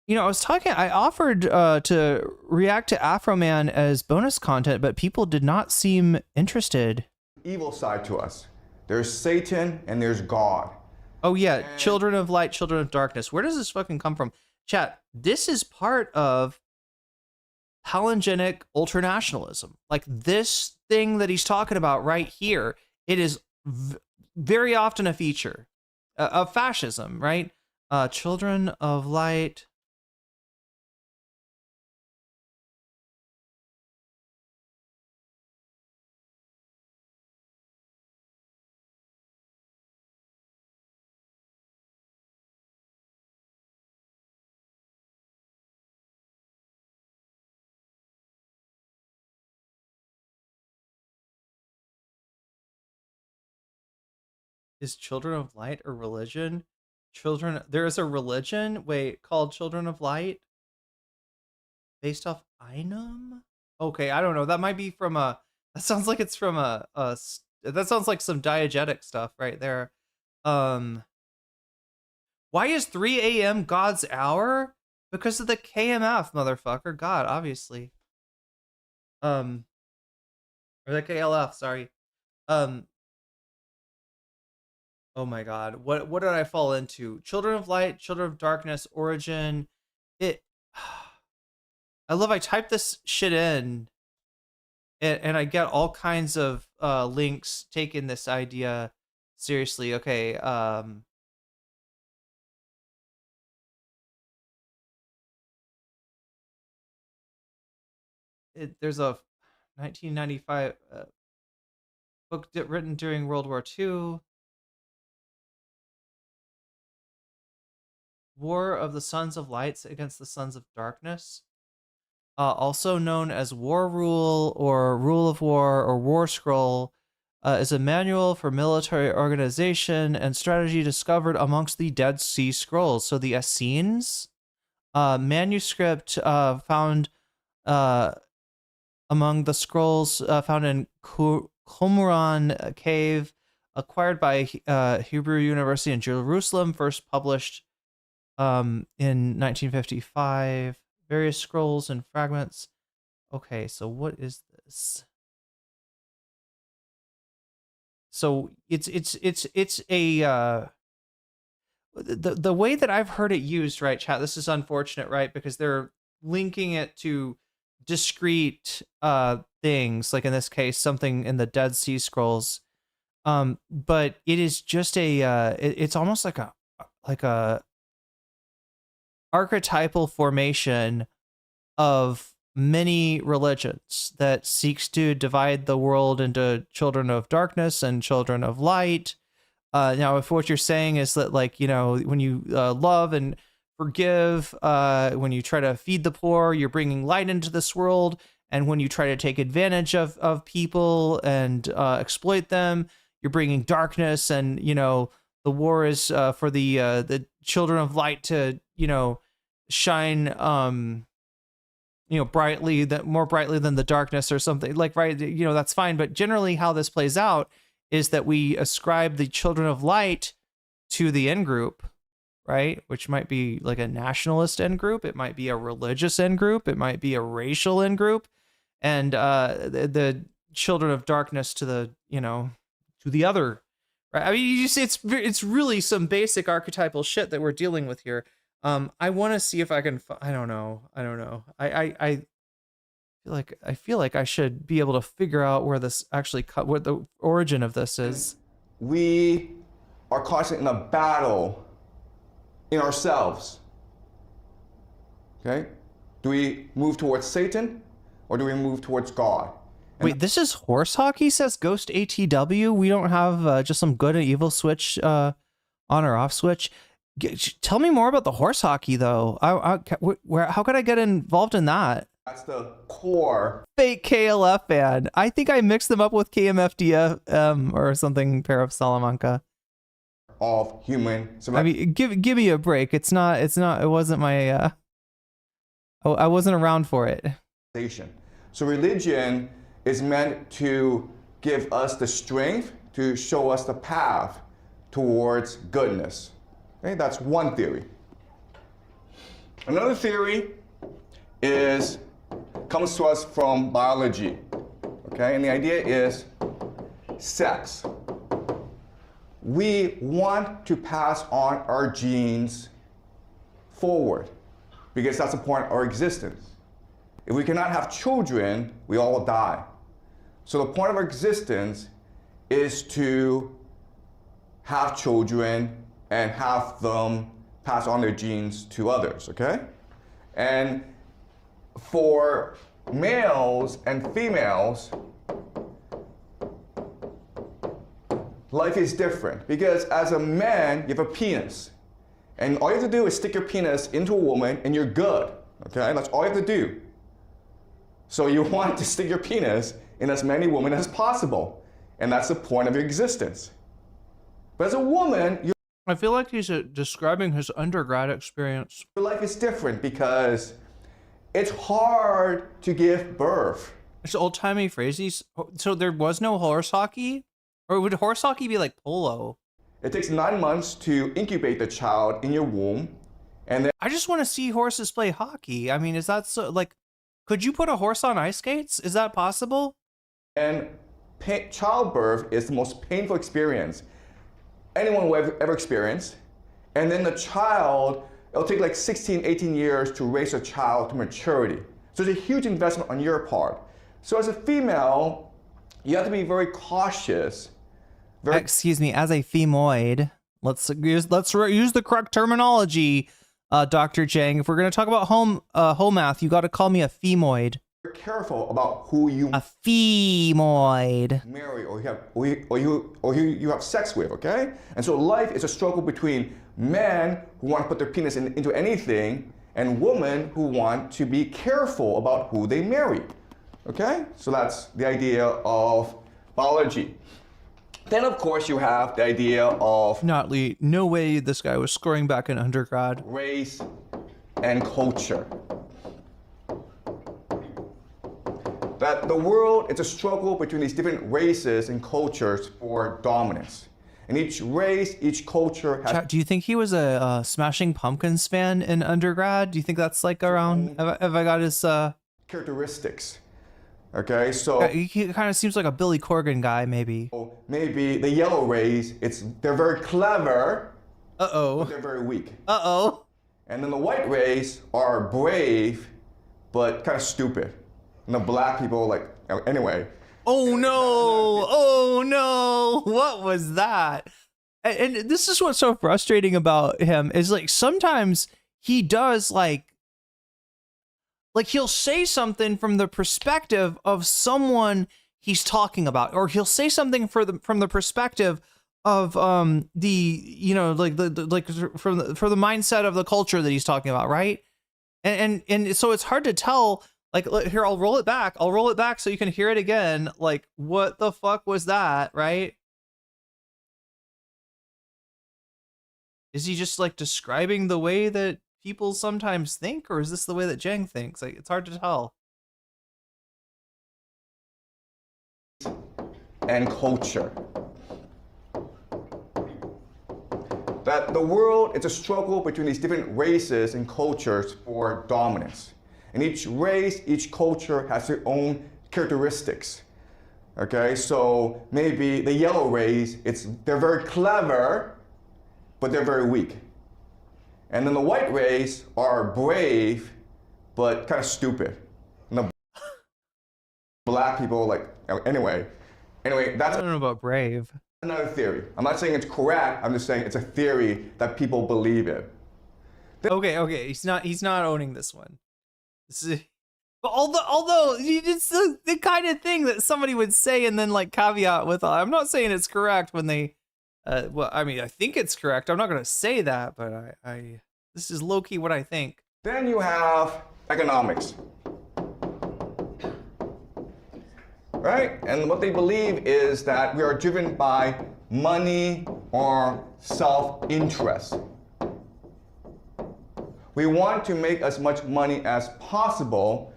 you know, I offered to react to Afroman as bonus content, but people did not seem interested. Evil side to us. There's Satan and there's God. Oh yeah, Children of Light, Children of Darkness. Where does this fucking come from? Chat, this is part of Palingenic ultranationalism. Like this thing that he's talking about right here, it is very often a feature of fascism, right? Children of Light. Is Children of Light a religion? There is a religion, wait, called Children of Light? Based off Einum? Okay, I don't know. That might be from that sounds like it's from that sounds like some diegetic stuff right there. Why is 3 a.m. God's hour? Because of the KMF, motherfucker. God, obviously. Or the KLF, sorry. Oh my god. What did I fall into? Children of Light, Children of Darkness, Origin. I type this shit in and I get all kinds of links taking this idea seriously. Okay, there's a 1995 book written during World War II. War of the Sons of Lights against the Sons of Darkness. Also known as War Rule or Rule of War or War Scroll, is a manual for military organization and strategy discovered amongst the Dead Sea Scrolls. So the Essenes manuscript found among the scrolls found in Qumran cave, acquired by Hebrew University in Jerusalem, first published in 1955. various scrolls and fragments. Okay, so what is this? So it's a the way that I've heard it used, right, chat, this is unfortunate, right? Because they're linking it to discrete things, like in this case, something in the Dead Sea Scrolls. But it is just it's almost like a archetypal formation of many religions that seeks to divide the world into children of darkness and children of light. Now, if what you're saying is that, like, you know, when you love and forgive, when you try to feed the poor, you're bringing light into this world, and when you try to take advantage of people and exploit them, you're bringing darkness. And, you know, the war is for the children of light to, you know, shine, you know, brightly, that more brightly than the darkness or something, like, right? You know, that's fine. But generally how this plays out is that we ascribe the children of light to the end group, right? Which might be like a nationalist end group. It might be a religious end group. It might be a racial end group. And the children of darkness to the, you know, to the other, right? I mean, you see, it's really some basic archetypal shit that we're dealing with here. I want to see if I can. I don't know. I feel like I should be able to figure out where this actually what the origin of this is. We are constantly in a battle in ourselves. Okay? Do we move towards Satan or do we move towards God? Wait, this is horse hockey, says Ghost ATW. We don't have just some good and evil switch on or off switch. Tell me more about the horse hockey, though. How could I get involved in that? That's the core. Fake KLF fan. I think I mixed them up with KMFDF or something. Pair of Salamanca. Of human. I mean, give me a break. It's not. It wasn't my. I wasn't around for it. So religion is meant to give us the strength to show us the path towards goodness. Okay, that's one theory. Another theory comes to us from biology. Okay, and the idea is sex. We want to pass on our genes forward because that's the point of our existence. If we cannot have children, we all die. So the point of our existence is to have children and have them pass on their genes to others, okay? And for males and females, life is different because as a man, you have a penis. And all you have to do is stick your penis into a woman and you're good, okay? That's all you have to do. So you want to stick your penis in as many women as possible. And that's the point of your existence. But as a woman, I feel like he's describing his undergrad experience. your life is different because it's hard to give birth. It's old-timey phrases. So there was no horse hockey? Or would horse hockey be like polo? It takes 9 months to incubate the child in your womb. And then I just want to see horses play hockey. I mean, is that so, like, could you put a horse on ice skates? Is that possible? and childbirth is the most painful experience anyone will ever experience. And then the child, it'll take like 16, 18 years to raise a child to maturity. So it's a huge investment on your part. So as a female, you have to be very cautious. Excuse me, as a femoid, let's use the correct terminology, Dr. Jiang. If we're going to talk about home math, you got to call me a femoid. Be careful about who you A femoid. marry or you have sex with, okay? And so life is a struggle between men who want to put their penis into anything and women who want to be careful about who they marry, okay? So that's the idea of biology. Then, of course, you have the idea of Notley, no way this guy was scoring back in undergrad. race and culture. That the world is a struggle between these different races and cultures for dominance. And each race, each culture has... Chat, do you think he was a Smashing Pumpkins fan in undergrad? Do you think that's like around? Have I got his characteristics. Okay, so... Yeah, he kind of seems like a Billy Corgan guy, maybe. Maybe the yellow race, they're very clever, Uh-oh. but they're very weak. Uh-oh. And then the white race are brave, but kind of stupid. And the black people, like, anyway. Oh no! Oh no! What was that? And this is what's so frustrating about him is like sometimes he does like he'll say something from the perspective of someone he's talking about, or he'll say something from the perspective of the, you know, like from the mindset of the culture that he's talking about, right? And so it's hard to tell. Like, here, I'll roll it back so you can hear it again. Like, what the fuck was that, right? Is he just like describing the way that people sometimes think, or is this the way that Jiang thinks? Like, it's hard to tell. And culture. That the world, it's a struggle between these different races and cultures for dominance. And each race, each culture has their own characteristics. Okay, so maybe the yellow race, they're very clever, but they're very weak. And then the white race are brave, but kind of stupid. And the black people, like, anyway, that's... I don't know about brave. Another theory. I'm not saying it's correct, I'm just saying it's a theory that people believe in. Okay, he's not owning this one. But although it's the kind of thing that somebody would say and then like caveat with, I'm not saying it's correct when they, well, I mean, I think it's correct. I'm not going to say that, but this is low-key what I think. Then you have economics. Right? And what they believe is that we are driven by money or self-interest. We want to make as much money as possible,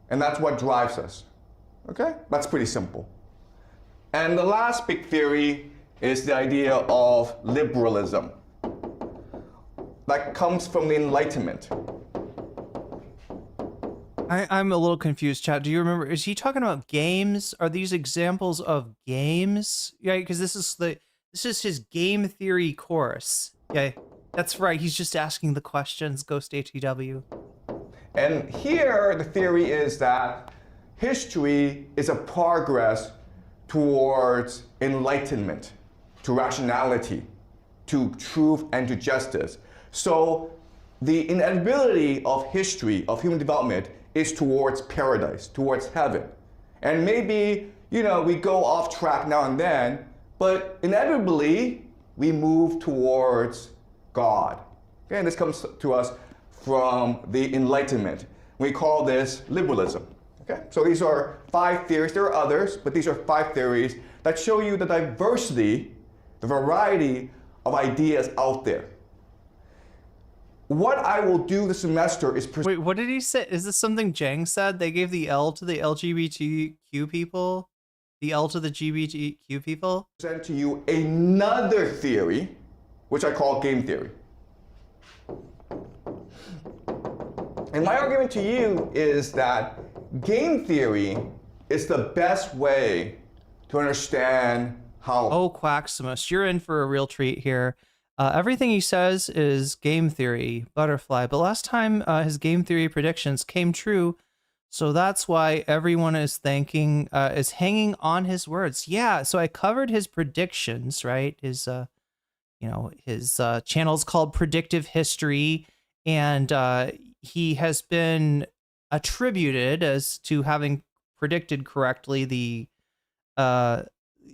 and that's what drives us. Okay? That's pretty simple. And the last big theory is the idea of liberalism. That comes from the Enlightenment. I'm a little confused, Chad. Do you remember, is he talking about games? Are these examples of games? Yeah, because this is his game theory course. Yeah. That's right, he's just asking the questions, Ghost ATW. And here, the theory is that history is a progress towards enlightenment, to rationality, to truth, and to justice. So the inevitability of history, of human development, is towards paradise, towards heaven. And maybe, you know, we go off track now and then, but inevitably, we move towards God. Okay, and this comes to us from the Enlightenment. We call this liberalism. Okay, so these are 5 theories. There are others, but these are 5 theories that show you the diversity, the variety of ideas out there. What I will do this semester is... Wait, what did he say? Is this something Jiang said? They gave the L to the LGBTQ people? The L to the GBTQ people? Present to you another theory, which I call game theory. And my argument to you is that game theory is the best way to understand how... Oh, Quaximus, you're in for a real treat here. Everything he says is game theory, Butterfly, but last time his game theory predictions came true, so that's why everyone is is hanging on his words. Yeah, so I covered his predictions, right? His his channel's called Predictive History, and he has been attributed as to having predicted correctly the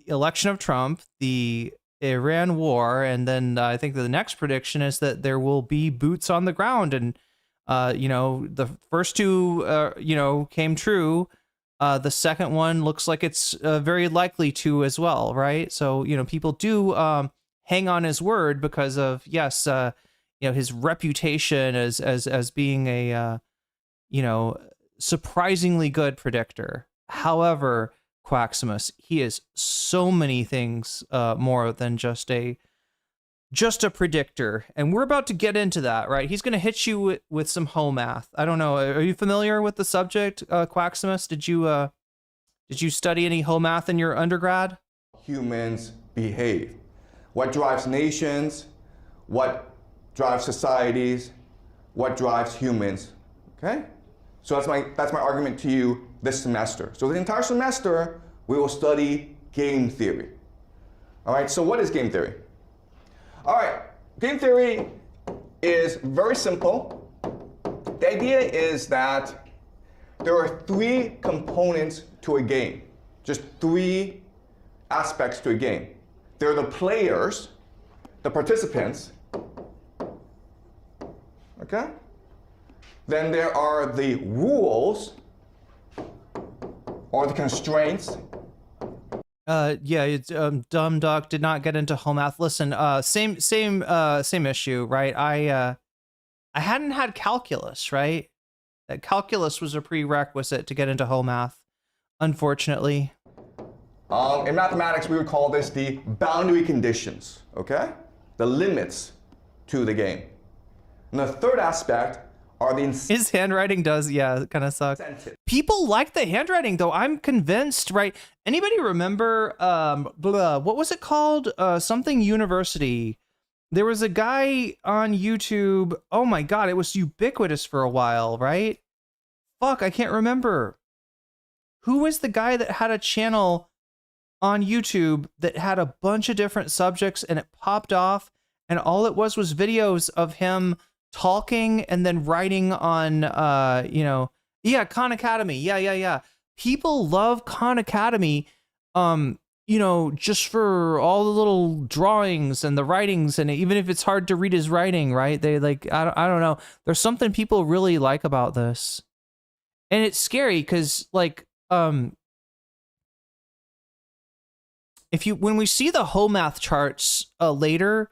election of Trump, the Iran war, and then I think the next prediction is that there will be boots on the ground, and the first 2 came true. The second one looks like it's very likely to as well, right? So people do hang on his word because of his reputation as being a surprisingly good predictor. However, Quaximus. He is so many things more than just a predictor, and we're about to get into that, right? He's going to hit you with some home math. I don't know. Are you familiar with the subject, Quaximus? Did you study any home math in your undergrad? Humans behave. What drives nations? What drives societies? What drives humans? Okay? So that's my argument to you this semester. So the entire semester, we will study game theory. All right, so what is game theory? All right, game theory is very simple. The idea is that there are 3 components to a game, just 3 aspects to a game. There are the players, the participants, okay? Then there are the rules or the constraints. Yeah, it's dumb duck did not get into home math. Listen, same issue, right? I hadn't had calculus, right? That calculus was a prerequisite to get into home math, unfortunately. In mathematics, we would call this the boundary conditions, okay? The limits to the game. And the third aspect are the his handwriting does, yeah, kind of suck. People like the handwriting though. I'm convinced, right? Anybody remember what was it called? Something University. There was a guy on YouTube. Oh my god, it was ubiquitous for a while, right? Fuck, I can't remember. Who was the guy that had a channel on YouTube that had a bunch of different subjects and it popped off and all it was videos of him talking and then writing on Khan Academy. Yeah. People love Khan Academy, just for all the little drawings and the writings, and even if it's hard to read his writing, right? They like, I don't know. There's something people really like about this. And it's scary because like when we see the home math charts later,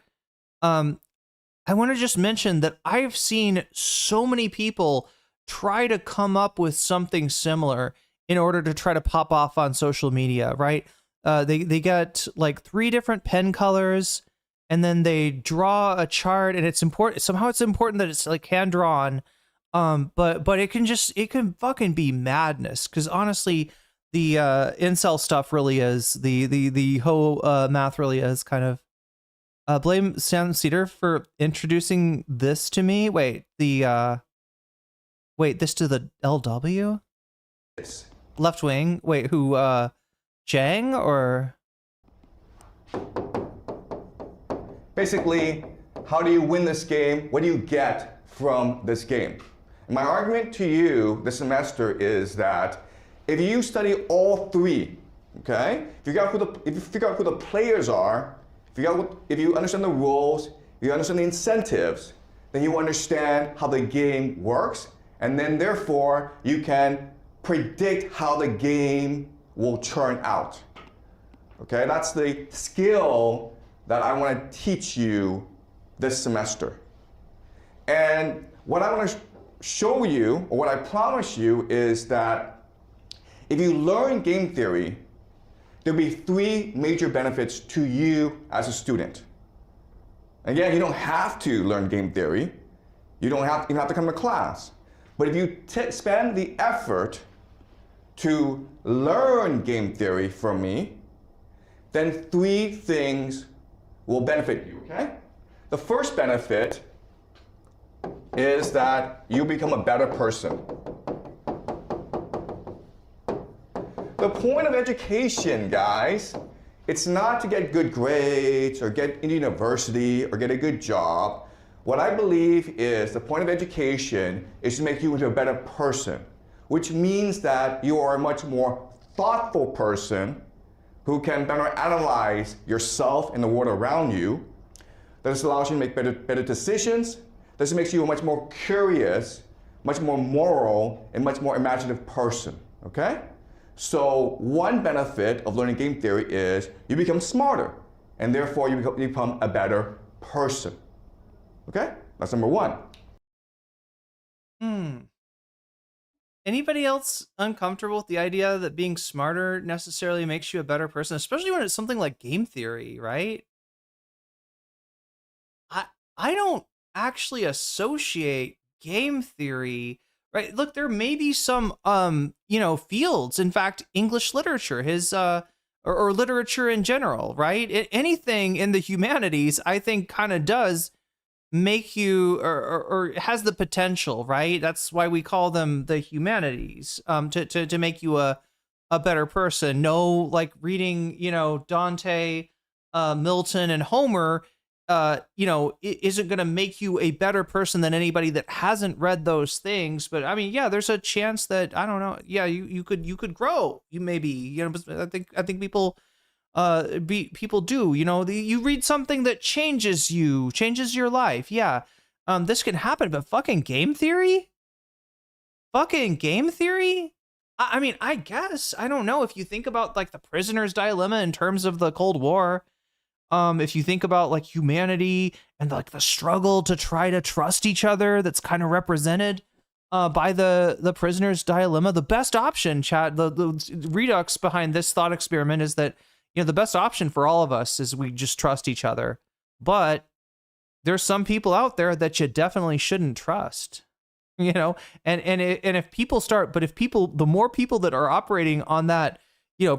I want to just mention that I've seen so many people try to come up with something similar in order to try to pop off on social media, right? They get like 3 different pen colors and then they draw a chart, and it's important. Somehow it's important that it's like hand drawn. But it can fucking be madness. Cause honestly, the incel stuff really is the whole math really is kind of. Blame Sam Cedar for introducing this to me. Wait, this to the LW? Yes. Left wing. Wait, who? Jiang or? Basically, how do you win this game? What do you get from this game? And my argument to you this semester is that if you study all 3, okay? If you figure out who the players are, if you understand the rules, if you understand the incentives, then you understand how the game works, and then therefore you can predict how the game will turn out. Okay, that's the skill that I want to teach you this semester. And what I want to show you, or what I promise you, is that if you learn game theory, there'll be 3 major benefits to you as a student. Again, you don't have to learn game theory. You don't have to come to class. But if you spend the effort to learn game theory from me, then 3 things will benefit you, okay? The first benefit is that you become a better person. The point of education, guys, it's not to get good grades or get into university or get a good job. What I believe is the point of education is to make you into a better person, which means that you are a much more thoughtful person who can better analyze yourself and the world around you. This allows you to make better decisions. This makes you a much more curious, much more moral, and much more imaginative person, okay? So one benefit of learning game theory is you become smarter, and therefore you become a better person. Okay? That's number 1. Anybody else uncomfortable with the idea that being smarter necessarily makes you a better person, especially when it's something like game theory, right? I I don't actually associate game theory, right? Look, there may be some fields, in fact, English literature, his or literature in general, right? Anything in the humanities, I think kind of does make you or has the potential, right? That's why we call them the humanities, to make you a better person. No, like reading, Dante, Milton, and Homer, isn't going to make you a better person than anybody that hasn't read those things. But I mean, yeah, there's a chance that, I don't know, yeah, you could grow. You maybe, but I think people people do, you read something that changes your life. Yeah. This can happen, but fucking game theory. I mean, I guess, I don't know, if you think about like the prisoner's dilemma in terms of the Cold War, if you think about like humanity and like the struggle to try to trust each other, that's kind of represented by the prisoner's dilemma. The best option, chat, the redux behind this thought experiment is that, the best option for all of us is we just trust each other. But there's some people out there that you definitely shouldn't trust, and if people start, the more people that are operating on that,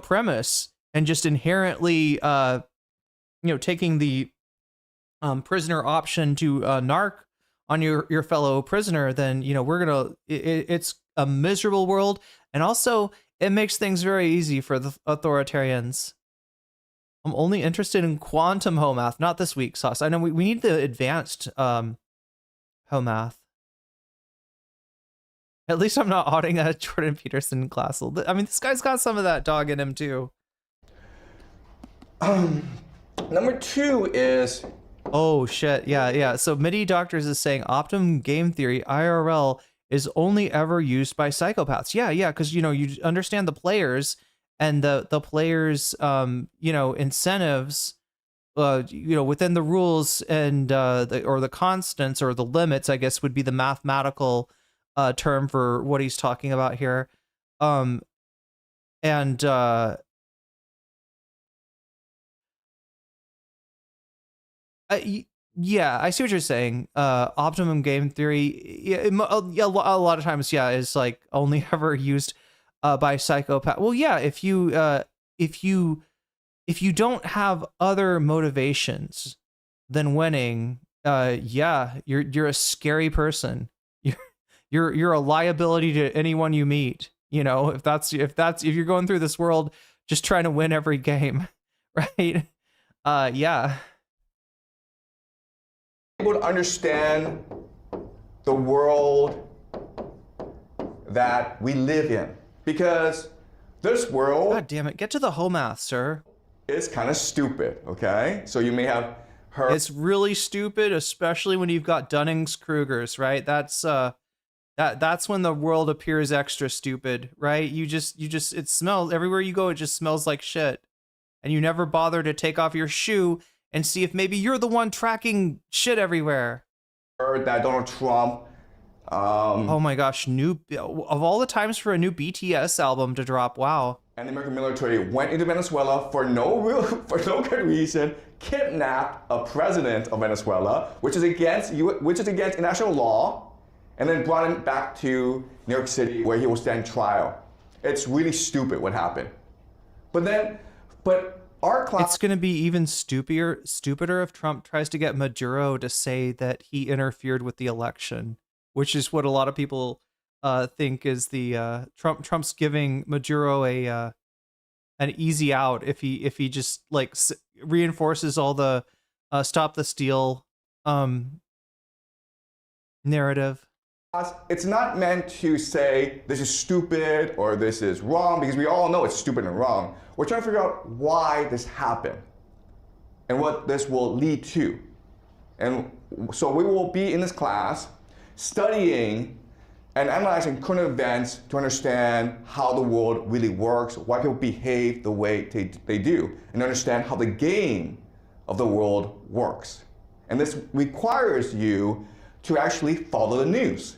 premise, and just inherently, taking the prisoner option to narc on your fellow prisoner, then, it's a miserable world. And also it makes things very easy for the authoritarians. I'm only interested in quantum Homath, not this week, Sauce. I know we need the advanced Homath. At least I'm not auditing a Jordan Peterson class. I mean, this guy's got some of that dog in him too. Number 2 is... Oh shit, yeah. So MIDI Doctors is saying optimum game theory, IRL, is only ever used by psychopaths. Yeah, because you understand the players and the players incentives within the rules, and the constants, or the limits, I guess would be the mathematical term for what he's talking about here. Yeah, I see what you're saying. Optimum game theory, yeah, a lot of times, yeah, is like only ever used by psychopath. Well, yeah, if you don't have other motivations than winning, yeah, you're a scary person. You're a liability to anyone you meet. If you're going through this world just trying to win every game, right? Yeah. Able to understand the world that we live in, because this world, God damn it, get to the Homath, sir. Is kind of stupid. Okay, so you may have heard it's really stupid, especially when you've got Dunnings-Krugers, right? That's when the world appears extra stupid, right? It smells everywhere you go. It just smells like shit, and you never bother to take off your shoe and see if maybe you're the one tracking shit everywhere. Heard that Donald Trump. Oh my gosh, of all the times for a new BTS album to drop, wow. And the American military went into Venezuela for no good reason, kidnapped a president of Venezuela, which is against international law, and then brought him back to New York City, where he will stand trial. It's really stupid what happened. But our class... It's going to be even stupider if Trump tries to get Maduro to say that he interfered with the election, which is what a lot of people think is the Trump's giving Maduro an easy out if he just like reinforces all the stop the steal narrative. It's not meant to say this is stupid or this is wrong, because we all know it's stupid and wrong. We're trying to figure out why this happened and what this will lead to. And so we will be in this class studying and analyzing current events to understand how the world really works, why people behave the way they do, and understand how the game of the world works. And this requires you to actually follow the news.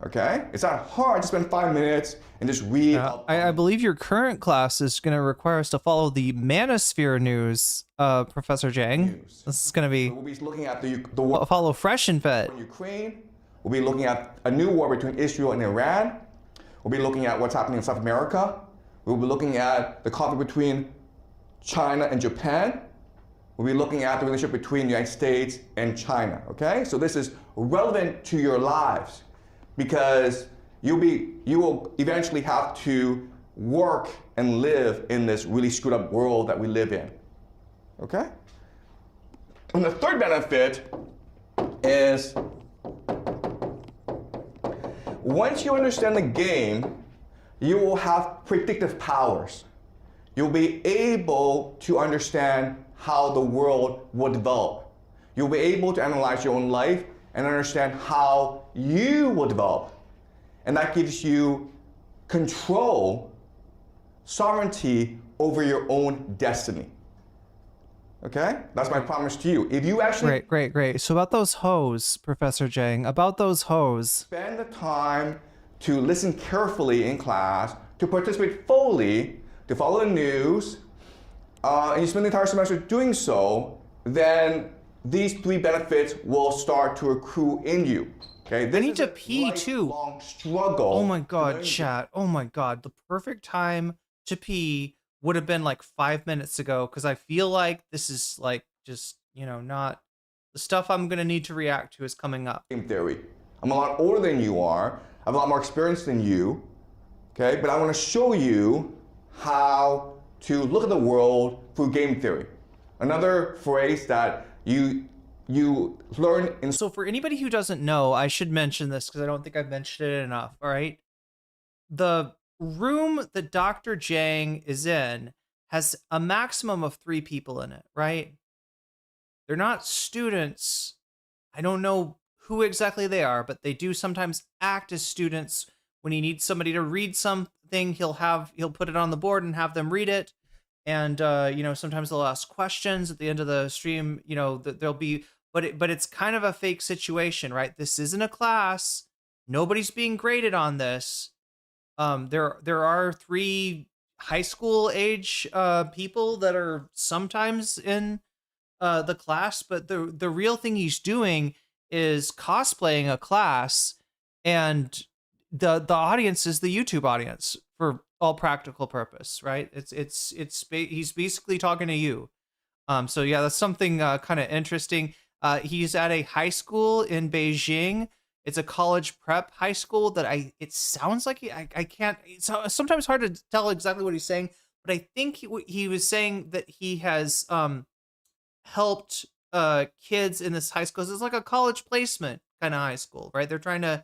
Okay? It's not hard to spend 5 minutes and just read. I believe your current class is going to require us to follow the Manosphere news, Professor Jiang. This is going to be, We'll be looking at the war follow Fresh and Fit. in Ukraine. We'll be looking at a new war between Israel and Iran. We'll be looking at what's happening in South America. We'll be looking at the conflict between China and Japan. We'll be looking at the relationship between the United States and China, okay? So this is relevant to your lives because you will eventually have to work and live in this really screwed up world that we live in, okay? And the third benefit is once you understand the game, you will have predictive powers. You'll be able to understand how the world will develop. You'll be able to analyze your own life and understand how you will develop. And that gives you control, sovereignty over your own destiny. Okay? That's my promise to you. If you actually Great. So about those hoes, Professor Jiang, about those hoes. spend the time to listen carefully in class, to participate fully, to follow the news, and you spend the entire semester doing so, then these 3 benefits will start to accrue in you. Okay? This need is to a pee, too. lifelong struggle. Oh my to God, learn. chat. Oh my God. The perfect time to pee would have been like 5 minutes ago because I feel like this is like just, not the stuff I'm going to need to react to is coming up. Game theory. I'm a lot older than you are. I have a lot more experience than you. Okay? But I want to show you how to look at the world through game theory. Another phrase that you learn in So for anybody who doesn't know, I should mention this because I don't think I've mentioned it enough. All right. The room that Dr. Jiang is in has a maximum of 3 people in it, right? They're not students. I don't know who exactly they are, but they do sometimes act as students. When he needs somebody to read something, he'll put it on the board and have them read it. And sometimes they'll ask questions at the end of the stream. There'll be, but it's kind of a fake situation, right? This isn't a class. Nobody's being graded on this. There are 3 high school age people that are sometimes in the class, but the real thing he's doing is cosplaying a class, and the audience is the YouTube audience for all practical purpose, right? He's basically talking to you. So yeah, that's something kind of interesting. He's at a high school in Beijing. It's a college prep high school that it sounds like I can't, it's sometimes hard to tell exactly what he's saying, but I think he was saying that he has helped kids in this high school. It's like a college placement kind of high school, right? They're trying to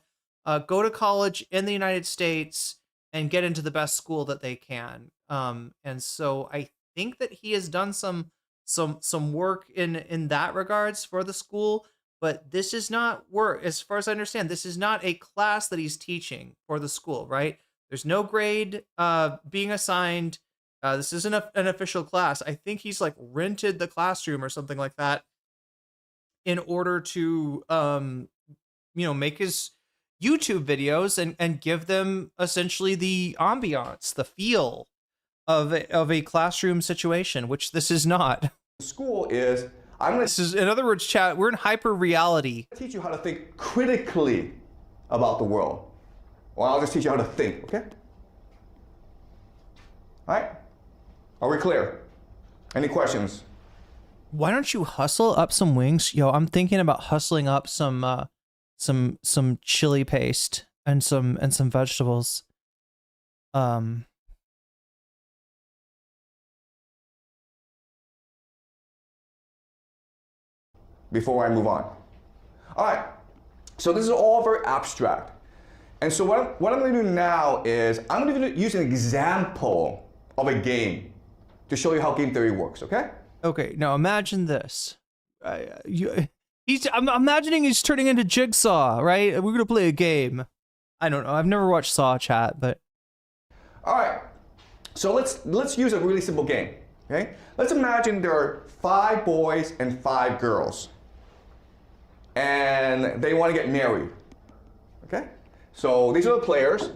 go to college in the United States and get into the best school that they can. And so I think that he has done some work in that regards for the school, but this is not work. As far as I understand, this is not a class that he's teaching for the school, right? There's no grade being assigned. This isn't an official class. I think he's like rented the classroom or something like that in order to, make his YouTube videos and give them essentially the ambiance, the feel of a classroom situation, which this is not. School is, This is, in other words, chat, we're in hyper reality. teach you how to think critically about the world. Or I'll just teach you how to think, okay? All right? Are we clear? Any questions? Why don't you hustle up some wings? Yo, I'm thinking about hustling up some chili paste and some vegetables. Before I move on. All right, so this is all very abstract. And so what I'm going to do now is I'm going to use an example of a game to show you how game theory works, okay? Okay, now imagine this. I'm imagining he's turning into Jigsaw, right? We're going to play a game. I don't know. I've never watched Saw Chat, but... All right, so let's use a really simple game, okay? Let's imagine there are 5 boys and 5 girls. And they want to get married, okay? So these are the players.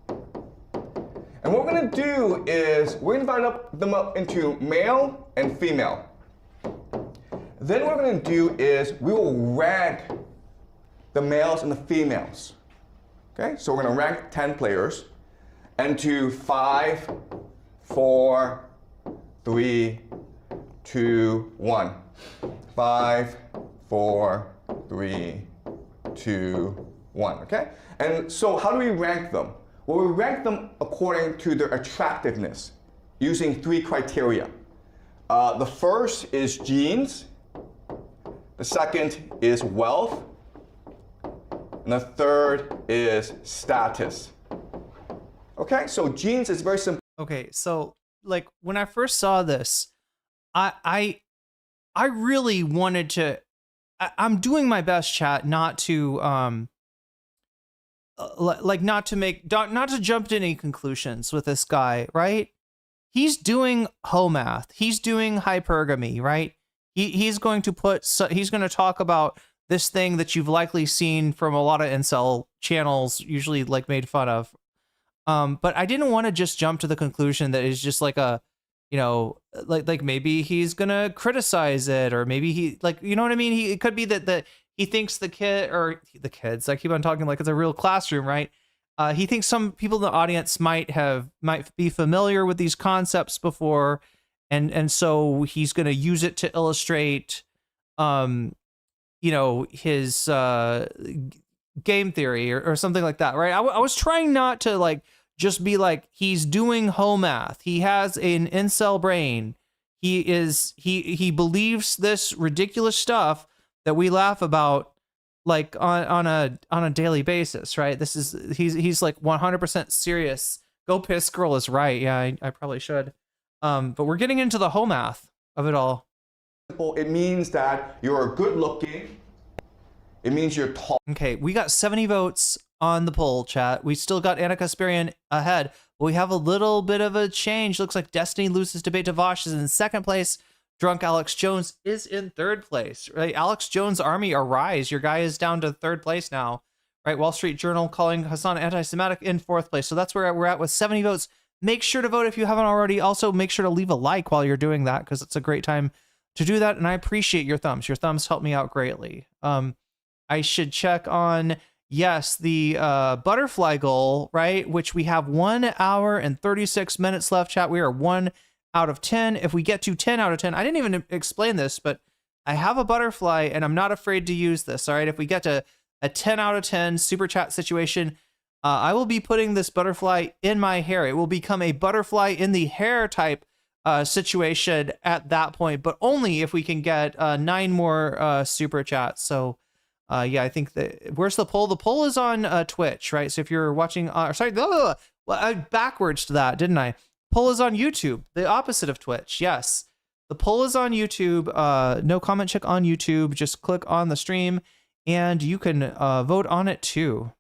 And what we're going to do is we're going to divide them up into male and female. Then what we're going to do is we will rank the males and the females. Okay, so we're going to rank 10 players into 5, 4, 3, 2, 1. 5, 4, 3, 2, 1. Okay? And so how do we rank them? Well, we rank them according to their attractiveness using 3 criteria. The first is genes. The second is wealth. And the third is status. Okay, so genes is very simple. Okay, so like when I first saw this, I really wanted to. I'm doing my best, chat, not to not to jump to any conclusions with this guy, right? He's doing homath. He's doing hypergamy, right? He's going to talk about this thing that you've likely seen from a lot of incel channels, usually like made fun of. But I didn't want to just jump to the conclusion that it's just like a, you know, like maybe he's gonna criticize it, or maybe he, like, you know what I mean? It could be that he thinks the kids, I keep on talking like it's a real classroom, right? He thinks some people in the audience might be familiar with these concepts before, and so he's gonna use it to illustrate, you know, his game theory or something like that, right? I was trying not to like just be like, he's doing homath. He has an incel brain. He believes this ridiculous stuff that we laugh about like on a daily basis, right? He's like 100% serious. Go Piss Girl is right. Yeah, I probably should. But we're getting into the homath of it all. It means that you're good looking. It means you're tall. Okay, we got 70 votes on the poll, chat. We still got Anna Kasparian ahead, but we have a little bit of a change. Looks like Destiny loses debate to Vosh is in second place. Drunk Alex Jones is in third place, right? Alex Jones army arise. Your guy is down to third place now, right? Wall Street Journal calling Hassan anti-Semitic in fourth place. So that's where we're at with 70 votes. Make sure to vote if you haven't already. Also, make sure to leave a like while you're doing that, because it's a great time to do that. And I appreciate your thumbs. Your thumbs help me out greatly. I should check on, yes, the butterfly goal, right? Which we have 1 hour and 36 minutes left, chat. We are 1 out of 10. If we get to 10 out of 10, I didn't even explain this, but I have a butterfly and I'm not afraid to use this. All right. If we get to a 10 out of 10 super chat situation, I will be putting this butterfly in my hair. It will become a butterfly in the hair type situation at that point, but only if we can get 9 more super chats. So yeah, I think where's the poll? The poll is on Twitch, right? So if you're watching, sorry, well, I backwards to that, didn't I? Poll is on YouTube, the opposite of Twitch. Yes, the poll is on YouTube. No comment check on YouTube. Just click on the stream and you can vote on it too,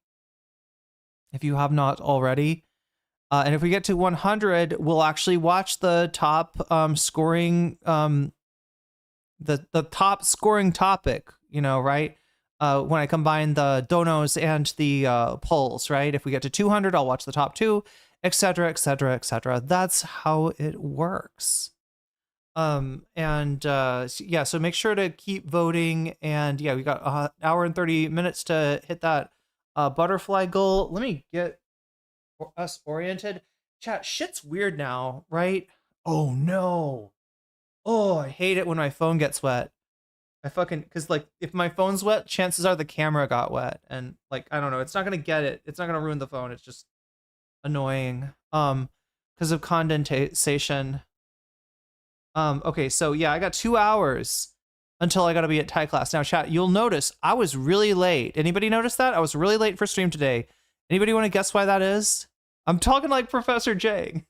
if you have not already. And if we get to 100, we'll actually watch the top scoring, the top scoring topic, you know, right? When I combine the donos and the polls, right? If we get to 200, I'll watch the top 2, etc., etc., etc. That's how it works. Yeah, so make sure to keep voting. And yeah, we got an hour and 30 minutes to hit that butterfly goal. Let me get us oriented. Chat, shit's weird now, right? Oh no. Oh, I hate it when my phone gets wet. Because like if my phone's wet, chances are the camera got wet, and like I don't know, it's not gonna get it. It's not gonna ruin the phone. It's just annoying. Because of condensation. Okay, so yeah, I got 2 hours until I gotta be at Thai class. Now, chat, you'll notice I was really late. Anybody notice that? I was really late for stream today. Anybody want to guess why that is? I'm talking like Professor Jiang.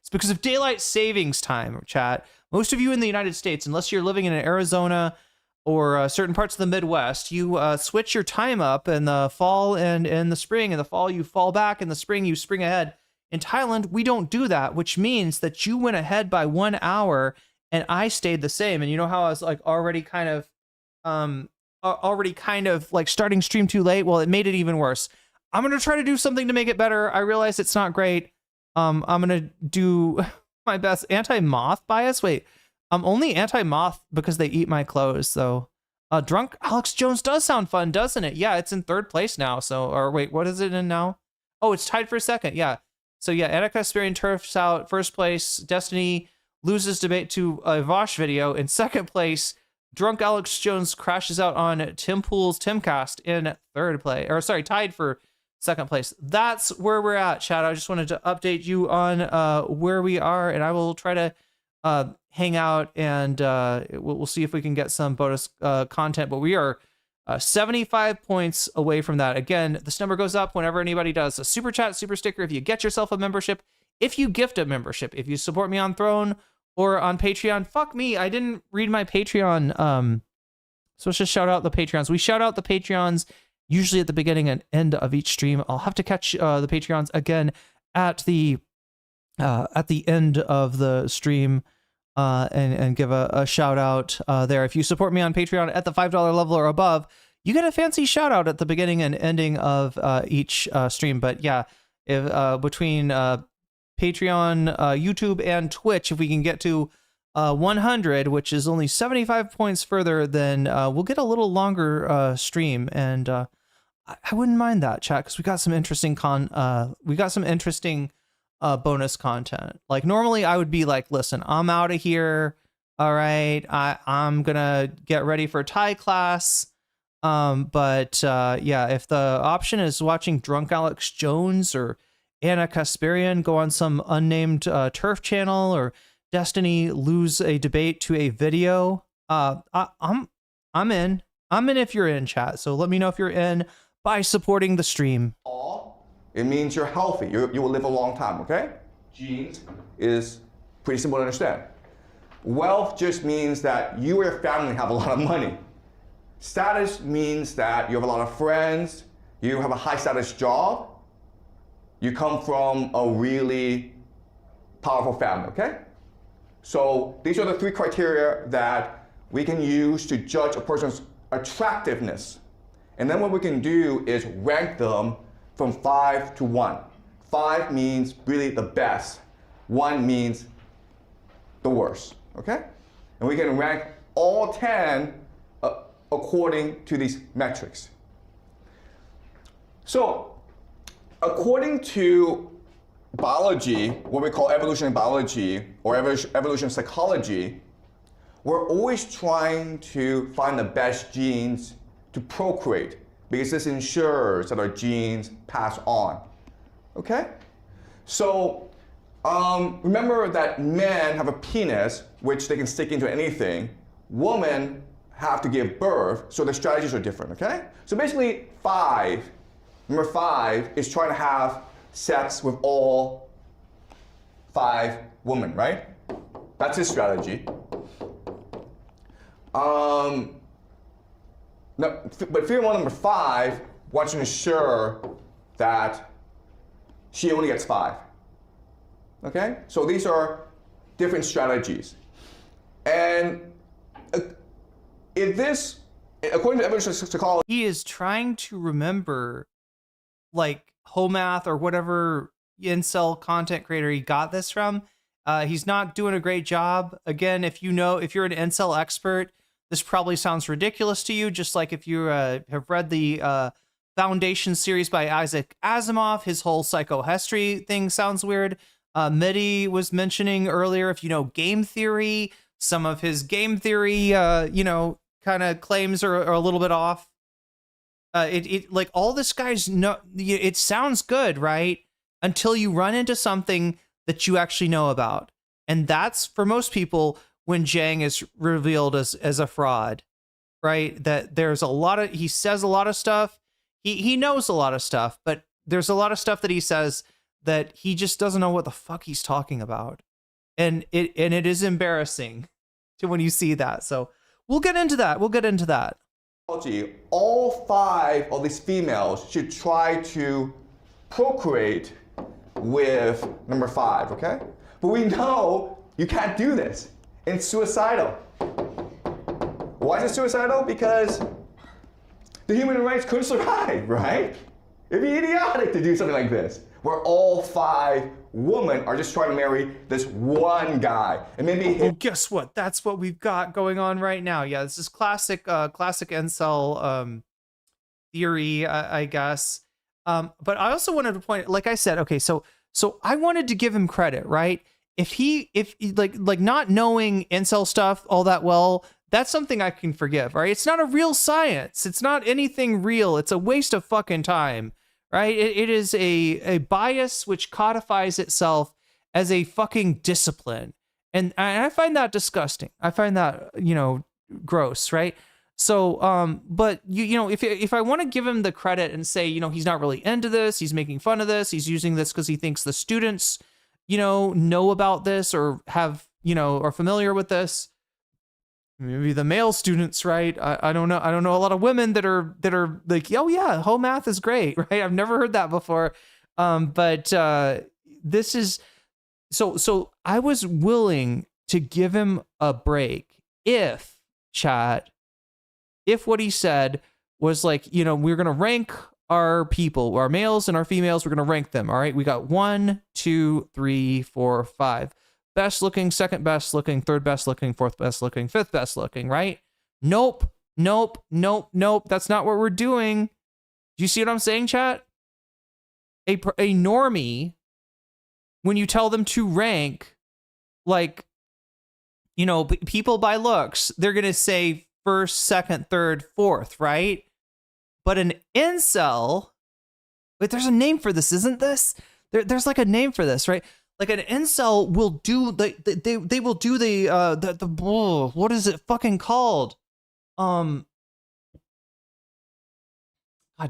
It's because of daylight savings time, chat. Most of you in the United States, unless you're living in Arizona or certain parts of the Midwest, you switch your time up in the fall and in the spring. In the fall, you fall back. In the spring, you spring ahead. In Thailand, we don't do that, which means that you went ahead by 1 hour and I stayed the same. And you know how I was like already kind of like starting stream too late? Well, it made it even worse. I'm gonna try to do something to make it better. I realize it's not great. I'm gonna do my best. Anti-moth bias. Wait, I'm only anti-moth because they eat my clothes. So, drunk Alex Jones does sound fun, doesn't it? Yeah, it's in 3rd place now. So, or wait, what is it in now? Oh, it's tied for 2nd. Yeah. So yeah, Annika Sperian turfs out 1st place. Destiny loses debate to a Vosh video in 2nd place. Drunk Alex Jones crashes out on Tim Pool's Timcast in 3rd place, or sorry, tied for 2nd place. That's where we're at, chat. I just wanted to update you on where we are, and I will try to hang out and we'll see if we can get some bonus content. But we are 75 points away from that. Again, this number goes up whenever anybody does a super chat, super sticker. If you get yourself a membership, if you gift a membership, if you support me on Throne or on Patreon, fuck me, I didn't read my Patreon. So let's just shout out the Patreons. We shout out the Patreons usually at the beginning and end of each stream. I'll have to catch the Patreons again at the end of the stream and give a shout out there. If you support me on Patreon at the $5 level or above, you get a fancy shout out at the beginning and ending of each stream. But yeah, if between Patreon, YouTube, and Twitch, if we can get to 100, which is only 75 points further, then we'll get a little longer stream, and I wouldn't mind that, chat, because we got some interesting bonus content. Like normally I would be like, listen, I'm out of here. All right, I'm gonna get ready for Thai class. But yeah, if the option is watching Drunk Alex Jones or Anna Kasparian go on some unnamed turf channel, or Destiny lose a debate to a video, I'm in. I'm in if you're in, chat. So let me know if you're in by supporting the stream. It means you're healthy. You will live a long time, okay? Genes is pretty simple to understand. Wealth just means that you or your family have a lot of money. Status means that you have a lot of friends, you have a high status job, you come from a really powerful family, okay? So these are the 3 criteria that we can use to judge a person's attractiveness. And then what we can do is rank them from 5 to 1. 5 means really the best. 1 means the worst, okay? And we can rank all 10 according to these metrics. So, according to biology, what we call evolutionary biology or evolution psychology, we're always trying to find the best genes to procreate, because this ensures that our genes pass on, okay? So remember that men have a penis, which they can stick into anything. Women have to give birth, so the strategies are different, okay? So basically number 5 is trying to have sex with all 5 women, right? That's his strategy. No, but female number 5 wants to ensure that she only gets 5. Okay? So these are different strategies. And according to evolutionary psychology, He is trying to remember, like, Homath or whatever incel content creator he got this from. He's not doing a great job. Again, if you're an incel expert, this probably sounds ridiculous to you, just like if you have read the Foundation series by Isaac Asimov, his whole psychohistory thing sounds weird. Midi was mentioning earlier, if you know game theory, some of his game theory, kind of claims are a little bit off. It like all this guy's it sounds good, right? Until you run into something that you actually know about. And that's, for most people, when Jiang is revealed as a fraud, right? That there's he says a lot of stuff. He knows a lot of stuff, but there's a lot of stuff that he says that he just doesn't know what the fuck he's talking about. And it is embarrassing to when you see that. So we'll get into that. All 5 of these females should try to procreate with number 5, okay? But we know you can't do this. It's suicidal. Why is it suicidal? Because the human race couldn't survive, right? It'd be idiotic to do something like this, where all 5 women are just trying to marry this one guy. And maybe Well, guess what? That's what we've got going on right now. Yeah, this is classic incel theory, I guess. But I also wanted to point, like I said, okay, so I wanted to give him credit, right? If like not knowing incel stuff all that well, that's something I can forgive, right? It's not a real science. It's not anything real. It's a waste of fucking time, right? It is a bias which codifies itself as a fucking discipline. And I find that disgusting. I find that, gross, right? So, but if I want to give him the credit and say, he's not really into this, he's making fun of this, he's using this because he thinks the students, know about this or have, are familiar with this. Maybe the male students, right? I don't know. I don't know a lot of women that are like, oh yeah, home math is great, right? I've never heard that before. But this is so I was willing to give him a break if what he said was like, we're gonna rank our people, our males and our females, we're gonna rank them. All right, we got 1, 2, 3, 4, 5. Best looking, second best looking, third best looking, fourth best looking, fifth best looking, right? Nope. That's not what we're doing. Do you see what I'm saying, chat? A normie, when you tell them to rank, like, people by looks, they're going to say first, second, third, fourth, right? But an incel, wait, there's a name for this, isn't this? There's like a name for this, right? Like an incel will do they will do the what is it fucking called? God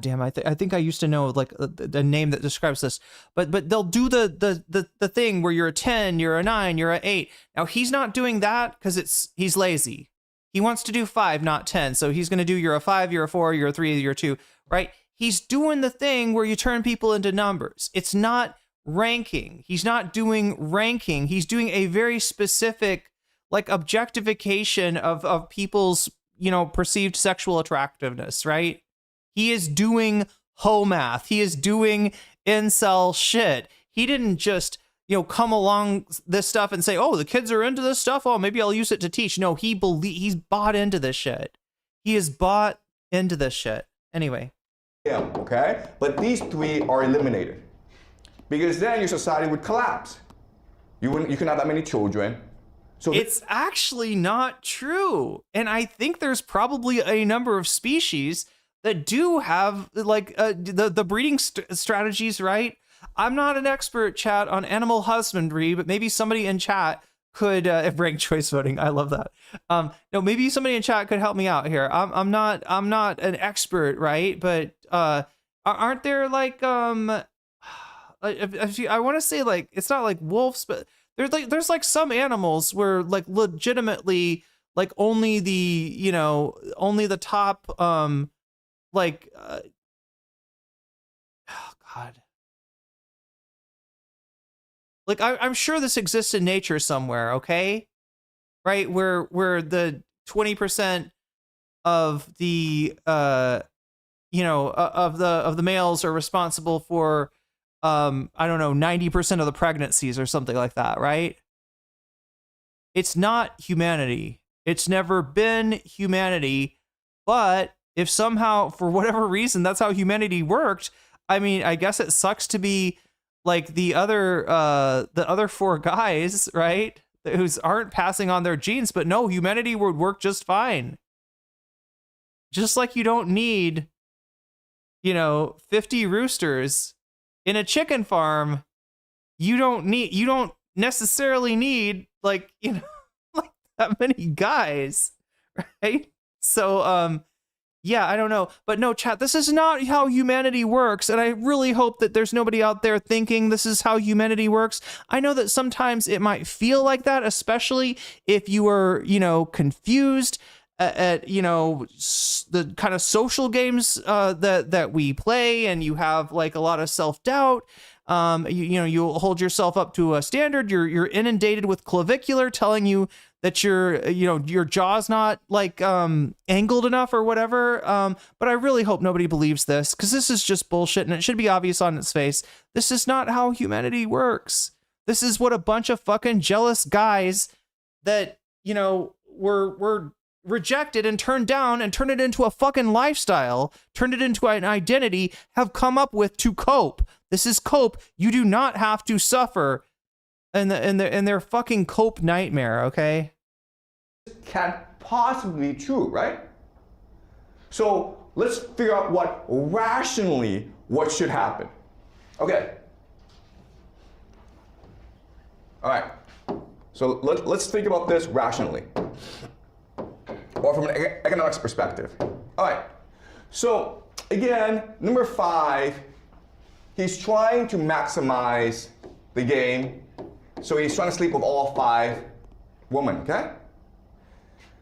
damn, I think I used to know like the name that describes this, but they'll do the thing where you're a 10, you're a 9, you're a 8. Now he's not doing that because he's lazy. He wants to do 5, not 10. So he's gonna do you're a 5, you're a 4, you're a 3, you're a 2, right? He's doing the thing where you turn people into numbers. It's not ranking. He's not doing ranking. He's doing a very specific like objectification of people's, perceived sexual attractiveness, right? He is doing hoe math. He is doing incel shit. He didn't just, come along this stuff and say, oh, the kids are into this stuff. Oh, maybe I'll use it to teach. No, he's bought into this shit. He is bought into this shit. Anyway. Yeah, okay? But these 3 are eliminated. Because then your society would collapse. You couldn't have that many children. So it's actually not true. And I think there's probably a number of species that do have like the breeding strategies, right? I'm not an expert, chat, on animal husbandry, but maybe somebody in chat could rank choice voting. I love that. No, maybe somebody in chat could help me out here. I'm not an expert, right? But aren't there like I want to say like it's not like wolves, but there's like some animals where like legitimately like only the top oh God, like I'm sure this exists in nature somewhere, okay, right, where the 20% of the of the males are responsible for I don't know, 90% of the pregnancies or something like that, right? It's not humanity. It's never been humanity. But if somehow, for whatever reason, that's how humanity worked, I mean, I guess it sucks to be like the other 4 guys, right? Who aren't passing on their genes, but no, humanity would work just fine. Just like you don't need, 50 roosters in a chicken farm, you don't necessarily need like, like that many guys, right? So, yeah, I don't know. But no, chat, this is not how humanity works. And I really hope that there's nobody out there thinking this is how humanity works. I know that sometimes it might feel like that, especially if you are, confused at the kind of social games that we play, and you have like a lot of self-doubt. You hold yourself up to a standard. You're inundated with clavicular telling you that your jaw's not like angled enough or whatever. But I really hope nobody believes this, because this is just bullshit, and it should be obvious on its face. This is not how humanity works. This is what a bunch of fucking jealous guys that, were rejected and turned down and turned it into a fucking lifestyle, turned it into an identity, have come up with to cope. This is cope. You do not have to suffer in their fucking cope nightmare, okay? Can't possibly be true, right? So let's figure out what should happen. Okay. All right. So let's think about this rationally, or from an economics perspective. All right. So again, number 5, he's trying to maximize the game. So he's trying to sleep with all 5 women, okay?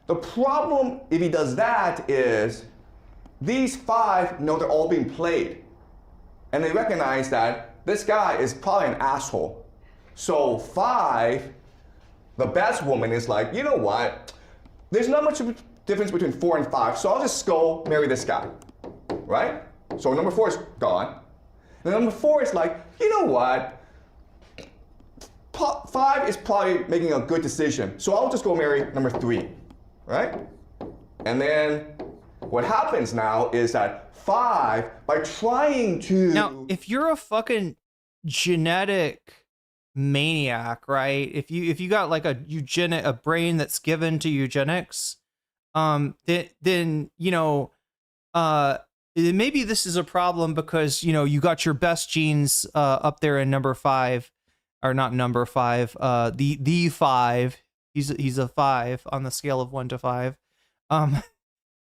The problem if he does that is these 5 know they're all being played. And they recognize that this guy is probably an asshole. So 5, the best woman is like, you know what? There's not much of a difference between 4 and 5, so I'll just go marry this guy, right? So number 4 is gone. And number 4 is like, you know what? 5 is probably making a good decision, so I'll just go marry number 3, right? And then what happens now is that 5, by trying to... Now, if you're a fucking genetic maniac, right? If you got like a brain that's given to eugenics, then maybe this is a problem because you got your best genes up there in number 5, or not number 5, the 5. He's a 5 on the scale of 1 to 5.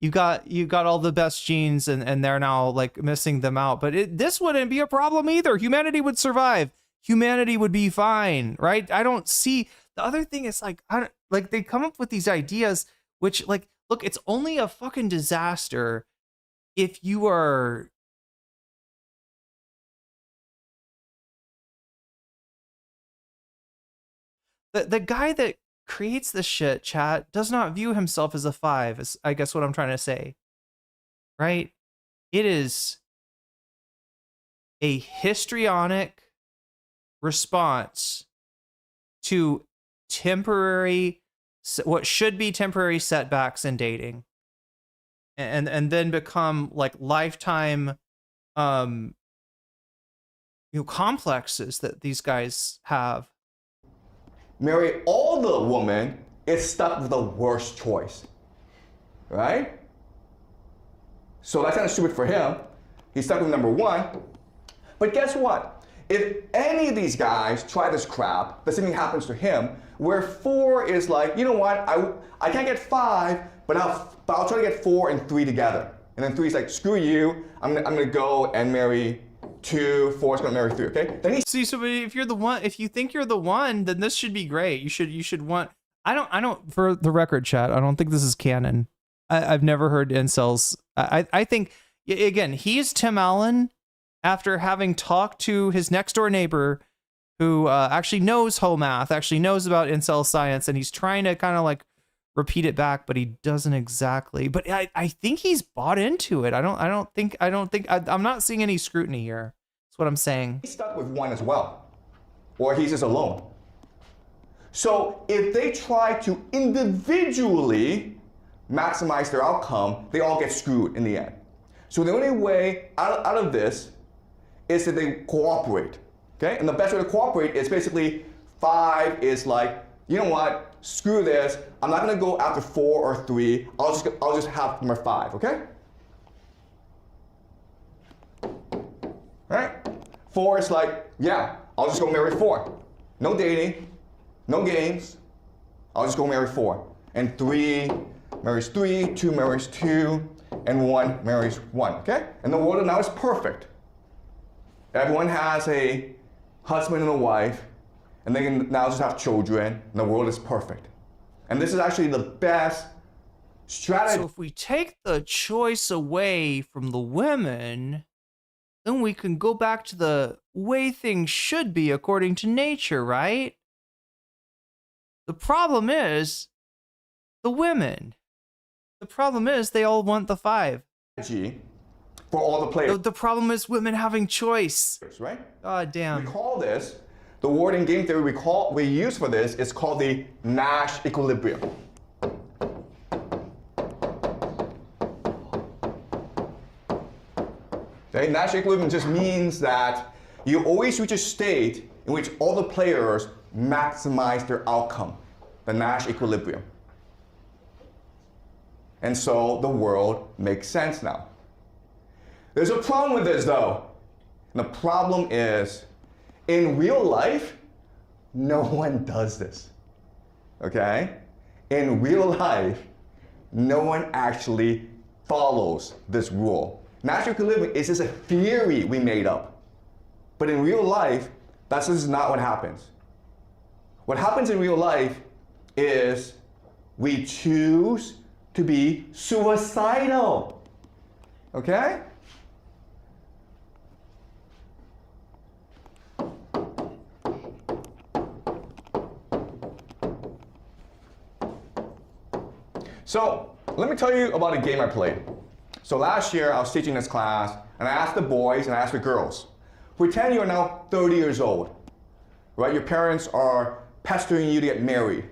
You got all the best genes, and they're now like missing them out. But this wouldn't be a problem either. Humanity would survive. Humanity would be fine, right? I don't see. The other thing is like, they come up with these ideas, which like, look, it's only a fucking disaster if you are. The guy that creates the shit, chat, does not view himself as a 5, is I guess what I'm trying to say, right? It is a histrionic response to what should be temporary setbacks in dating, and then become like lifetime complexes that these guys have. Marry all the women is stuck with the worst choice, right? So that's kind of stupid for him. He's stuck with number 1. But guess what? If any of these guys try this crap, the same thing happens to him, where 4 is like, you know what, I can't get 5, but I'll try to get 4 and 3 together. And then 3 is like, screw you, I'm gonna go and marry 2, 4 is gonna marry 3, okay? Then he See, so if you're the one, if you think you're the one, then this should be great. You should want. I don't. For the record, chat, I don't think this is canon. I've never heard incels. I think again, he's Tim Allen after having talked to his next door neighbor, who actually knows Homeland, actually knows about incel science, and he's trying to kind of like repeat it back, but he doesn't exactly. But I think he's bought into it. I'm not seeing any scrutiny here. That's what I'm saying. He's stuck with 1 as well, or he's just alone. So if they try to individually maximize their outcome, they all get screwed in the end. So the only way out of this is that they cooperate, okay? And the best way to cooperate is basically 5 is like, you know what, screw this, I'm not gonna go after 4 or 3, I'll just have number 5, okay? All right? 4 is like, yeah, I'll just go marry 4. No dating, no games, I'll just go marry 4. And 3 marries 3, 2 marries 2, and 1 marries 1, okay? And the world now is perfect. Everyone has a husband and a wife, and they can now just have children, and the world is perfect. And this is actually the best strategy. So if we take the choice away from the women, then we can go back to the way things should be according to nature, right? The problem is, the women. The problem is they all want the 5. For all the players. The problem is women having choice. Right? God damn. We call this, the word in game theory we use for this is called the Nash equilibrium. Okay, Nash equilibrium just means that you always reach a state in which all the players maximize their outcome, the Nash equilibrium. And so the world makes sense now. There's a problem with this though. And the problem is, in real life, no one does this. Okay? In real life, no one actually follows this rule. Natural equilibrium is just a theory we made up. But in real life, this is not what happens. What happens in real life is we choose to be suicidal. Okay? So, let me tell you about a game I played. So last year, I was teaching this class, and I asked the boys and I asked the girls, pretend you're now 30 years old, right? Your parents are pestering you to get married,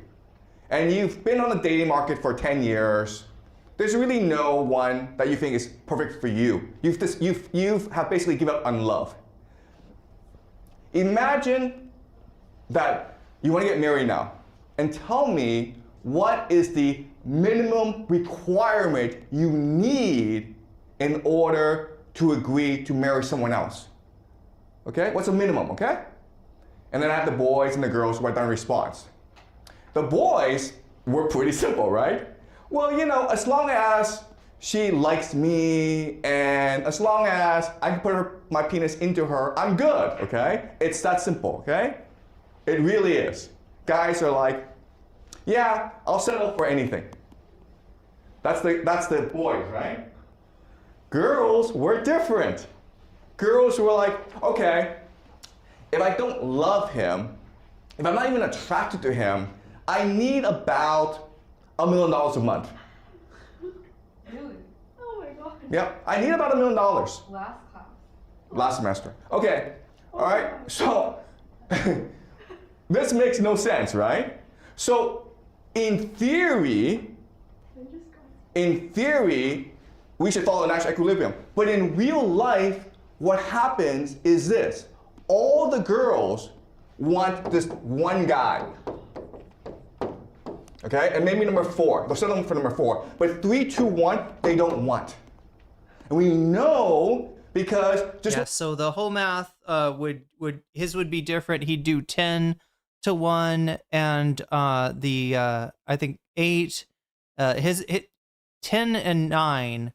and you've been on the dating market for 10 years. There's really no one that you think is perfect for you. You've basically given up on love. Imagine that you want to get married now, and tell me what is the minimum requirement you need in order to agree to marry someone else. Okay? What's the minimum, okay? And then I have the boys and the girls write down a response. The boys were pretty simple, right? Well, you know, as long as she likes me and as long as I can put my penis into her, I'm good, okay? It's that simple, okay? It really is. Guys are like, yeah, I'll settle for anything. That's the boys, right? Girls were different. Girls were like, okay, if I don't love him, if I'm not even attracted to him, I need about $1 million a month. Really? Oh my god. Yep, I need about $1 million. Last class. Last semester. Okay, all right, so this makes no sense, right? So in theory, we should follow the Nash equilibrium. But in real life, what happens is this. All the girls want this one guy. Okay, and maybe number 4. They'll settle for number 4. But 3, 2, 1, they don't want. And we know because just yeah, so the whole math would be different. He'd do 10 to 1 and I think 8 his 10 and 9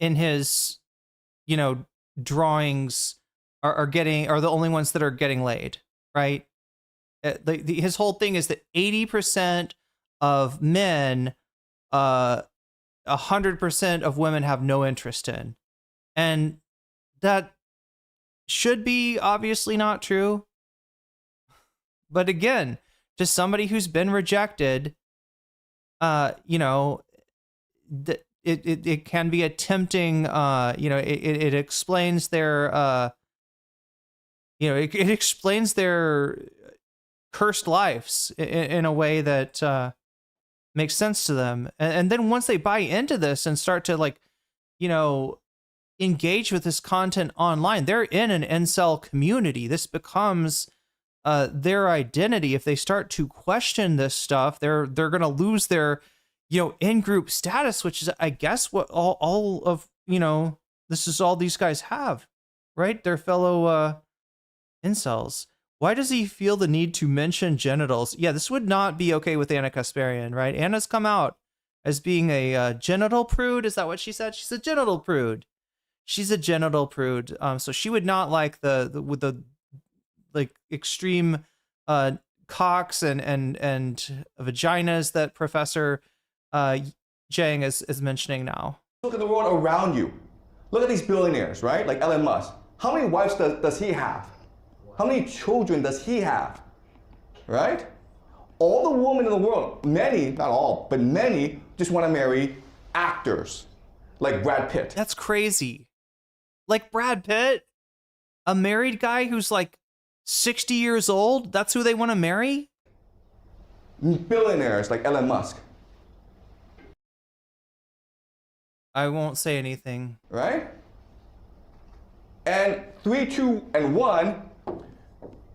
in his drawings are the only ones that are getting laid, right? His whole thing is that 80% of men 100% of women have no interest in, and that should be obviously not true. But again, to somebody who's been rejected, it can be a tempting, it explains their, it explains their cursed lives in a way that makes sense to them. And then once they buy into this and start to engage with this content online, they're in an incel community. This becomes their identity. If they start to question this stuff, they're going to lose their in-group status, which is, I guess, what all of this is all these guys have, right? Their fellow incels. Why does he feel the need to mention genitals? Yeah, this would not be okay with Anna Kasparian, right? Anna's come out as being a genital prude. Is that what she said? She's a genital prude. She's a genital prude. So she would not like the extreme cocks and vaginas that Professor Jiang is mentioning now. Look at the world around you. Look at these billionaires, right? Like Elon Musk. How many wives does he have? How many children does he have? Right? all the women in the world, many, not all, but many, just want to marry actors like Brad Pitt. That's crazy. Like Brad Pitt, a married guy who's like 60 years old, that's who they want to marry? Billionaires like Elon Musk. I won't say anything. Right? And 3, 2, and 1,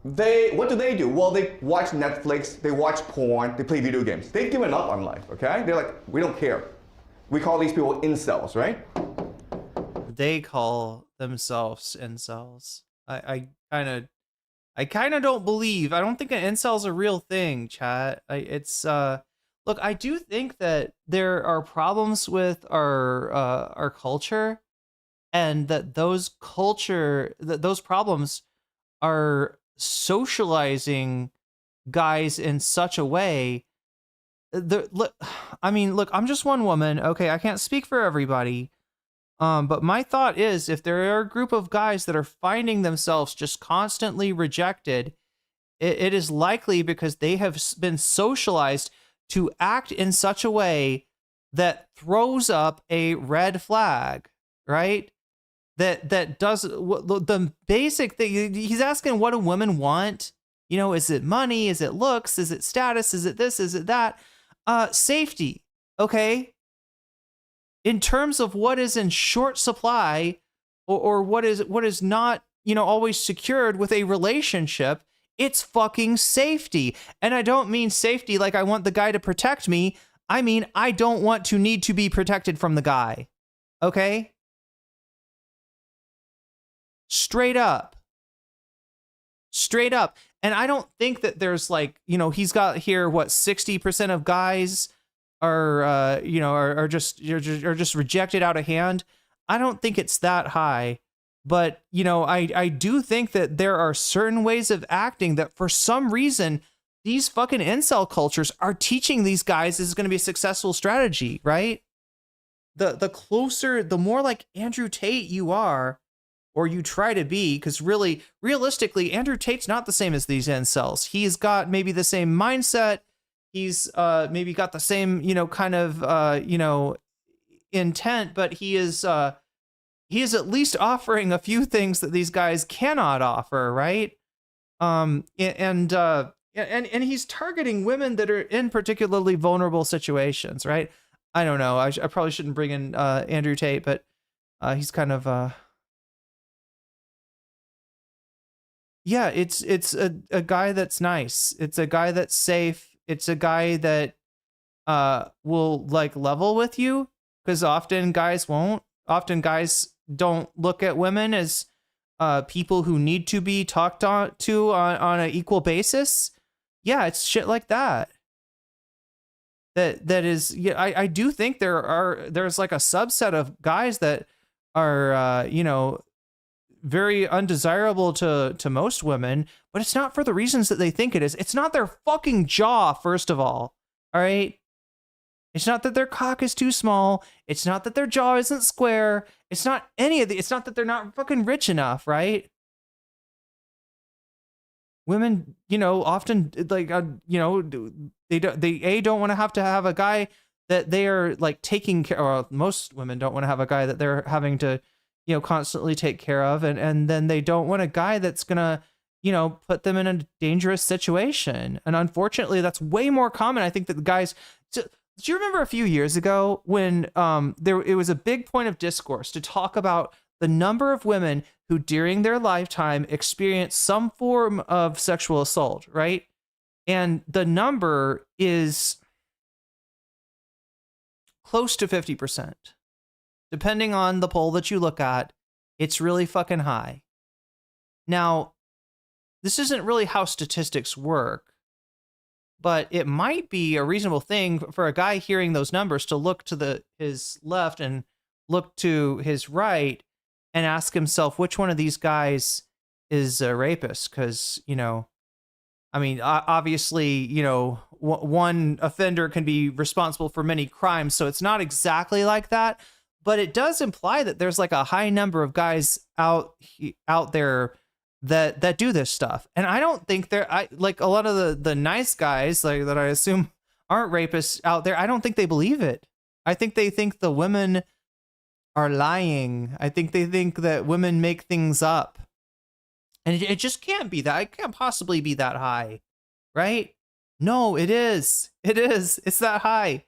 what do? Well, they watch Netflix, they watch porn, they play video games. They've given up on life, okay? They're like, we don't care. We call these people incels, right? They call themselves incels. I kind of don't believe. I don't think an incel's a real thing, chat. Look, I do think that there are problems with our culture, and that those problems are socializing guys in such a way. Look, I'm just one woman. Okay, I can't speak for everybody. But my thought is, if there are a group of guys that are finding themselves just constantly rejected, it is likely because they have been socialized to act in such a way that throws up a red flag, right? That does the basic thing. He's asking, what do women want? You know, is it money? Is it looks? Is it status? Is it this? Is it that? Safety. Okay. In terms of what is in short supply, or what is not, always secured with a relationship, it's fucking safety. And I don't mean safety like I want the guy to protect me. I mean, I don't want to need to be protected from the guy. Okay? Straight up. And I don't think that there's he's got here, 60% of guys are just rejected out of hand. I don't think it's that high, but I do think that there are certain ways of acting that for some reason these fucking incel cultures are teaching these guys this is going to be a successful strategy, right? The more like Andrew Tate you are, or you try to be, because realistically, Andrew Tate's not the same as these incels. He's got maybe the same mindset. He's maybe got the same, intent, but he is at least offering a few things that these guys cannot offer, right? And he's targeting women that are in particularly vulnerable situations, right? I don't know. I probably shouldn't bring in Andrew Tate, but he's kind of yeah, it's a guy that's nice. It's a guy that's safe. It's a guy that will level with you, because often guys won't. Often guys don't look at women as people who need to be talked to on an equal basis. Yeah, it's shit like that. That is, yeah. I do think there's like a subset of guys that are very undesirable to most women, but it's not for the reasons that they think it is. It's not their fucking jaw, first of all right? It's not that their cock is too small. It's not that their jaw isn't square. It's not any of the. It's not that they're not fucking rich enough, right? Women, often they don't want to have a guy that they are taking care. Or most women don't want to have a guy that they're having to constantly take care of, and then they don't want a guy that's gonna put them in a dangerous situation. And unfortunately, that's way more common. I think that the guys. So, do you remember a few years ago when it was a big point of discourse to talk about the number of women who during their lifetime experienced some form of sexual assault, right? And the number is close to 50%. Depending on the poll that you look at, it's really fucking high. Now, this isn't really how statistics work, but it might be a reasonable thing for a guy hearing those numbers to look to his left and look to his right and ask himself which one of these guys is a rapist. Because, obviously, one offender can be responsible for many crimes, so it's not exactly like that. But it does imply that there's a high number of guys out there that do this stuff. And I don't think like a lot of the nice guys like that I assume aren't rapists out there. I don't think they believe it. I think they think the women are lying. I think they think that women make things up. And it just can't be that. It can't possibly be that high, right? No, it is. It is. It's that high.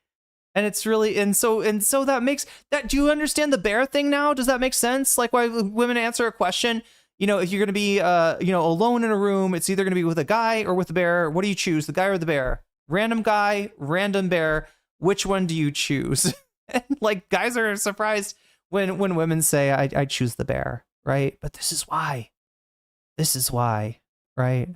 And it's really, and so that makes that, do you understand the bear thing now? Does that make sense? Like why women answer a question, you know, if you're going to be, alone in a room, it's either going to be with a guy or with a bear. What do you choose? The guy or the bear? Random guy, random bear. Which one do you choose? And like guys are surprised when women say, I choose the bear, right? But this is why. This is why, right?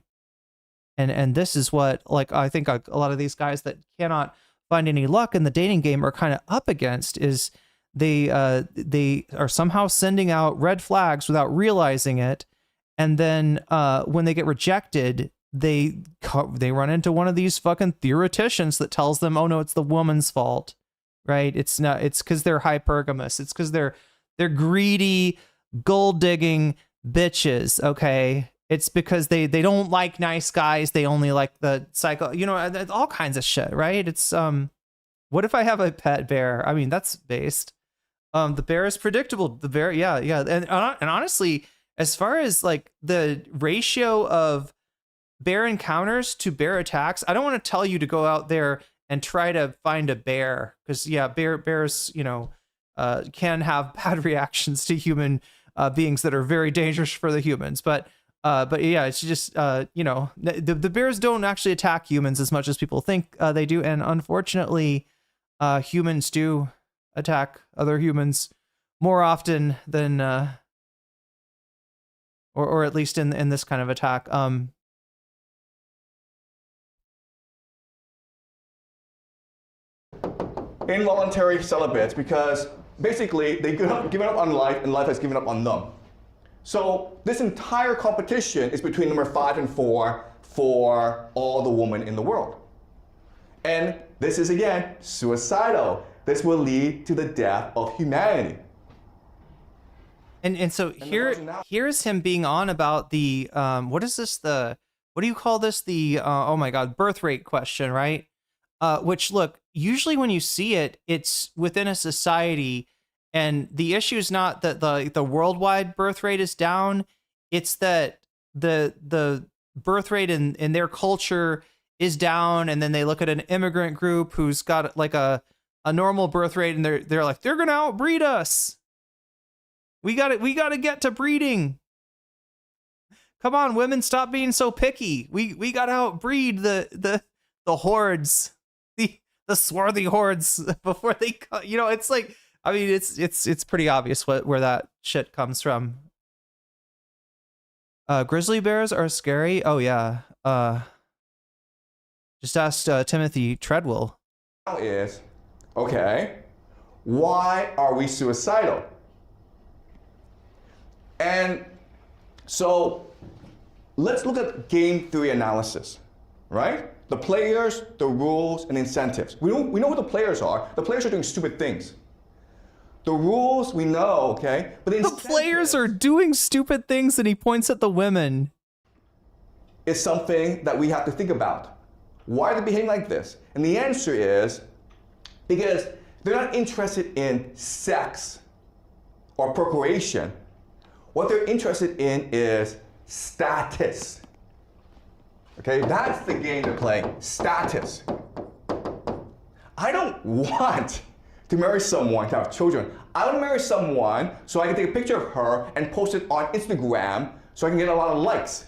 And this is what, like, I think a lot of these guys that cannot find any luck in the dating game are kind of up against is they are somehow sending out red flags without realizing it, and then when they get rejected, they run into one of these fucking theoreticians that tells them, oh no, it's the woman's fault, right? It's not. It's because they're hypergamous. It's because they're greedy, gold digging bitches. Okay. It's because they don't like nice guys. They only like the psycho, all kinds of shit, right? It's, what if I have a pet bear? I mean, that's based. The bear is predictable. The bear, yeah. And honestly, as far as like the ratio of bear encounters to bear attacks, I don't want to tell you to go out there and try to find a bear. Because yeah, bears, can have bad reactions to human beings that are very dangerous for the humans. But yeah, it's just, the bears don't actually attack humans as much as people think they do. And unfortunately, humans do attack other humans more often than, or at least in this kind of attack. Involuntary celibates, because basically they've given up on life and life has given up on them. So this entire competition is between number 5 and 4 for all the women in the world. And this is, again, suicidal. This will lead to the death of humanity. And so here's him being on about the, what do you call this? The, oh my God, birth rate question, right? Which, look, usually when you see it, it's within a society. And the issue is not that the worldwide birth rate is down. It's that the birth rate in their culture is down. And then they look at an immigrant group who's got like a normal birth rate, and they're like, they're gonna outbreed us. We got to get to breeding. Come on, women, stop being so picky. We got to outbreed the hordes, the swarthy hordes before they, it's like. I mean, it's pretty obvious where that shit comes from. Grizzly bears are scary. Oh yeah. Just asked Timothy Treadwell. Is okay. Why are we suicidal? And so let's look at game theory analysis, right? The players, the rules, and incentives. We know who the players are. The players are doing stupid things. The rules we know, okay? But the players are doing stupid things, and he points at the women. It's something that we have to think about. Why are they behaving like this? And the answer is because they're not interested in sex or procreation. What they're interested in is status. Okay, that's the game they're playing, status. I don't want to marry someone, to have children. I want to marry someone so I can take a picture of her and post it on Instagram so I can get a lot of likes.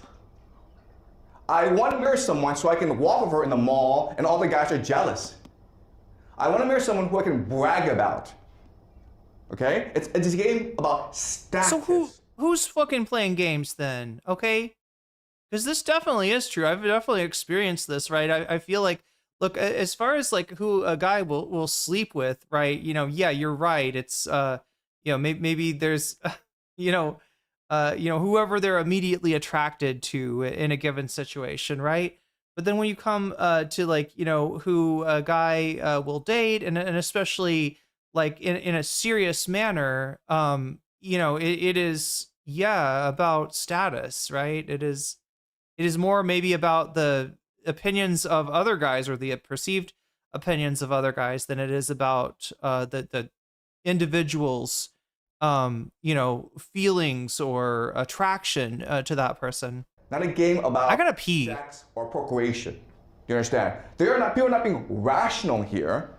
I want to marry someone so I can walk with her in the mall and all the guys are jealous. I want to marry someone who I can brag about. Okay? It's a game about status. So who's fucking playing games then? Okay? Because this definitely is true. I've definitely experienced this, right? I feel like, look, as far as like who a guy will sleep with, right? Yeah, you're right. It's maybe there's whoever they're immediately attracted to in a given situation, right? But then when you come to like, who a guy will date, and especially like in a serious manner, it is, yeah, about status, right? It is more maybe about the opinions of other guys or the perceived opinions of other guys than it is about the individual's feelings or attraction to that person. Not a game about I gotta pee. sex or procreation. You understand? People are not being rational here.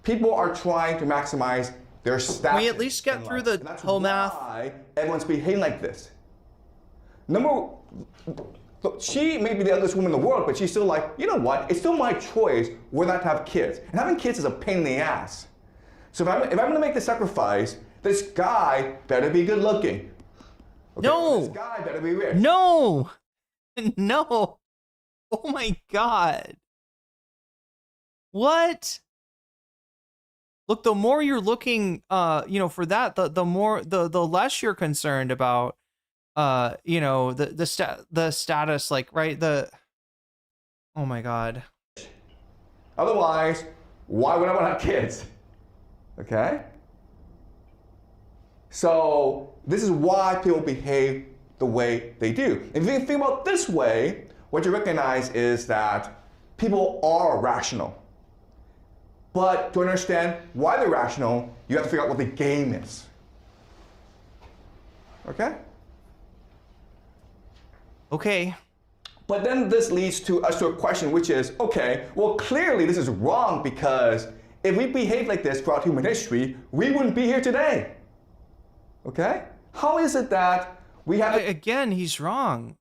People are trying to maximize their status. Can we at least get in through life. the And that's whole math? why everyone's behaving like this. She may be the ugliest woman in the world, but she's still like, you know what? It's still my choice whether or not to have kids. And having kids is a pain in the ass. So if I'm going to make the sacrifice, this guy better be good looking. Okay? No. This guy better be rich. No. No. Oh my God. What? Look, the more you're looking, for that, the more, the less you're concerned about, the status, like, right? Oh my God. Otherwise, why would I want to have kids? Okay? So this is why people behave the way they do. If you think about it this way, what you recognize is that people are rational. But to understand why they're rational, you have to figure out what the game is. Okay? Okay. But then this leads to us to a question, which is, okay, well, clearly this is wrong, because if we behave like this throughout human history, we wouldn't be here today. Okay? How is it that we have... Again, he's wrong.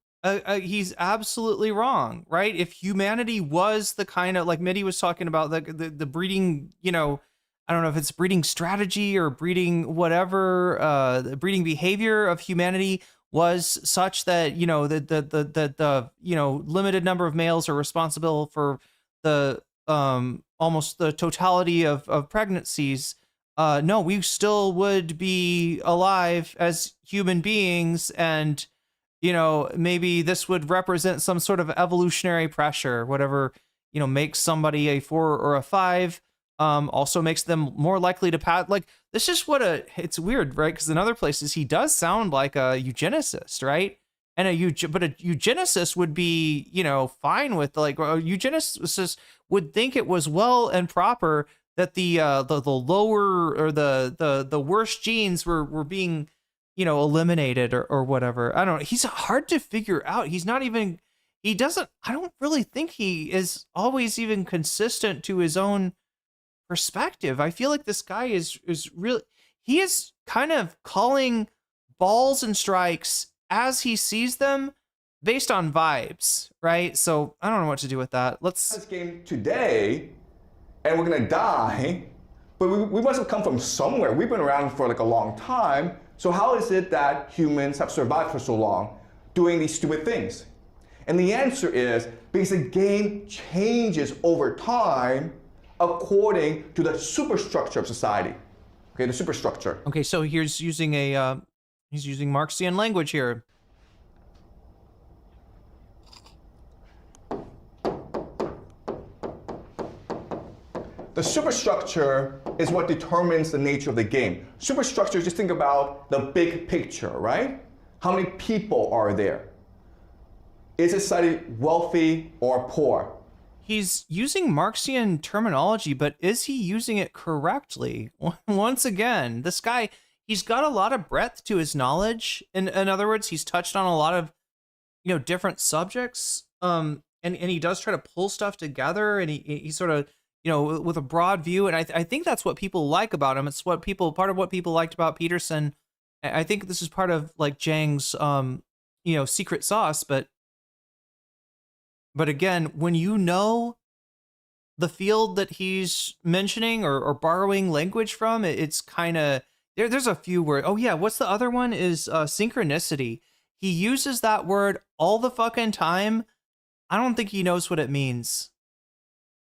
He's absolutely wrong, right? If humanity was the kind of, like Mitty was talking about, the breeding, I don't know if it's breeding strategy or breeding whatever, the breeding behavior of humanity was such that, the limited number of males are responsible for the almost the totality of pregnancies. No, we still would be alive as human beings, and maybe this would represent some sort of evolutionary pressure, whatever, makes somebody a 4 or a 5, also makes them more likely to pass. Like, this is it's weird, right? Because in other places, he does sound like a eugenicist, right? And but a eugenicist would be, fine with, like, a eugenicist would think it was well and proper that the lower or the worst genes were being, eliminated or whatever. I don't know. He's hard to figure out. I don't really think he is always even consistent to his own perspective. I feel like this guy is really, he is kind of calling balls and strikes as he sees them based on vibes, right? So I don't know what to do with that. This game today, and we're gonna die, but we must have come from somewhere. We've been around for like a long time. So how is it that humans have survived for so long doing these stupid things? And the answer is because the game changes over time according to the superstructure of society. Okay, the superstructure. Okay, so he's using he's using Marxian language here. The superstructure is what determines the nature of the game. Superstructure, just think about the big picture, right? How many people are there? Is society wealthy or poor? He's using Marxian terminology, but is he using it correctly? Once again, this guy, he's got a lot of breadth to his knowledge. In other words, he's touched on a lot of, different subjects. And he does try to pull stuff together, and he sort of, with a broad view. And I think that's what people like about him. It's part of what people liked about Peterson. I think this is part of like Jiang's, secret sauce, but again, when the field that he's mentioning or borrowing language from, it's kind of, there's a few words. Oh yeah, what's the other one is synchronicity. He uses that word all the fucking time. I don't think he knows what it means.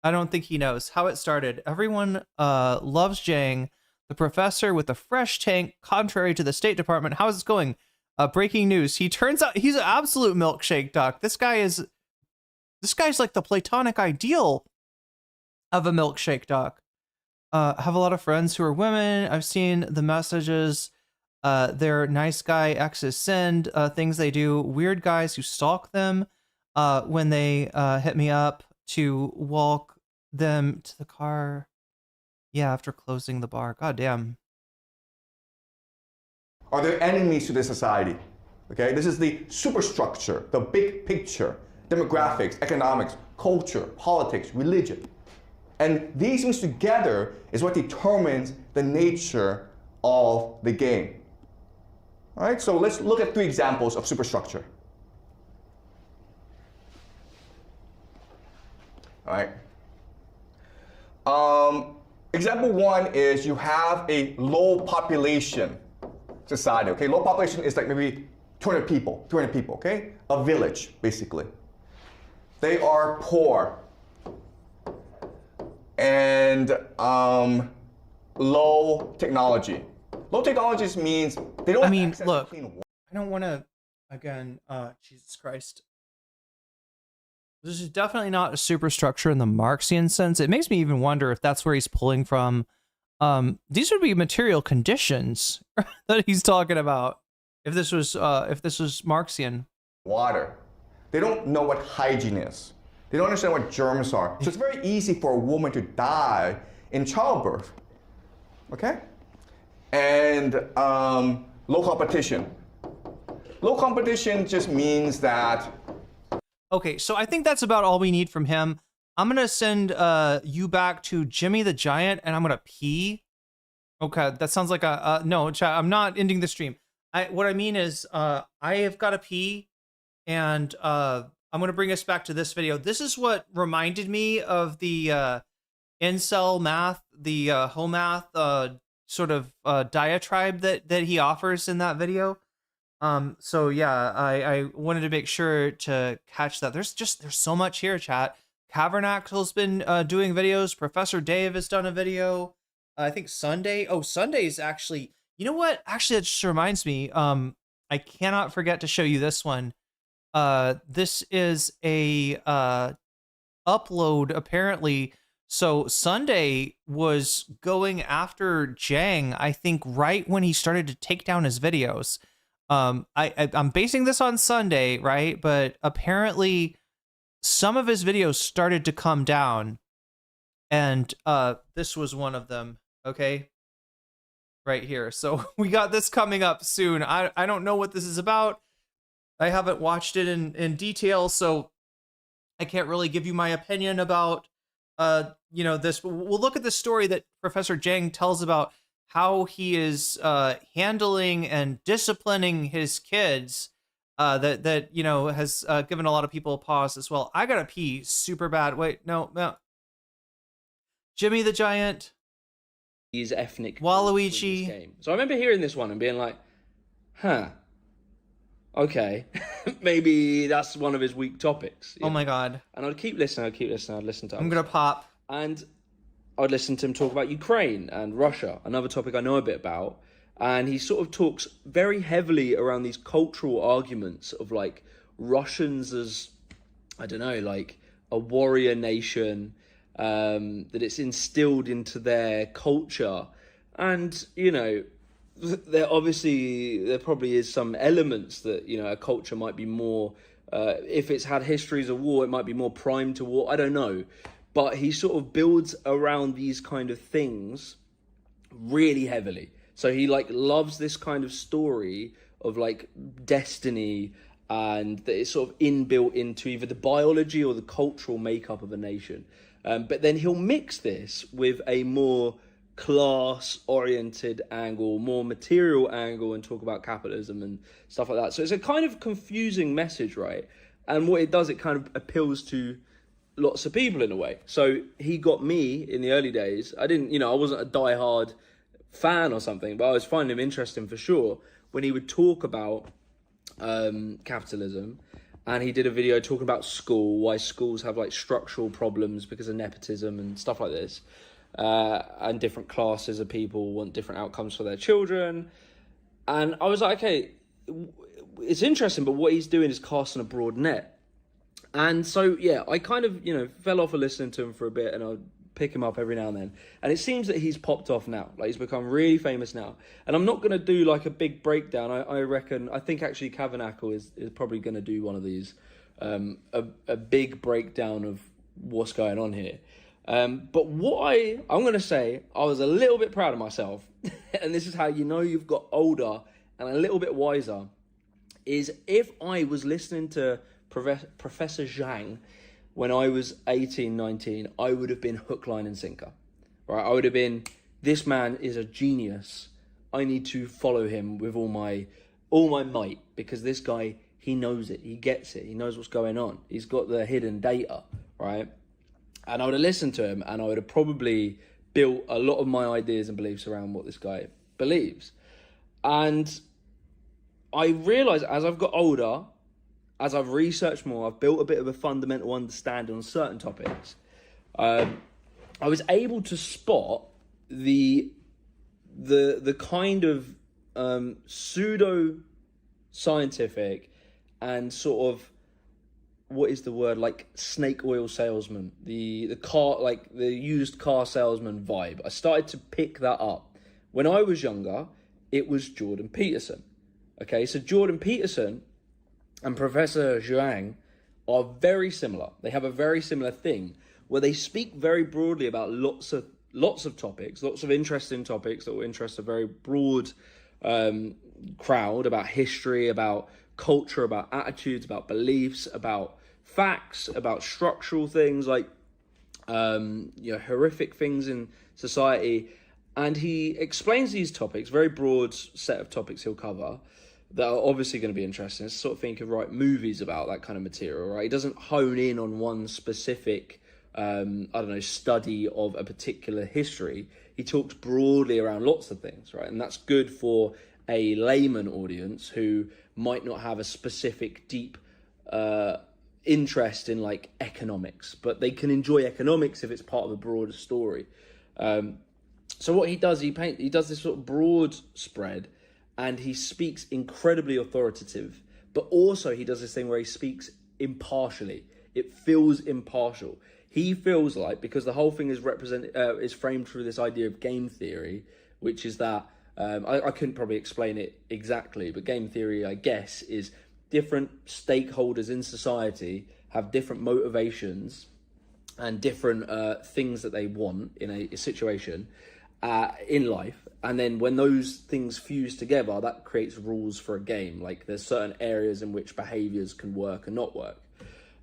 I don't think he knows how it started. Everyone loves Jiang, the professor with a fresh tank, contrary to the State Department. How is it going? Breaking news. He turns out he's an absolute milkshake duck. This guy's like the platonic ideal of a milkshake duck. I have a lot of friends who are women. I've seen the messages Their nice guy exes send things they do, weird guys who stalk them when they hit me up to walk them to the car. Yeah, after closing the bar. God damn. Are there enemies to this society? Okay, this is the superstructure, the big picture, demographics, economics, culture, politics, religion. And these things together is what determines the nature of the game. All right, so let's look at 3 examples of superstructure. All right. Example 1 is you have a low population society. Okay, low population is like maybe 200 people, okay? A village, basically. They are poor and low technology. Low technology means they don't have access to clean water. I don't want to, again, Jesus Christ. This is definitely not a superstructure in the Marxian sense. It makes me even wonder if that's where he's pulling from. These would be material conditions that he's talking about. If this was Marxian. Water. They don't know what hygiene is. They don't understand what germs are. So it's very easy for a woman to die in childbirth. Okay? And low competition. Low competition just means that. Okay, so I think that's about all we need from him. I'm gonna send you back to Jimmy the Giant, and I'm gonna pee. Okay, that sounds like a no, chat. I'm not ending the stream. What I mean is, I have got to pee, and I'm gonna bring us back to this video. This is what reminded me of the incel math, the home math sort of diatribe that he offers in that video. So yeah, I wanted to make sure to catch that. There's so much here, chat. Cavernacle's been doing videos. Professor Dave has done a video. I think Sunday. Oh, Sunday's actually. You know what? Actually, it just reminds me. I cannot forget to show you this one. This is a upload apparently. So Sunday was going after Jiang, I think, right when he started to take down his videos. I'm basing this on Sunday, right? But apparently some of his videos started to come down, and this was one of them. Okay, right here. So we got this coming up soon. I don't know what this is about. I haven't watched it in detail, so I can't really give you my opinion about this. But we'll look at the story that Professor Jiang tells about how he is handling and disciplining his kids. That has given a lot of people a pause as well. I gotta pee super bad. Wait, no. Jimmy the Giant. These ethnic Waluigi. Game. So I remember hearing this one and being like, huh, okay, maybe that's one of his weak topics. Oh my God. And I'd keep listening, I'd listen to I'm gonna pop. And I'd listen to him talk about Ukraine and Russia, another topic I know a bit about. And he sort of talks very heavily around these cultural arguments of like Russians as, I don't know, like a warrior nation, that it's instilled into their culture. And, there probably is some elements that, a culture might be more, if it's had histories of war, it might be more primed to war. I don't know. But he sort of builds around these kind of things really heavily. So he loves this kind of story of destiny, and that it's sort of inbuilt into either the biology or the cultural makeup of a nation. But then he'll mix this with a more class-oriented angle, more material angle, and talk about capitalism and stuff like that. So it's a kind of confusing message, right? And what it does, it kind of appeals to lots of people in a way. So he got me in the early days. I wasn't a diehard fan or something, but I was finding him interesting for sure when he would talk about capitalism. And he did a video talking about why schools have structural problems because of nepotism and stuff like this, and different classes of people want different outcomes for their children. And I was like, okay, it's interesting, but what he's doing is casting a broad net. And so, yeah, I kind of, fell off of listening to him for a bit, and I pick him up every now and then. And it seems that he's popped off now. Like, he's become really famous now. And I'm not going to do like a big breakdown. I think actually Tabernacle is probably going to do one of these, a big breakdown of what's going on here. But what I'm going to say, I was a little bit proud of myself, and this is how you know you've got older and a little bit wiser, is if I was listening to Professor Jiang when I was 18, 19, I would have been hook, line, and sinker. Right? I would have been, this man is a genius. I need to follow him with all my might, because this guy, he knows it, he gets it, he knows what's going on. He's got the hidden data, right? And I would have listened to him, and I would have probably built a lot of my ideas and beliefs around what this guy believes. And I realized as I've got older, as I've researched more, I've built a bit of a fundamental understanding on certain topics. I was able to spot the kind of pseudo scientific and sort of, what is the word, like snake oil salesman, the car, like the used car salesman vibe. I started to pick that up. When I was younger, it was Jordan Peterson. Okay, so Jordan Peterson and Professor Jiang are very similar. They have a very similar thing where they speak very broadly about lots of topics, lots of interesting topics that will interest a very broad crowd, about history, about culture, about attitudes, about beliefs, about facts, about structural things, like horrific things in society. And he explains these topics, very broad set of topics he'll cover, that are obviously going to be interesting. It's the sort of thing he could write movies about, that kind of material, right? He doesn't hone in on one specific, study of a particular history. He talks broadly around lots of things, right? And that's good for a layman audience who might not have a specific deep interest in like economics, but they can enjoy economics if it's part of a broader story. So what he does, he does this sort of broad spread, and he speaks incredibly authoritative, but also he does this thing where he speaks impartially. It feels impartial. He feels like, because the whole thing is framed through this idea of game theory, which is that, I couldn't probably explain it exactly, but game theory, I guess, is different stakeholders in society have different motivations and different things that they want in a situation in life. And then when those things fuse together, that creates rules for a game. Like, there's certain areas in which behaviors can work and not work.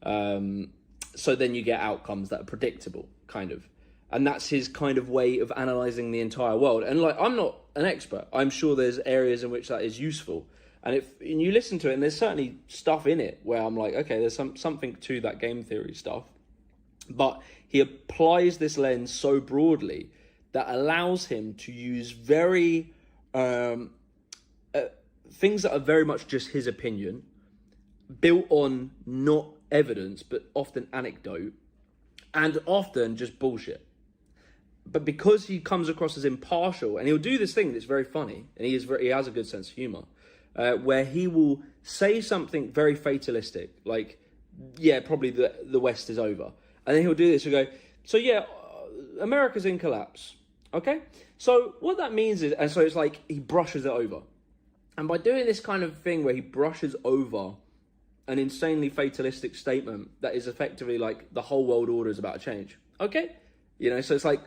So then you get outcomes that are predictable, kind of. And that's his kind of way of analyzing the entire world. And like, I'm not an expert. I'm sure there's areas in which that is useful. And you listen to it, and there's certainly stuff in it where I'm like, okay, there's something to that game theory stuff. But he applies this lens so broadly that allows him to use very things that are very much just his opinion, built on not evidence, but often anecdote, and often just bullshit. But because he comes across as impartial, and he'll do this thing that's very funny, and he has a good sense of humor, where he will say something very fatalistic, like, yeah, probably the West is over. And then he'll do this, he'll go, so yeah, America's in collapse. Okay? So what that means is, and so it's like he brushes it over. And by doing this kind of thing where he brushes over an insanely fatalistic statement that is effectively like the whole world order is about to change. Okay? You know, so it's like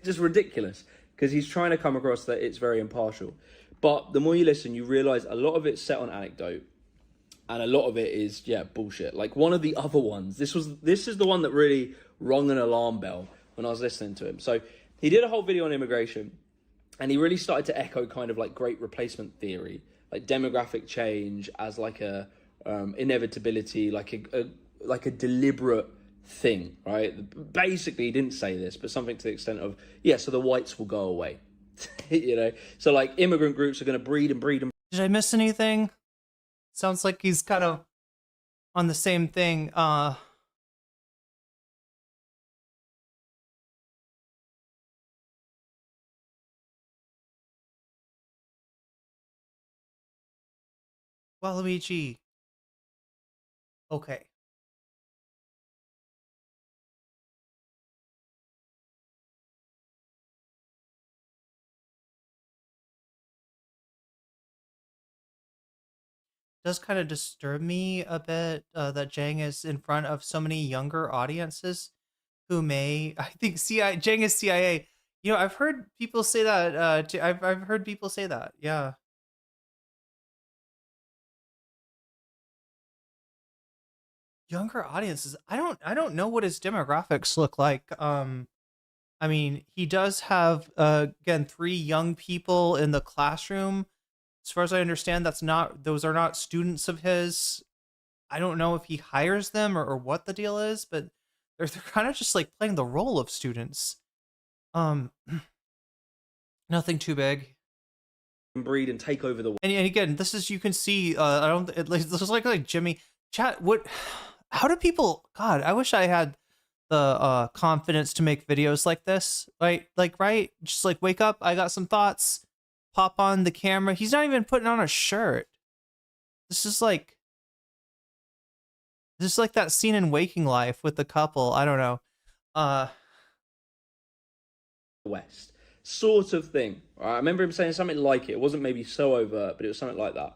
just ridiculous, because he's trying to come across that it's very impartial. But the more you listen, you realize a lot of it's set on anecdote, and a lot of it is, bullshit. Like, one of the other ones, this is the one that really rung an alarm bell when I was listening to him. So he did a whole video on immigration, and he really started to echo kind of like great replacement theory, like demographic change as like a inevitability, like a deliberate thing, right? Basically, he didn't say this, but something to the extent of, so the whites will go away. You know, so like immigrant groups are going to breed and breed and. Did I miss anything? Sounds like he's kind of on the same thing. Waluigi. Okay. does kind of disturb me a bit that Jiang is in front of so many younger audiences who may, I think Jiang is CIA. You know, I've heard people say that. I've heard people say that. Yeah. Younger audiences. I don't know what his demographics look like. I mean, he does have again 3 young people in the classroom. As far as I understand, those are not students of his. I don't know if he hires them or what the deal is, but they're kind of just like playing the role of students. Nothing too big. Breed and take over the And again, this is, you can see. I don't. This is like Jimmy chat. What? How do people? God, I wish I had the confidence to make videos like this. Right? Just like wake up. I got some thoughts. Pop on the camera. He's not even putting on a shirt. This is like that scene in Waking Life with the couple. I don't know. West sort of thing. I remember him saying something like it. It wasn't maybe so overt, but it was something like that.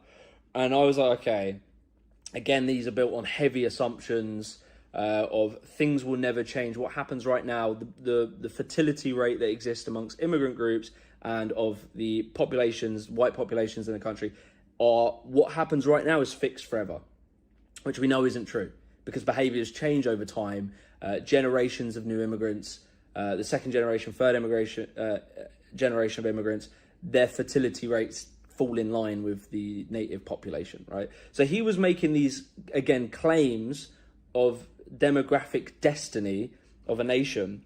And I was like, okay, again, these are built on heavy assumptions of things will never change. What happens right now, the fertility rate that exists amongst immigrant groups and of the populations, white populations in the country, what happens right now is fixed forever, which we know isn't true because behaviors change over time. Generations of new immigrants, the second generation, third generation of immigrants, their fertility rates fall in line with the native population, right? So he was making these, again, claims of demographic destiny of a nation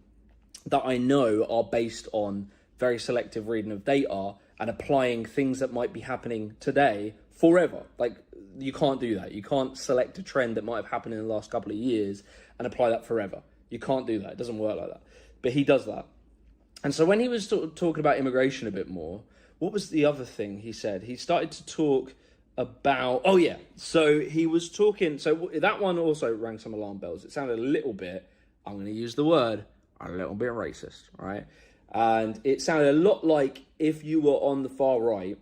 that I know are based on very selective reading of data and applying things that might be happening today forever. Like, you can't do that. You can't select a trend that might have happened in the last couple of years and apply that forever. You can't do that. It doesn't work like that. But he does that. And so when he was talking about immigration a bit more, what was the other thing he said? He started to talk about, oh yeah, so he was talking, so that one also rang some alarm bells. It sounded a little bit, I'm going to use the word, a little bit racist, right? And it sounded a lot like if you were on the far right,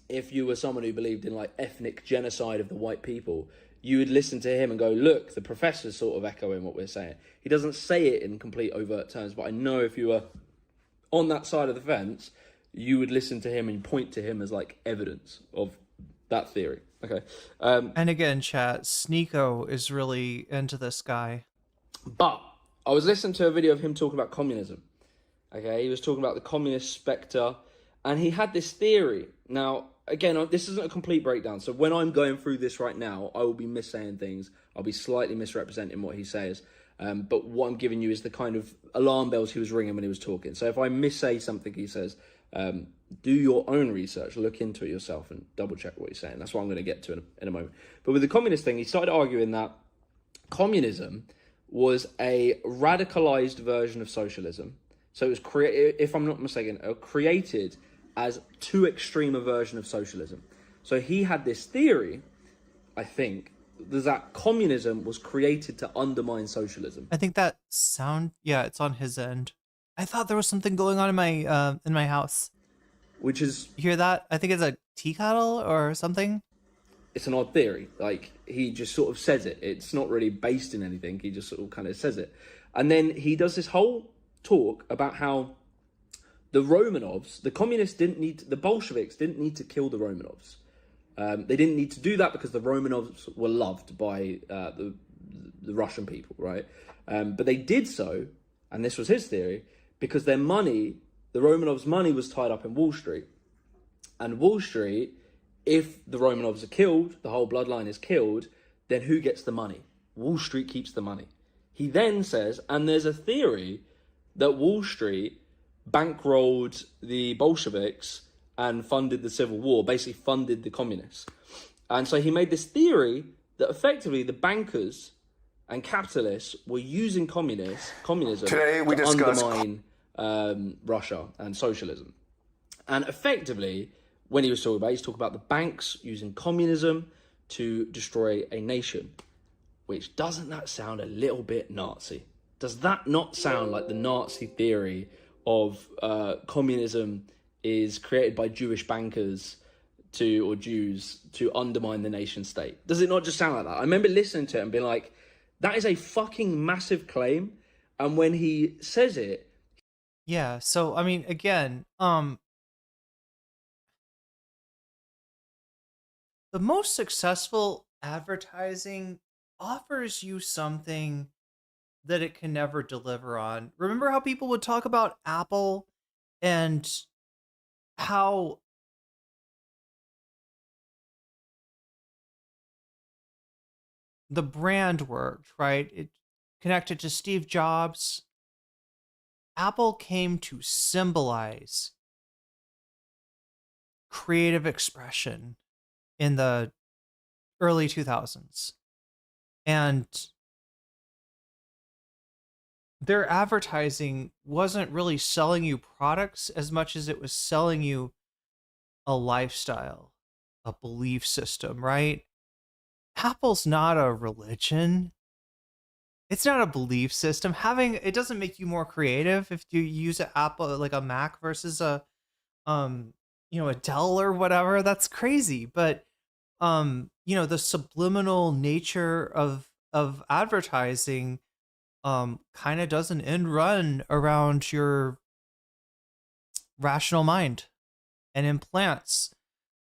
if you were someone who believed in like ethnic genocide of the white people, you would listen to him and go, look, the professor's sort of echoing what we're saying. He doesn't say it in complete overt terms, but I know if you were on that side of the fence, you would listen to him and point to him as like evidence of that theory. Okay. And again, chat, Sneeko is really into this guy. But I was listening to a video of him talking about communism. Okay, he was talking about the communist spectre, and he had this theory. Now, again, this isn't a complete breakdown, so when I'm going through this right now, I will be missaying things. I'll be slightly misrepresenting what he says. But what I'm giving you is the kind of alarm bells he was ringing when he was talking. So if I missay something he says, do your own research, look into it yourself and double check what he's saying. That's what I'm going to get to in a moment. But with the communist thing, he started arguing that communism was a radicalized version of socialism. So it was if I'm not mistaken, created as too extreme a version of socialism. So he had this theory, I think, that communism was created to undermine socialism. I think that it's on his end. I thought there was something going on in my house. Which is... You hear that? I think it's a tea kettle or something. It's an odd theory. Like, he just sort of says it. It's not really based in anything. He just sort of kind of says it. And then he does this whole talk about how the Romanovs, the communists the Bolsheviks didn't need to kill the Romanovs. They didn't need to do that because the Romanovs were loved by the Russian people, right? But they did so, and this was his theory, because their money, the Romanovs' money was tied up in Wall Street. And Wall Street, if the Romanovs are killed, the whole bloodline is killed, then who gets the money? Wall Street keeps the money. He then says, and there's a theory that Wall Street bankrolled the Bolsheviks and funded the Civil War, basically funded the communists. And so he made this theory that effectively the bankers and capitalists were using communism Today we to discuss undermine Russia and socialism. And effectively, when he's talking about the banks using communism to destroy a nation. Which, doesn't that sound a little bit Nazi? Does that not sound like the Nazi theory of communism is created by Jewish bankers or Jews to undermine the nation state. Does it not just sound like that? I remember listening to it and being like, that is a fucking massive claim. And when he says it, Yeah, so I mean, again, the most successful advertising offers you something that it can never deliver on. Remember how people would talk about Apple and how the brand worked, right? It connected to Steve Jobs. Apple came to symbolize creative expression in the early 2000s. And their advertising wasn't really selling you products as much as it was selling you a lifestyle, a belief system, right? Apple's not a religion. It's not a belief system. Having it doesn't make you more creative if you use an Apple, like a Mac versus a a Dell or whatever. That's crazy. But the subliminal nature of advertising kind of does an end run around your rational mind and implants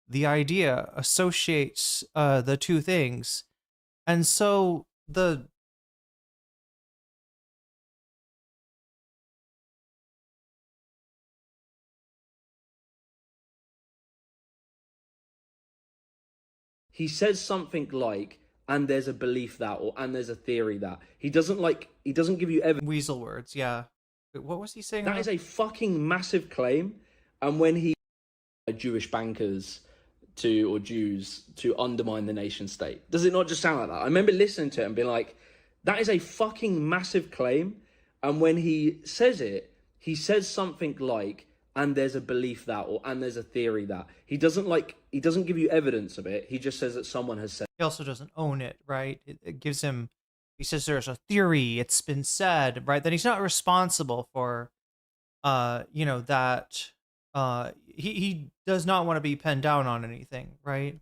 the idea, associates the two things. And so he says something like, and there's a belief that, or and there's a theory that. He doesn't give you evidence. weasel words, yeah. Wait, what was he saying? That is a fucking massive claim. And when he Jewish bankers or Jews to undermine the nation state. Does it not just sound like that? I remember listening to it and being like, that is a fucking massive claim. And when he says it, he says something like, and there's a belief that, or and there's a theory that. He doesn't give you evidence of it. He just says that someone has said. He also doesn't own it, right? It gives him, he says there's a theory, it's been said, right? That he's not responsible for, that he does not want to be pinned down on anything, right?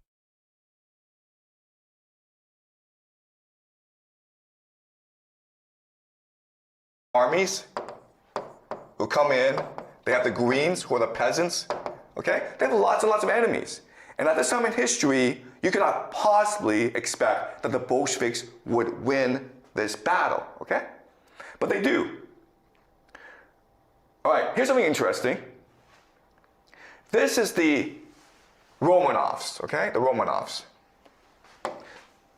Armies who come in, they have the Greens who are the peasants, okay? They have lots and lots of enemies. And at this time in history, you cannot possibly expect that the Bolsheviks would win this battle, okay? But they do. All right, here's something interesting. This is the Romanovs, okay? The Romanovs.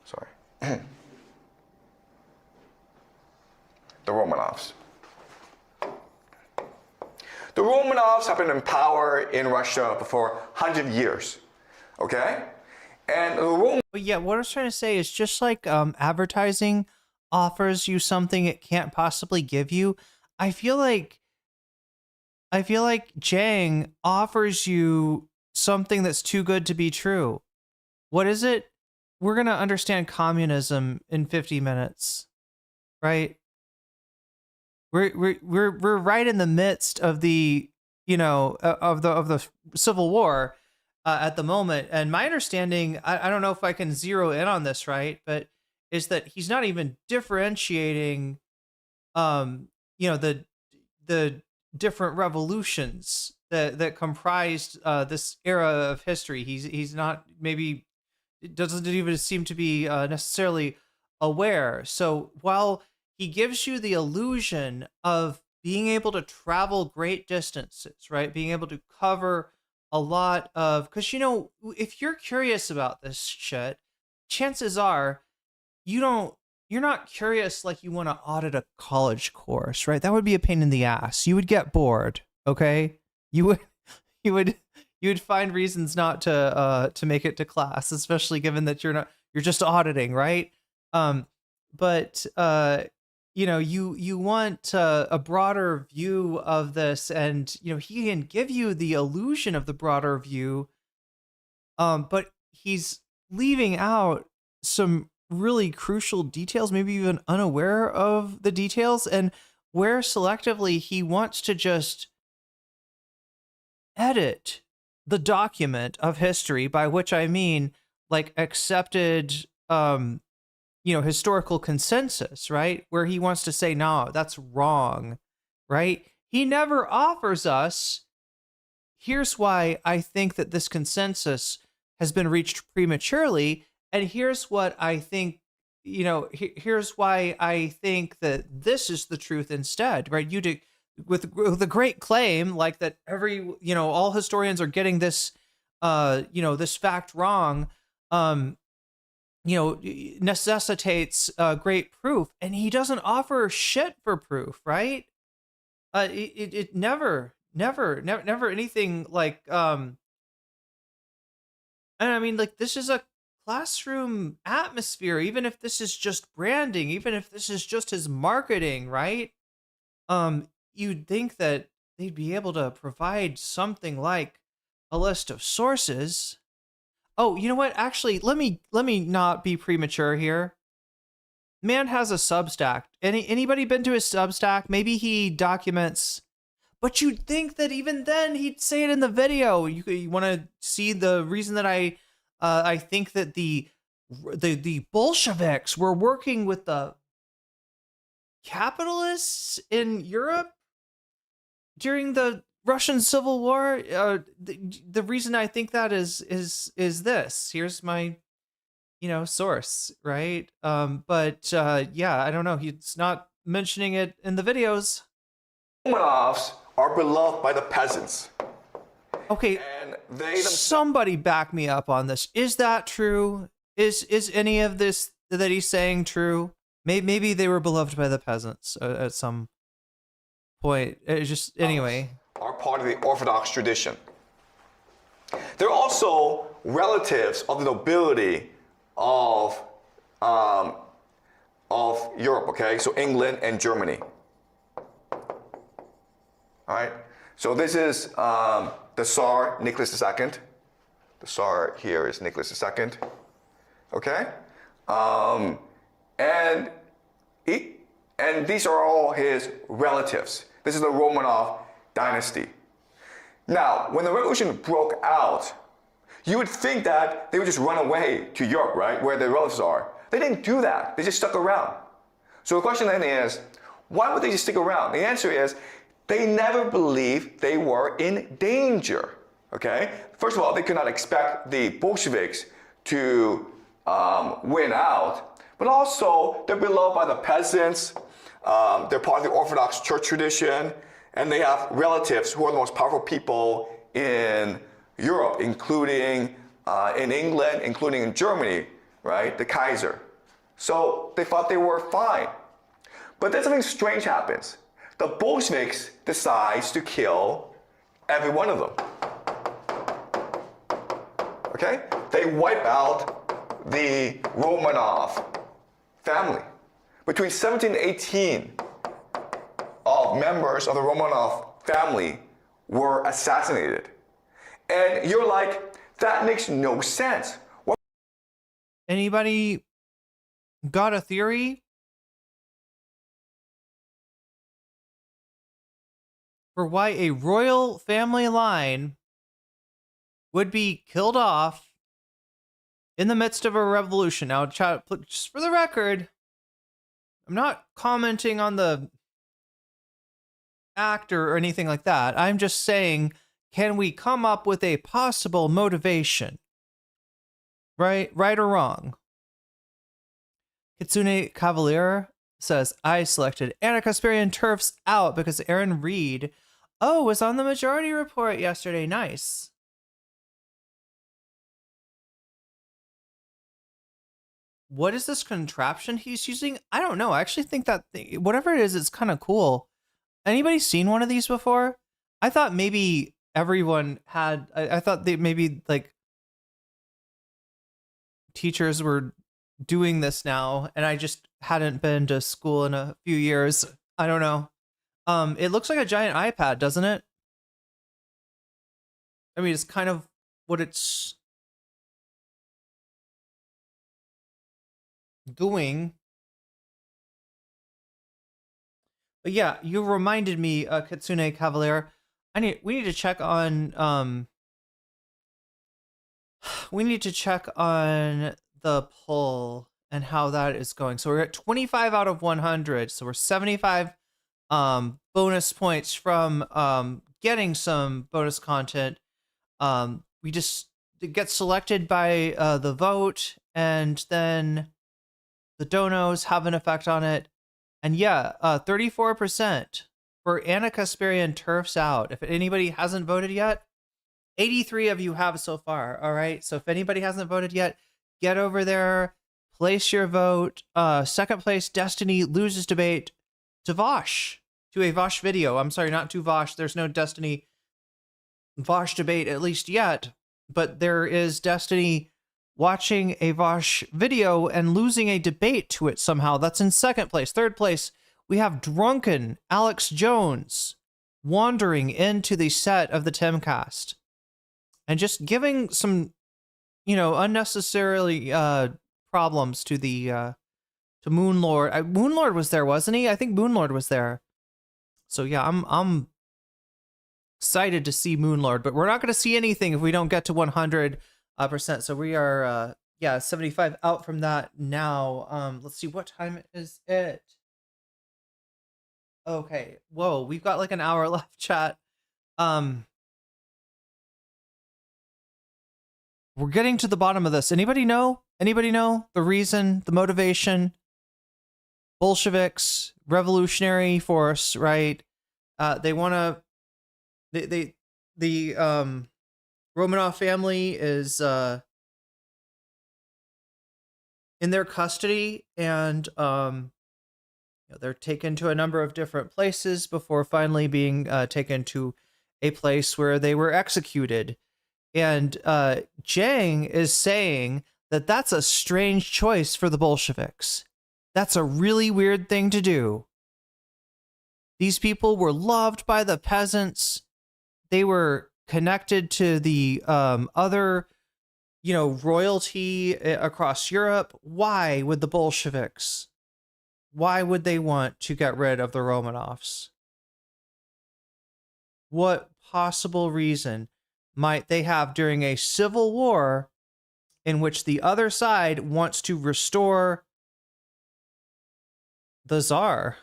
Sorry. The Romanovs. The Romanovs have been in power in Russia for 100 years, okay? And But yeah, what I was trying to say is just like advertising offers you something it can't possibly give you. I feel like Jiang offers you something that's too good to be true. What is it? We're gonna understand communism in 50 minutes, right? We're right in the midst of the of the Civil War at the moment, and my understanding, I don't know if I can zero in on this right, but is that he's not even differentiating, the different revolutions that comprised this era of history. He's not, maybe doesn't even seem to be necessarily aware. So while he gives you the illusion of being able to travel great distances, right? Being able to cover a lot of, because if you're curious about this shit, chances are you're not curious like you want to audit a college course, right? That would be a pain in the ass. You would get bored, okay? You would find reasons not to make it to class, especially given that you're just auditing, right? But you want a broader view of this, and he can give you the illusion of the broader view, but he's leaving out some really crucial details, maybe even unaware of the details, and where selectively he wants to just edit the document of history, by which I mean like accepted historical consensus, right? Where he wants to say, no, that's wrong, right? He never offers us, here's why I think that this consensus has been reached prematurely, and here's what I think, here's why I think that this is the truth instead, right? With a great claim like that all historians are getting this, this fact wrong, necessitates great proof, and he doesn't offer shit for proof, right? It never anything like, and I mean, like, this is a classroom atmosphere, even if this is just branding, even if this is just his marketing, right? You'd think that they'd be able to provide something like a list of sources. Oh, you know what? Actually, let me not be premature here. Man has a Substack. Anybody been to his Substack? Maybe he documents, but you'd think that even then he'd say it in the video. You want to see the reason that I think that the Bolsheviks were working with the capitalists in Europe during the Russian Civil War. The reason I think that is this. Here's my source, right? Yeah, I don't know. He's not mentioning it in the videos. Romanovs are beloved by the peasants. Okay, And they somebody back me up on this. Is that true? Is any of this that he's saying true? Maybe they were beloved by the peasants at some point. Anyway. are part of the Orthodox tradition. They're also relatives of the nobility of Europe, okay? So England and Germany. All right? So this is the Tsar Nicholas II. The Tsar here is Nicholas II. Okay? And these are all his relatives. This is the Romanov dynasty. Now, when the revolution broke out, you would think that they would just run away to Europe, right, where their relatives are. They didn't do that. They just stuck around. So the question then is, why would they just stick around? The answer is, they never believed they were in danger, okay? First of all, they could not expect the Bolsheviks to win out, but also they're beloved by the peasants. They're part of the Orthodox Church tradition, and they have relatives who are the most powerful people in Europe, including in England, including in Germany, right? The Kaiser. So they thought they were fine. But then something strange happens. The Bolsheviks decides to kill every one of them. Okay? They wipe out the Romanov family. Between 17 and 18 of members of the Romanov family were assassinated. And you're like, that makes no sense. Anybody got a theory for why a royal family line would be killed off in the midst of a revolution? Now, just for the record, I'm not commenting on the actor or anything like that. I'm just saying, can we come up with a possible motivation? Right or wrong? Kitsune Cavalier says, I selected Anna-Kasparian Turfs out because Aaron Reed, was on the majority report yesterday. Nice. What is this contraption he's using? I don't know. I actually think that whatever it is, it's kind of cool. Anybody seen one of these before? I thought maybe everyone had. I thought they maybe like teachers were doing this now, and I just hadn't been to school in a few years. I don't know. It looks like a giant iPad, doesn't it? I mean, it's kind of what it's doing. But yeah, you reminded me, Kitsune Cavalier. We need to check on we need to check on the poll and how that is going. So we're at 25 out of 100. So we're 75 bonus points from getting some bonus content. We just get selected by the vote, and then the donos have an effect on it. And yeah, 34% for Anna Kasparian Turfs Out. If anybody hasn't voted yet, 83 of you have so far. All right. So if anybody hasn't voted yet, get over there, place your vote. Second place, Destiny loses debate to Vosh, to a Vosh video. I'm sorry, not to Vosh. There's no Destiny Vosh debate, at least yet. But there is Destiny watching a Vosh video and losing a debate to it somehow. That's in second place. Third place, we have drunken Alex Jones wandering into the set of the Timcast and just giving some, unnecessarily problems to the to Moonlord. Moonlord was there, wasn't he? I think Moonlord was there. So yeah, I'm excited to see Moonlord, but we're not going to see anything if we don't get to 100%. So we are 75 out from that now. Let's see, what time is it? Okay, whoa, we've got like an hour left, chat. We're getting to the bottom of this. Anybody know the reason, the motivation? Bolsheviks, revolutionary force, right? They want to. The Romanov family is in their custody, and they're taken to a number of different places before finally being taken to a place where they were executed. And Jiang is saying that that's a strange choice for the Bolsheviks. That's a really weird thing to do. These people were loved by the peasants. They were connected to the other, royalty across Europe. Why would the Bolsheviks? Why would they want to get rid of the Romanovs? What possible reason might they have during a civil war in which the other side wants to restore the Tsar?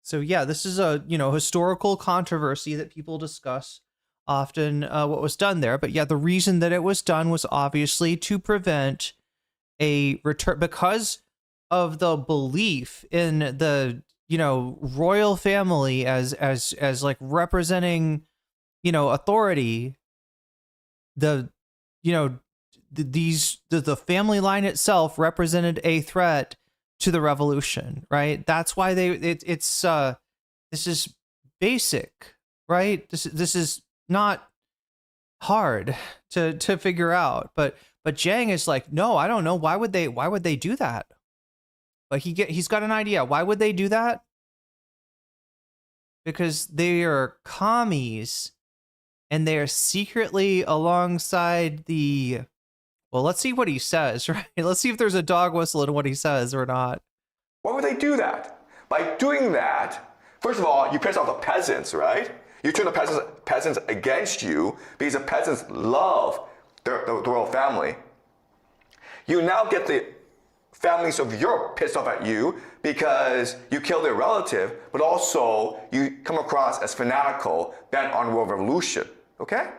So yeah, this is a, historical controversy that people discuss often, what was done there. But yeah, the reason that it was done was obviously to prevent a return, because of the belief in the, royal family as like representing, authority. The family line itself represented a threat to the revolution, right? That's why this is basic, right? This is not hard to figure out, but Jiang is like, no, I don't know, why would they do that? But he's got an idea. Why would they do that? Because they are commies, and they are secretly alongside the. Well, let's see what he says, right? Let's see if there's a dog whistle in what he says or not. Why would they do that? By doing that, first of all, you piss off the peasants, right? You turn the peasants against you because the peasants love the royal family. You now get the families of Europe pissed off at you because you killed their relative, but also you come across as fanatical, bent on world revolution, okay?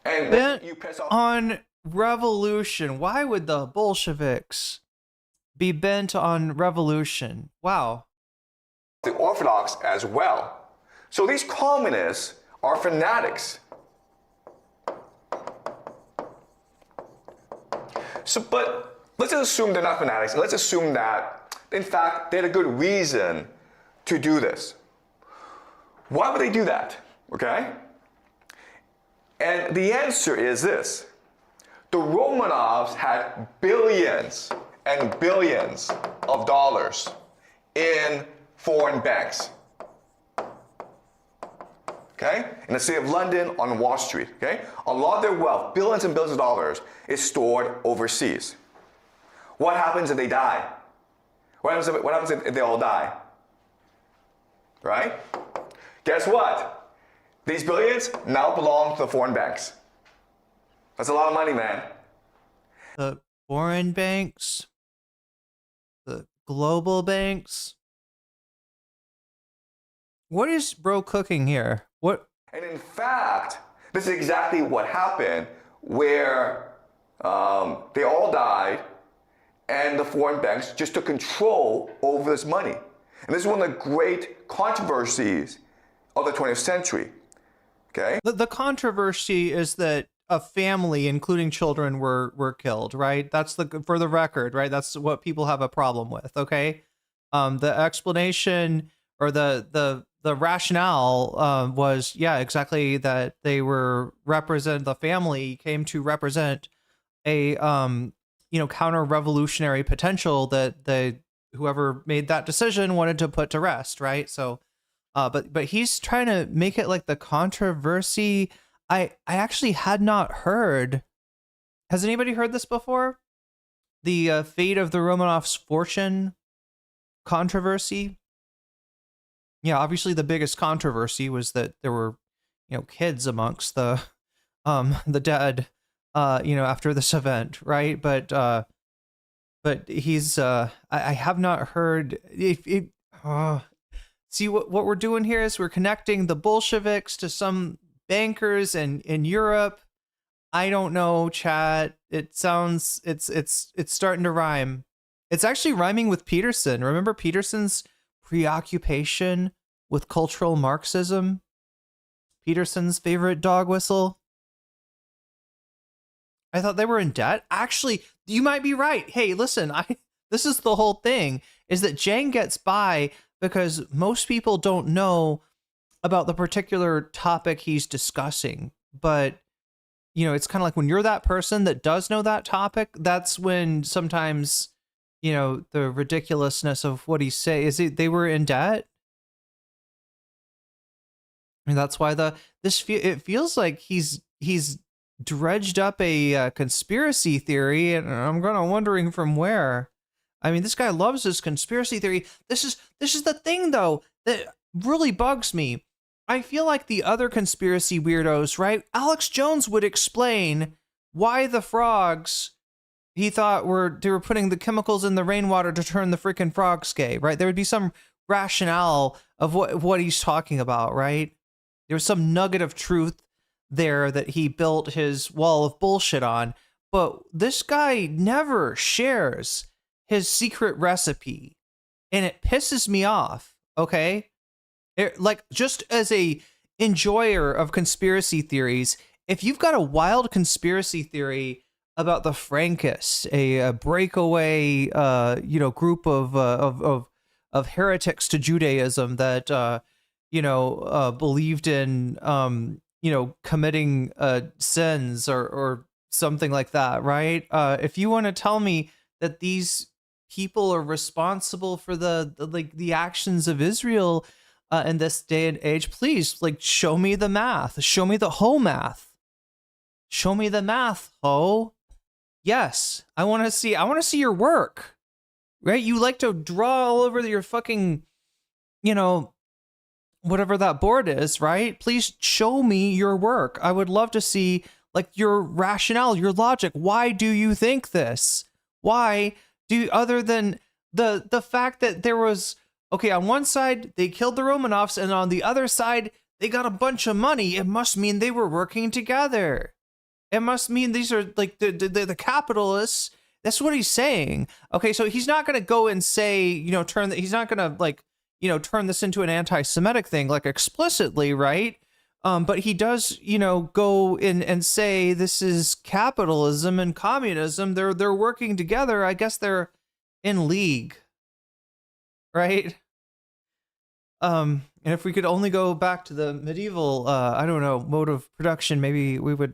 And bent you piss off on revolution. Why would the Bolsheviks be bent on revolution? Wow. the Orthodox as well. So these communists are fanatics. But let's just assume they're not fanatics, and let's assume that, in fact, they had a good reason to do this. Why would they do that? Okay? And the answer is this. The Romanovs had billions and billions of dollars in foreign banks. Okay? In the city of London, on Wall Street. Okay? A lot of their wealth, billions and billions of dollars, is stored overseas. What happens if they die? What happens if they all die? Right? Guess what? These billions now belong to the foreign banks. That's a lot of money, man. The foreign banks, the global banks. What is bro cooking here? What? And in fact, this is exactly what happened, where they all died, and the foreign banks just took control over this money. And this is one of the great controversies of the 20th century. Okay? The controversy is that a family, including children, were killed, right? That's for the record, right? That's what people have a problem with, okay? The explanation or the rationale was, yeah, exactly, that they the family came to represent a counter-revolutionary potential that whoever made that decision wanted to put to rest, right? So but he's trying to make it like the controversy. I actually had not heard. Has anybody heard this before? The fate of the Romanovs' fortune controversy. Yeah, obviously the biggest controversy was that there were, kids amongst the dead, after this event, right? But he's I have not heard see what we're doing here is we're connecting the Bolsheviks to some bankers in Europe. I don't know, chat. It sounds it's starting to rhyme. It's actually rhyming with Peterson. Remember Peterson's preoccupation with cultural Marxism? Peterson's favorite dog whistle? I thought they were in debt. Actually, you might be right. Hey, listen, this is the whole thing, is that Jiang gets by because most people don't know about the particular topic he's discussing. But, it's kind of like when you're that person that does know that topic, that's when sometimes, the ridiculousness of what he's saying is they were in debt. And that's why it feels like he's dredged up a conspiracy theory, and I'm kind of wondering from where. I mean, this guy loves his conspiracy theory. This is the thing, though, that really bugs me. I feel like the other conspiracy weirdos, right? Alex Jones would explain why the frogs he thought they were putting the chemicals in the rainwater to turn the freaking frogs gay, right? There would be some rationale of what he's talking about, right? There was some nugget of truth there that he built his wall of bullshit on. But this guy never shares his secret recipe, and it pisses me off, okay? Just as a enjoyer of conspiracy theories, if you've got a wild conspiracy theory about the Frankists, a breakaway group of heretics to Judaism that believed in committing sins or something like that, right? If you want to tell me that these people are responsible for the actions of Israel in this day and age, please, show me the math. Show me the whole math. Show me the math, ho. Yes, I want to see your work, right? You like to draw all over your fucking, whatever that board is, right? Please show me your work. I would love to see your rationale, your logic. Why do you think this? Why other than the fact that there was, okay, on one side they killed the Romanovs, and on the other side they got a bunch of money. It must mean they were working together. It must mean these are the capitalists. That's what he's saying. Okay, so he's not going to go and say, he's not going to turn this into an anti-Semitic thing, explicitly, right? But he does, go in and say this is capitalism and communism. They're working together. I guess they're in league, right? And if we could only go back to the medieval, mode of production, maybe we would.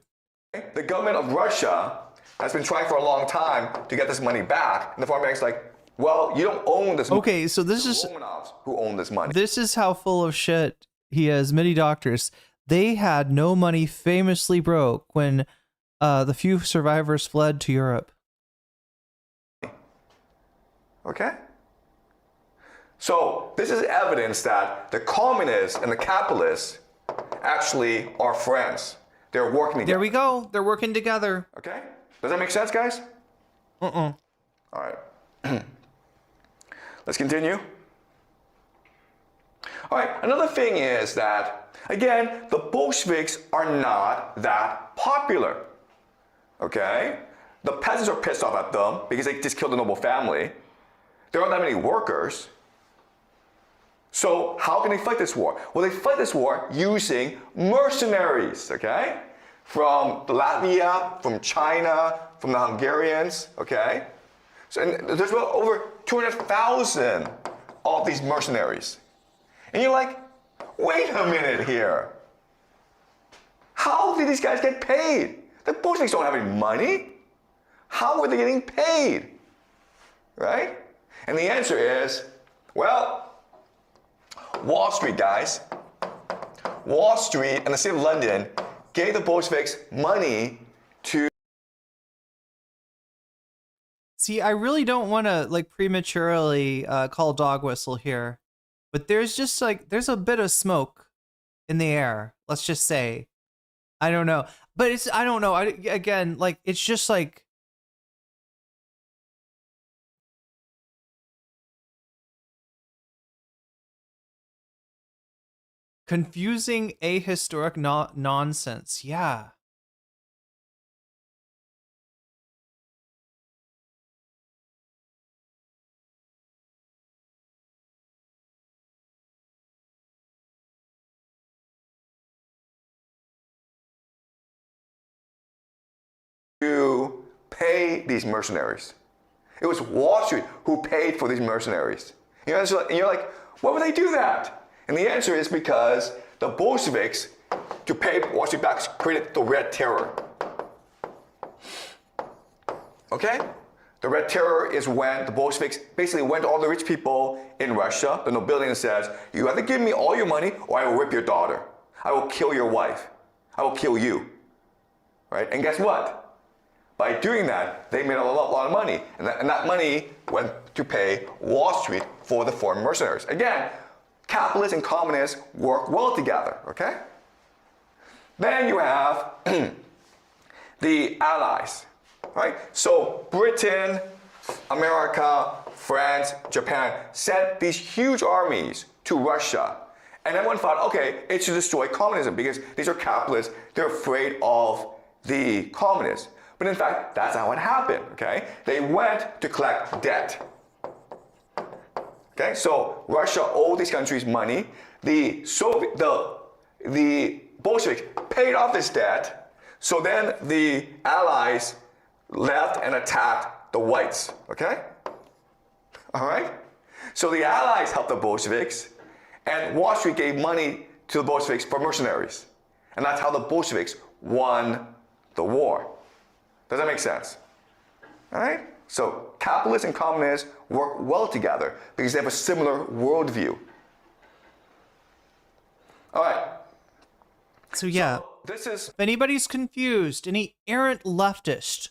The government of Russia has been trying for a long time to get this money back, and the foreign bank's like, well, you don't own this money. Okay, so this is Romanovs who own this money. This is how full of shit he is. Many doctors, they had no money, famously broke when the few survivors fled to Europe. Okay? So this is evidence that the communists and the capitalists actually are friends. They're working together. There we go. They're working together. Okay? Does that make sense, guys? Uh-uh. All right. Let's continue. All right, another thing is that, again, the Bolsheviks are not that popular. Okay? The peasants are pissed off at them because they just killed a noble family. There aren't that many workers. So how can they fight this war? Well, they fight this war using mercenaries, okay? From Latvia, from China, from the Hungarians, okay? So and there's about over 200,000 of these mercenaries. And you're like, wait a minute here. How did these guys get paid? The Bolsheviks don't have any money. How are they getting paid? Right? And the answer is, well, Wall Street, guys. Wall Street and the city of London gave the Bolsheviks money to... See, I really don't want to like prematurely call dog whistle here, but there's just like, there's a bit of smoke in the air. Let's just say, I don't know, but it's, I don't know. Again, like, it's just like, confusing ahistoric nonsense. Yeah. to pay these mercenaries. It was Wall Street who paid for these mercenaries. You know, and you're like, why would they do that? And the answer is because the Bolsheviks, to pay Wall Street back, created the Red Terror. Okay? The Red Terror is when the Bolsheviks basically went to all the rich people in Russia, the nobility, and says, you have to give me all your money or I will whip your daughter. I will kill your wife. I will kill you. Right? And guess what? By doing that, they made a lot of money. And that money went to pay Wall Street for the foreign mercenaries. Again, capitalists and communists work well together, okay? Then you have the Allies, right? So Britain, America, France, Japan sent these huge armies to Russia. And everyone thought, okay, it's to destroy communism because these are capitalists, they're afraid of the communists. But in fact, that's not what happened, okay? They went to collect debt. Okay, so Russia owed these countries money. The Bolsheviks paid off this debt. So then the Allies left and attacked the whites, okay? All right? So the Allies helped the Bolsheviks, and Wall Street gave money to the Bolsheviks for mercenaries. And that's how the Bolsheviks won the war. Does that make sense? All right? So capitalists and communists work well together because they have a similar worldview. All right. So yeah, So this is... if anybody's confused, any errant leftist,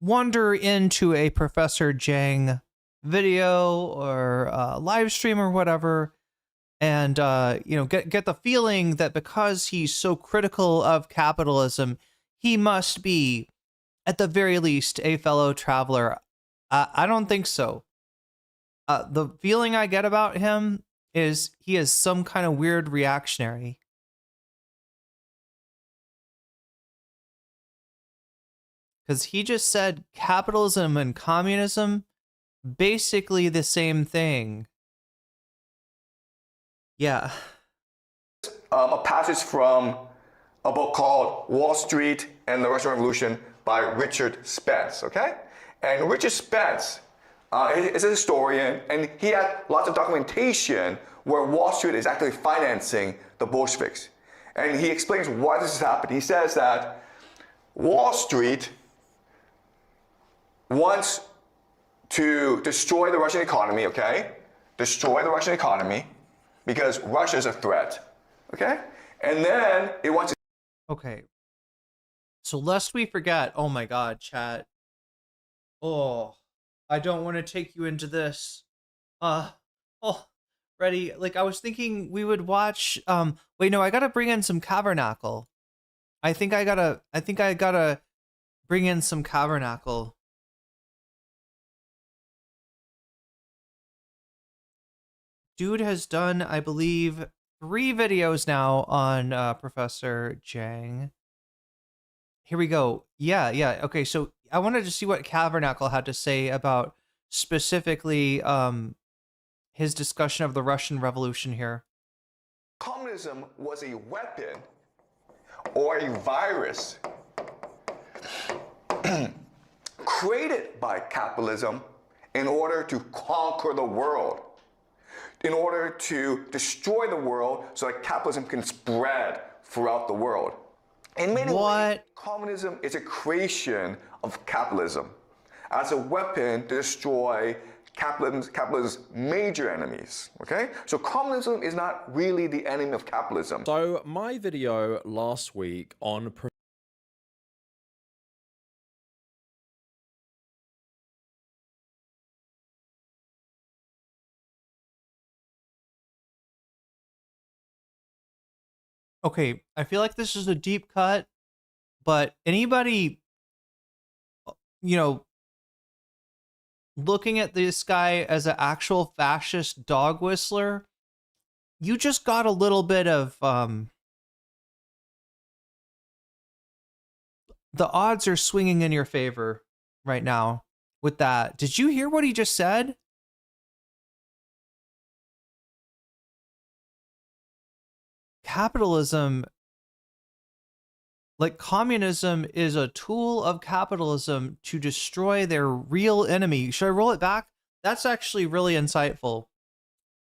wander into a Professor Jiang video or live stream or whatever, and you know, get the feeling that because he's so critical of capitalism, he must be, at the very least, a fellow traveler. I don't think so. The feeling I get about him is he is some kind of weird reactionary. Because he just said capitalism and communism, basically the same thing. Yeah. A passage from a book called Wall Street and the Russian Revolution by Richard Spence, okay? And Richard Spence is a historian, and he had lots of documentation where Wall Street is actually financing the Bolsheviks. And he explains why this has happened. He says that Wall Street wants to destroy the Russian economy, okay? Destroy the Russian economy because Russia is a threat, okay? And then it wants to... Okay. So lest we forget, oh my god, chat. Oh, I don't want to take you into this. Oh, Ready? Like I was thinking we would watch wait, no, I gotta bring in some Tabernacle. I think I gotta bring in some Tabernacle. Dude has done, I believe, 3 videos now on Professor Jiang. Here we go. Yeah. Okay, so I wanted to see what Tabernacle had to say about specifically his discussion of the Russian Revolution here. Communism was a weapon or a virus created by capitalism in order to conquer the world, in order to destroy the world so that capitalism can spread throughout the world. In many ways, communism is a creation of capitalism as a weapon to destroy capitalism's major enemies, okay? So communism is not really the enemy of capitalism. So my video last week on Okay, I feel like this is a deep cut, but anybody, you know, looking at this guy as an actual fascist dog whistler, you just got a little bit of the odds are swinging in your favor right now with that. Did you hear what he just said? Capitalism, like communism, is a tool of capitalism to destroy their real enemy. Should I roll it back? That's actually really insightful.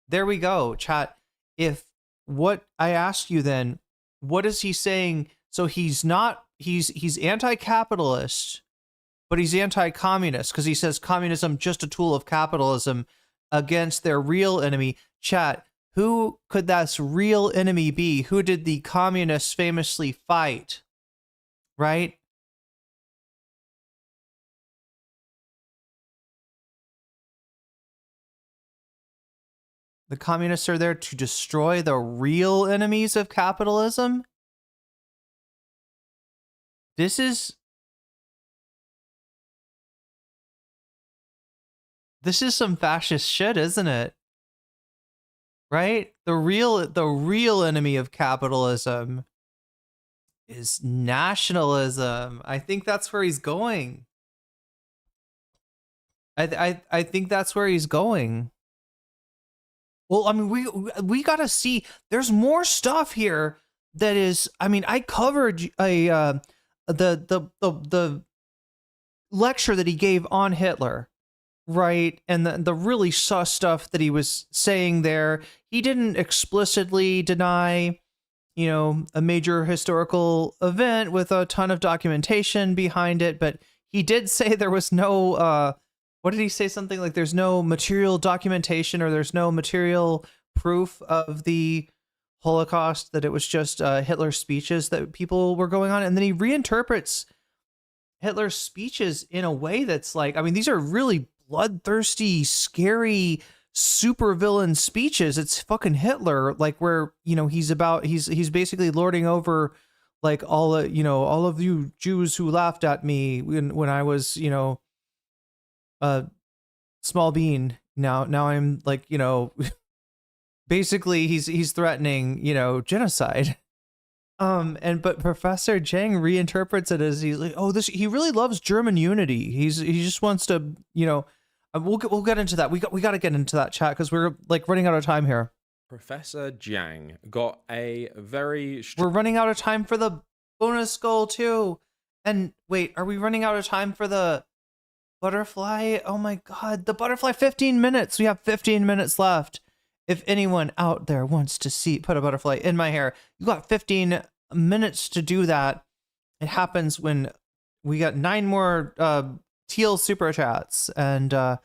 There we go, chat. If what I ask you then, what is he saying? So he's anti-capitalist, but he's anti-communist because he says communism just a tool of capitalism against their real enemy. Chat, who could that real enemy be? Who did the communists famously fight? Right? The communists are there to destroy the real enemies of capitalism. This is some fascist shit, isn't it? Right? The real enemy of capitalism is nationalism. I think that's where he's going. I think that's where he's going. Well, I mean, we gotta see. There's more stuff here that is. I mean, I covered the lecture that he gave on Hitler, right? And the really sus stuff that he was saying there. He didn't explicitly deny, you know, a major historical event with a ton of documentation behind it, but he did say there was no. What did he say? Something like there's no material documentation or there's no material proof of the Holocaust, that it was just Hitler's speeches that people were going on. And then he reinterprets Hitler's speeches in a way that's like, I mean, these are really bloodthirsty, scary, supervillain speeches. It's fucking Hitler, like where, you know, he's basically lording over like all of you Jews who laughed at me when I was, you know, small bean. Now I'm like, you know, basically he's threatening, you know, genocide. But Professor Jiang reinterprets it as he's like, oh, he really loves German unity. He just wants to, you know, we'll get into that. We got to get into that, chat, because we're like running out of time here. Professor Jiang got a very... We're running out of time for the bonus skull too. And wait, are we running out of time for the butterfly? Oh my god, the butterfly. 15 minutes. We have 15 minutes left. If anyone out there wants to put a butterfly in my hair, you got 15 minutes to do that. It happens when we got 9 more teal super chats. And but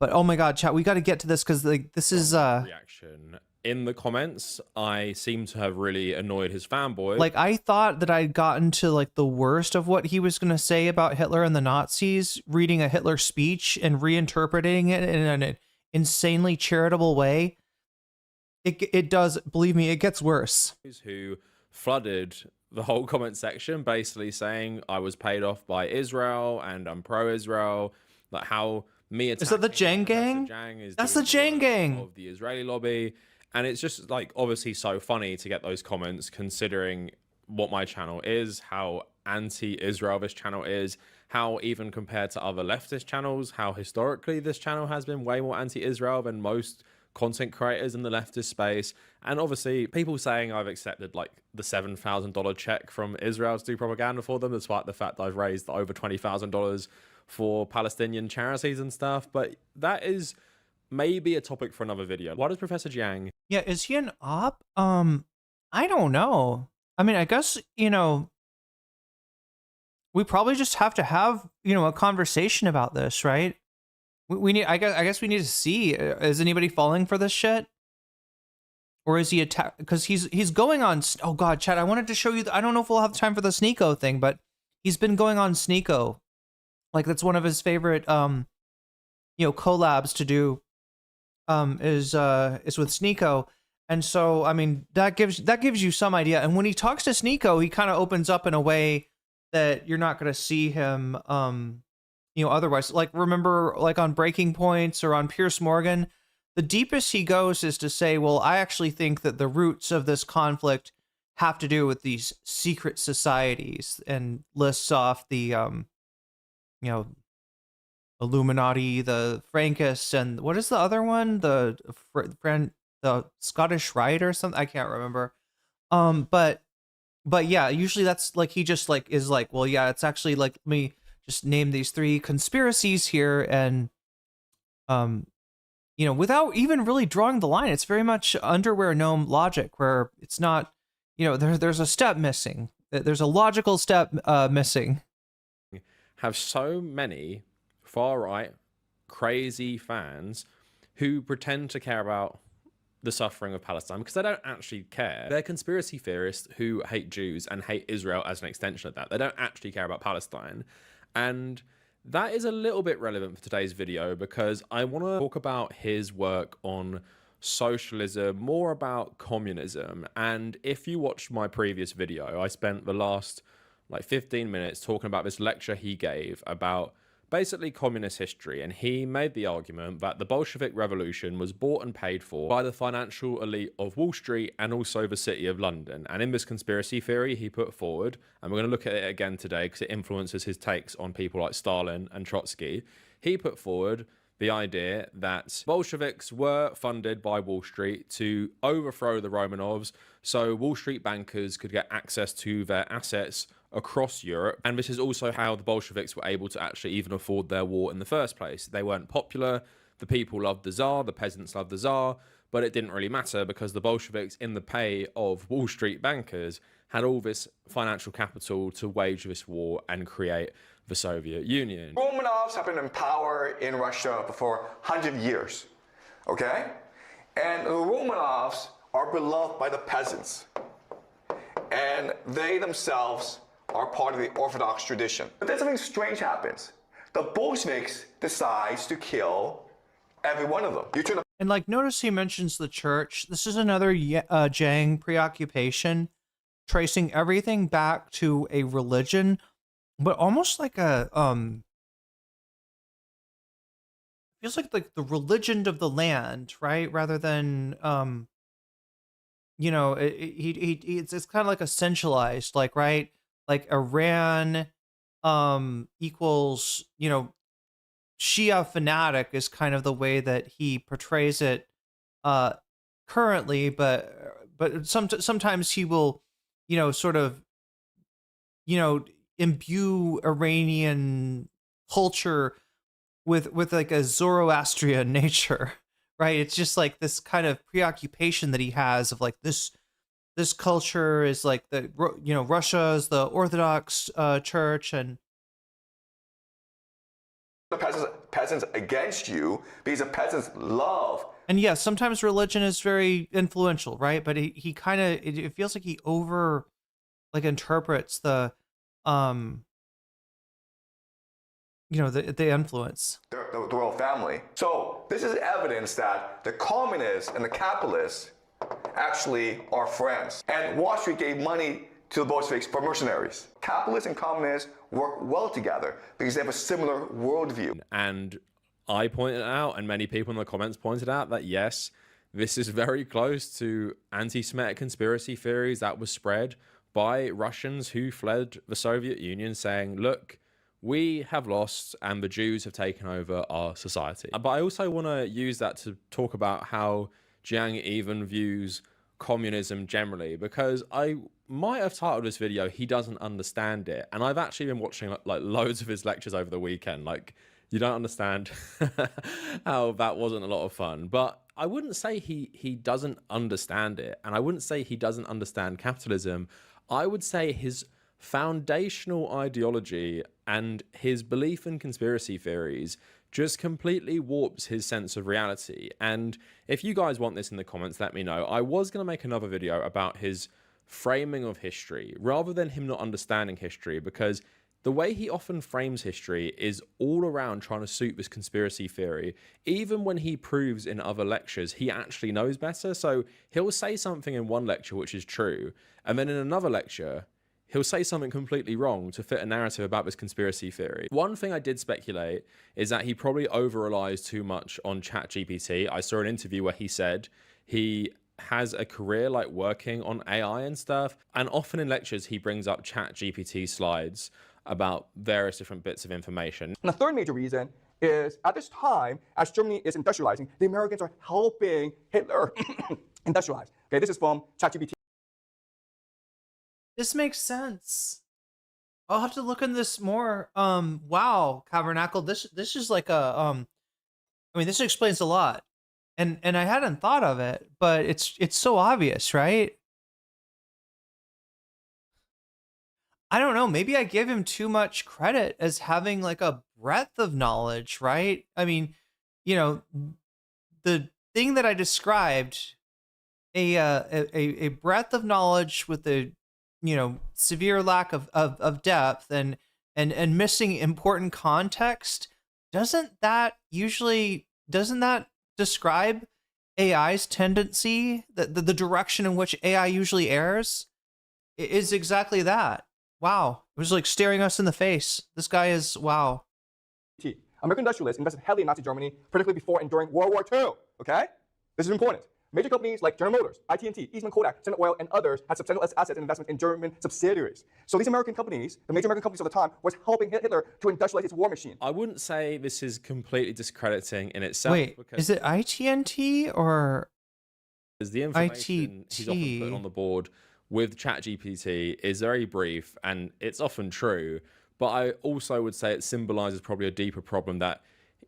oh my god, chat, we got to get to this because like this is reaction in the comments. I seem to have really annoyed his fanboy. Like, I thought that I'd gotten to like the worst of what he was gonna say about Hitler and the Nazis, reading a Hitler speech and reinterpreting it in an insanely charitable way. it does, believe me, it gets worse. Who flooded the whole comment section basically saying I was paid off by Israel and I'm pro-Israel, like how me attacking Is that the Jiang gang? Jiang is That's the doing Jiang work gang. of the Israeli lobby. And it's just like obviously so funny to get those comments considering what my channel is, how anti-Israel this channel is, how even compared to other leftist channels, how historically this channel has been way more anti-Israel than most content creators in the leftist space. And obviously people saying I've accepted like the $7,000 check from Israel to do propaganda for them, despite the fact that I've raised over $20,000 for Palestinian charities and stuff. But that is maybe a topic for another video. Why does Professor Jiang? Yeah, is he an op? I don't know. I mean, I guess, you know, we probably just have to have, you know, a conversation about this, right? We need, I guess we need to see, is anybody falling for this shit? Or is he attack? Because he's going on, oh God, Chad, I wanted to show you, I don't know if we'll have time for the Sneeko thing, but he's been going on Sneeko. Like that's one of his favorite, you know, collabs to do, is with Sneeko. And so, I mean, that gives you some idea. And when he talks to Sneeko, he kind of opens up in a way that you're not going to see him, you know, otherwise. Like, remember, like on Breaking Points or on Pierce Morgan, the deepest he goes is to say, well, I actually think that the roots of this conflict have to do with these secret societies, and lists off the, you know, Illuminati, the Frankists, and what is the other one? The Scottish Rite or something? I can't remember. But yeah, usually that's like, he just like is like, well, yeah, it's actually like, let me just name these 3 conspiracies here, and you know, without even really drawing the line. It's very much underwear Noem logic, where it's not, you know, there's a step missing. There's a logical step missing. Have so many far-right crazy fans who pretend to care about the suffering of Palestine because they don't actually care. They're conspiracy theorists who hate Jews and hate Israel as an extension of that. They don't actually care about Palestine. And that is a little bit relevant for today's video because I want to talk about his work on socialism, more about communism. And if you watched my previous video, I spent the last like 15 minutes talking about this lecture he gave about basically communist history, and he made the argument that the Bolshevik Revolution was bought and paid for by the financial elite of Wall Street and also the City of London. And in this conspiracy theory he put forward, and we're going to look at it again today because it influences his takes on people like Stalin and Trotsky, he put forward the idea that Bolsheviks were funded by Wall Street to overthrow the Romanovs so Wall Street bankers could get access to their assets across Europe. And this is also how the Bolsheviks were able to actually even afford their war in the first place. They weren't popular, the people loved the Tsar, the peasants loved the Tsar, but it didn't really matter because the Bolsheviks, in the pay of Wall Street bankers, had all this financial capital to wage this war and create the Soviet Union. Romanovs have been in power in Russia for 100 years, okay? And the Romanovs are beloved by the peasants. And they themselves are part of the Orthodox tradition. But then something strange happens. The Bolsheviks decides to kill every one of them. And like, notice he mentions the church. This is another Jiang preoccupation, tracing everything back to a religion, but almost like a feels like the religion of the land, right? Rather than you know, it's kind of like essentialized, like, right? Like Iran equals, you know, Shia fanatic is kind of the way that he portrays it currently, but sometimes he will, you know, sort of, you know, imbue Iranian culture with like a Zoroastrian nature, right? It's just like this kind of preoccupation that he has of like this culture is like the, you know, Russia is the Orthodox church, and the peasants against you because the peasants love. And yeah, sometimes religion is very influential, right? But he kind of, it feels like he over like interprets the you know, the influence. The royal family. So this is evidence that the communists and the capitalists actually our friends. And Wall Street gave money to the Bolsheviks for mercenaries. Capitalists and communists work well together because they have a similar worldview. And I pointed out, and many people in the comments pointed out, that yes, this is very close to anti-Semitic conspiracy theories that was spread by Russians who fled the Soviet Union, saying, look, we have lost and the Jews have taken over our society. But I also want to use that to talk about how Jiang even views communism generally, because I might have titled this video, He Doesn't Understand It. And I've actually been watching like loads of his lectures over the weekend. Like, you don't understand how that wasn't a lot of fun. But I wouldn't say he doesn't understand it. And I wouldn't say he doesn't understand capitalism. I would say his foundational ideology and his belief in conspiracy theories just completely warps his sense of reality. And if you guys want this in the comments, let me know. I was going to make another video about his framing of history rather than him not understanding history, because the way he often frames history is all around trying to suit this conspiracy theory. Even when he proves in other lectures he actually knows better. So he'll say something in one lecture which is true, and then in another lecture he'll say something completely wrong to fit a narrative about this conspiracy theory. One thing I did speculate is that he probably over-relies too much on ChatGPT. I saw an interview where he said he has a career like working on AI and stuff, and often in lectures he brings up ChatGPT slides about various different bits of information. And the third major reason is, at this time, as Germany is industrializing, the Americans are helping Hitler industrialize. Okay, this is from ChatGPT. This makes sense. I'll have to look into this more. Wow, Tabernacle. This is like a I mean, this explains a lot, and I hadn't thought of it, but it's so obvious, right? I don't know. Maybe I give him too much credit as having like a breadth of knowledge, right? I mean, you know, the thing that I described, a breadth of knowledge with a, you know, severe lack of depth and missing important context, doesn't that describe AI's tendency, the direction in which AI usually errs? It is exactly that. Wow. It was like staring us in the face. This guy is, wow. American industrialists invested heavily in Nazi Germany, particularly before and during World War II. Okay? This is important. Major companies like General Motors, IT&T, Eastman Kodak, Standard Oil, and others had substantial assets and investments in German subsidiaries. So these American companies, the major American companies of the time, was helping Hitler to industrialize his war machine. I wouldn't say this is completely discrediting in itself. Wait, is it IT&T or the information he's often put on the board with ChatGPT is very brief and it's often true, but I also would say it symbolizes probably a deeper problem that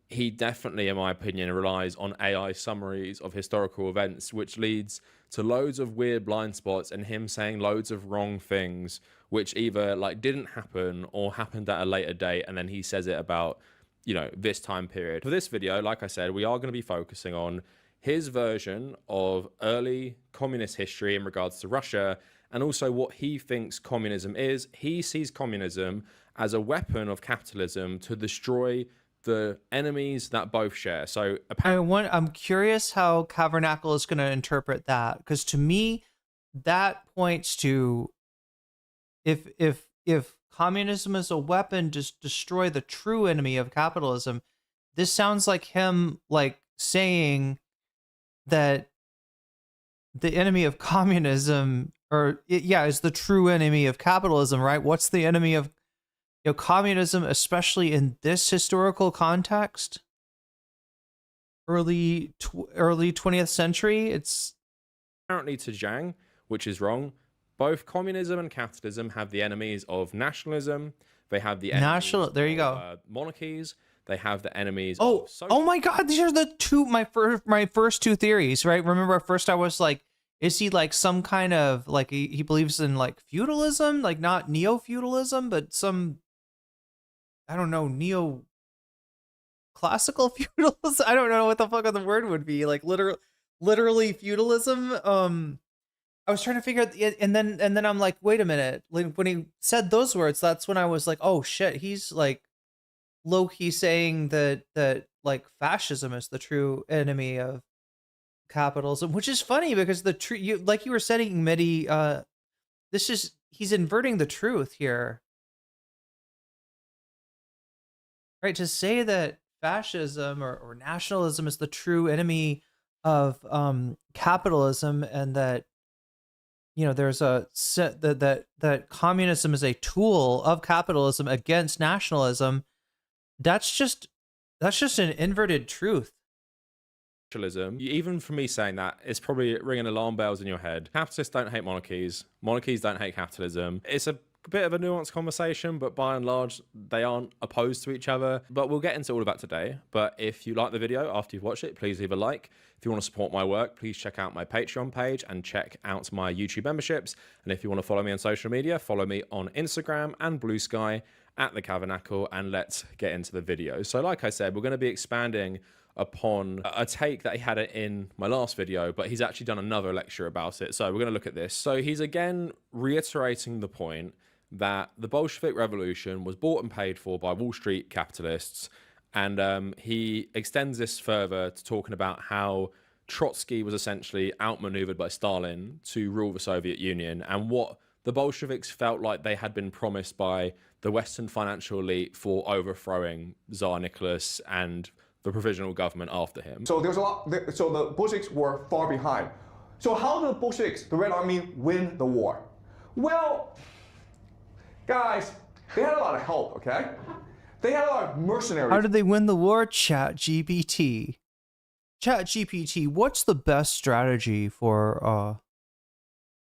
he definitely, in my opinion, relies on AI summaries of historical events, which leads to loads of weird blind spots and him saying loads of wrong things, which either like didn't happen or happened at a later date, and then he says it about, you know, this time period. For this video, like I said, we are going to be focusing on his version of early communist history in regards to Russia, and also what he thinks communism is. He sees communism as a weapon of capitalism to destroy the enemies that both share. So I'm curious how Tabernacle is going to interpret that, because to me, that points to if communism is a weapon to destroy the true enemy of capitalism, this sounds like him like saying that the enemy of communism, is the true enemy of capitalism, right? What's the enemy of, you know, communism, especially in this historical context, early 20th century? It's apparently to Jiang, which is wrong. Both communism and capitalism have the enemies of nationalism. They have the enemies there you go. Monarchies. They have the enemies. Oh my God! These are the two my first two theories, right? Remember, at first I was like, is he like some kind of like he believes in like feudalism, like not neo-feudalism, but some, I don't know, neo-classical feudalism? I don't know what the fuck the word would be, like literally feudalism. I was trying to figure out, and then I'm like, wait a minute. Like when he said those words, that's when I was like, oh shit, he's like low-key saying that like fascism is the true enemy of capitalism, which is funny because the truth, like you were saying, Midi, he's inverting the truth here, right? To say that fascism or nationalism is the true enemy of capitalism, and that there's that communism is a tool of capitalism against nationalism. That's just an inverted truth. Even for me saying that, it's probably ringing alarm bells in your head. Capitalists don't hate monarchies. Monarchies don't hate capitalism. It's a bit of a nuanced conversation, but by and large, they aren't opposed to each other. But we'll get into all of that today. But if you like the video after you've watched it, please leave a like. If you want to support my work, please check out my Patreon page and check out my YouTube memberships. And if you want to follow me on social media, follow me on Instagram and Blue Sky at The Tabernacle, and let's get into the video. So like I said, we're going to be expanding upon a take that he had in my last video, but he's actually done another lecture about it. So we're going to look at this. So he's again reiterating the point that the Bolshevik Revolution was bought and paid for by Wall Street capitalists. And he extends this further to talking about how Trotsky was essentially outmaneuvered by Stalin to rule the Soviet Union, and what the Bolsheviks felt like they had been promised by the Western financial elite for overthrowing Tsar Nicholas and the provisional government after him. So there's a lot. So the Bolsheviks were far behind. So how did the Bolsheviks, the Red Army, win the war? Well, guys, they had a lot of help. Okay, they had a lot of mercenaries. How did they win the war? ChatGPT. ChatGPT, what's the best strategy for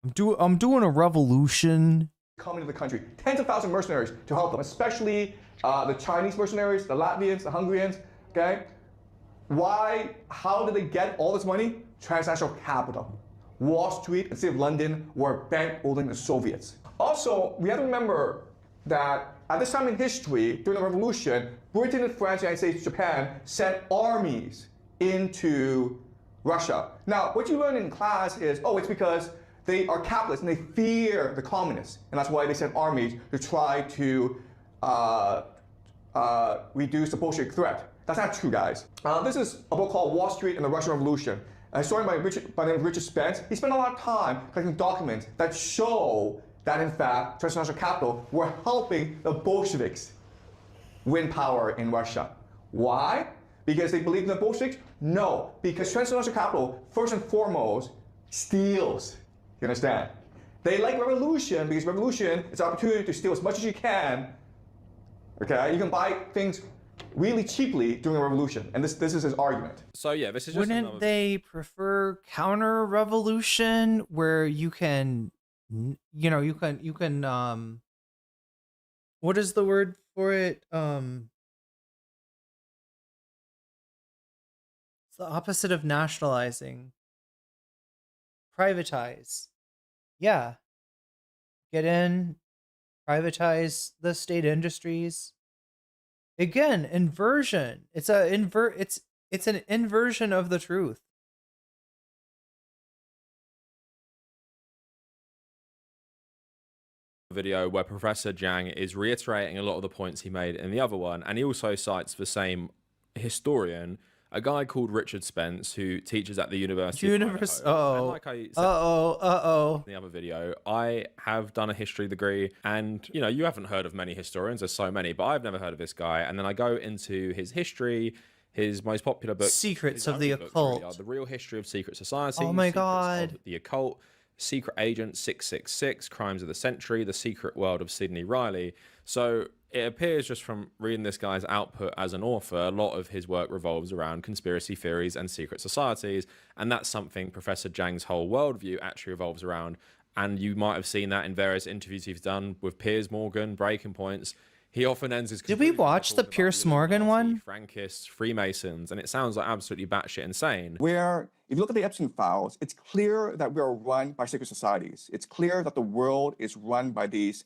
I'm doing a revolution. Coming to the country, tens of thousands of mercenaries to help them, especially the Chinese mercenaries, the Latvians, the Hungarians. Okay, why? How did they get all this money? Transnational capital. Wall Street and the city of London were bankrolling the Soviets. Also, we have to remember that at this time in history, during the revolution, Britain and France, the United States, Japan sent armies into Russia. Now, what you learn in class is, oh, it's because they are capitalists and they fear the communists, and that's why they sent armies to try to reduce the Bolshevik threat. That's not true, guys. This is a book called Wall Street and the Russian Revolution. A historian by the name of Richard Spence. He spent a lot of time collecting documents that show that, in fact, transnational capital were helping the Bolsheviks win power in Russia. Why? Because they believed in the Bolsheviks? No, because transnational capital, first and foremost, steals. You understand? They like revolution because revolution is an opportunity to steal as much as you can. Okay, you can buy things really cheaply during a revolution, and this is his argument. So yeah, this is just Wouldn't they prefer counter-revolution where you can, what is the word for it? It's the opposite of nationalizing. Privatize. Yeah. Get in, privatize the state industries. Again, inversion. It's an inversion of the truth. Video where Professor Jiang is reiterating a lot of the points he made in the other one, and he also cites the same historian, a guy called Richard Spence, who teaches at the University of Idaho. Like I said in the other video, I have done a history degree, and you haven't heard of many historians, there's so many, but I've never heard of this guy. And then I go into his history, his most popular book, Secrets of the Occult, really, the real history of secret society. Oh my God. The Occult, Secret Agent 666, Crimes of the Century, The Secret World of Sidney Riley. So it appears just from reading this guy's output as an author, a lot of his work revolves around conspiracy theories and secret societies, and that's something Professor Jiang's whole worldview actually revolves around. And you might have seen that in various interviews he's done with Piers Morgan, Breaking Points. He often ends his... Did we watch the Piers Morgan one? Frankists, Freemasons, and it sounds like absolutely batshit insane. Where, if you look at the Epstein files, it's clear that we are run by secret societies. It's clear that the world is run by these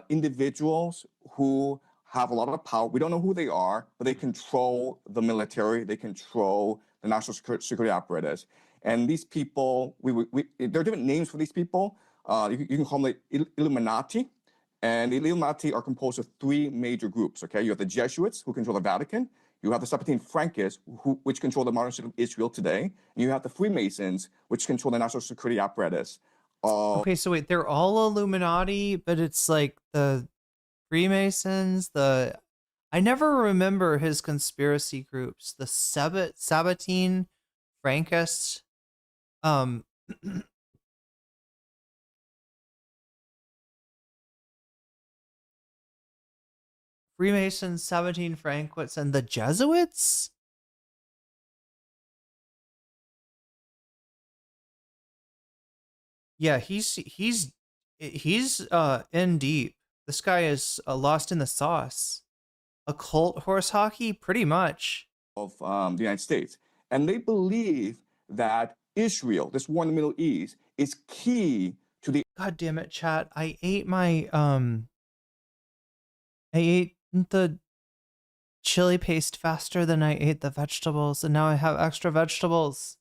individuals who have a lot of power. We don't know who they are, but they control the military. They control the national security apparatus. And these people, there are different names for these people. You can call them the Illuminati. And the Illuminati are composed of three major groups, okay? You have the Jesuits, who control the Vatican. You have the Sephardim Frankists, which control the modern state of Israel today. And you have the Freemasons, which control the national security apparatus. Okay, so wait, they're all Illuminati, but it's like the Freemasons, I never remember his conspiracy groups. The Sabbatine Frankists. Freemasons, Sabbatine Frankists, and the Jesuits? Yeah, he's in deep. This guy is lost in the sauce. Occult horse hockey, pretty much. Of the United States. And they believe that Israel, this war in the Middle East, is key to the... God damn it, chat. I ate the chili paste faster than I ate the vegetables, and now I have extra vegetables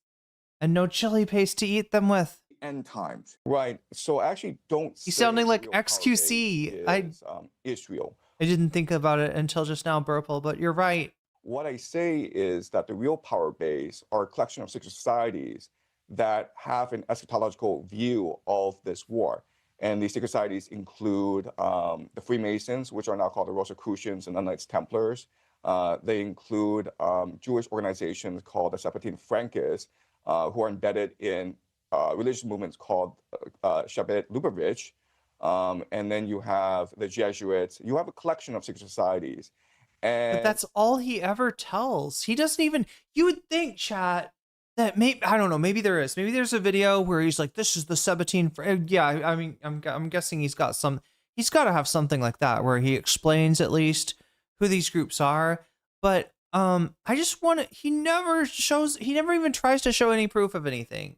and no chili paste to eat them with. End times. Right. So I actually don't... He's sounding like XQC. Israel. I didn't think about it until just now, Burple, but you're right. What I say is that the real power base are a collection of secret societies that have an eschatological view of this war. And these secret societies include the Freemasons, which are now called the Rosicrucians and the Knights Templars. They include Jewish organizations called the Sephardim Frankists, who are embedded in religious movements called Shabbat Lubavitch. And then you have the Jesuits. You have a collection of secret societies. And but that's all he ever tells. He doesn't even, you would think, chat, that maybe, I don't know, maybe there is. Maybe there's a video where he's like, this is the Sabbatine. Yeah, I mean, I'm guessing he's got to have something like that where he explains at least who these groups are. But I just want to, he never even tries to show any proof of anything.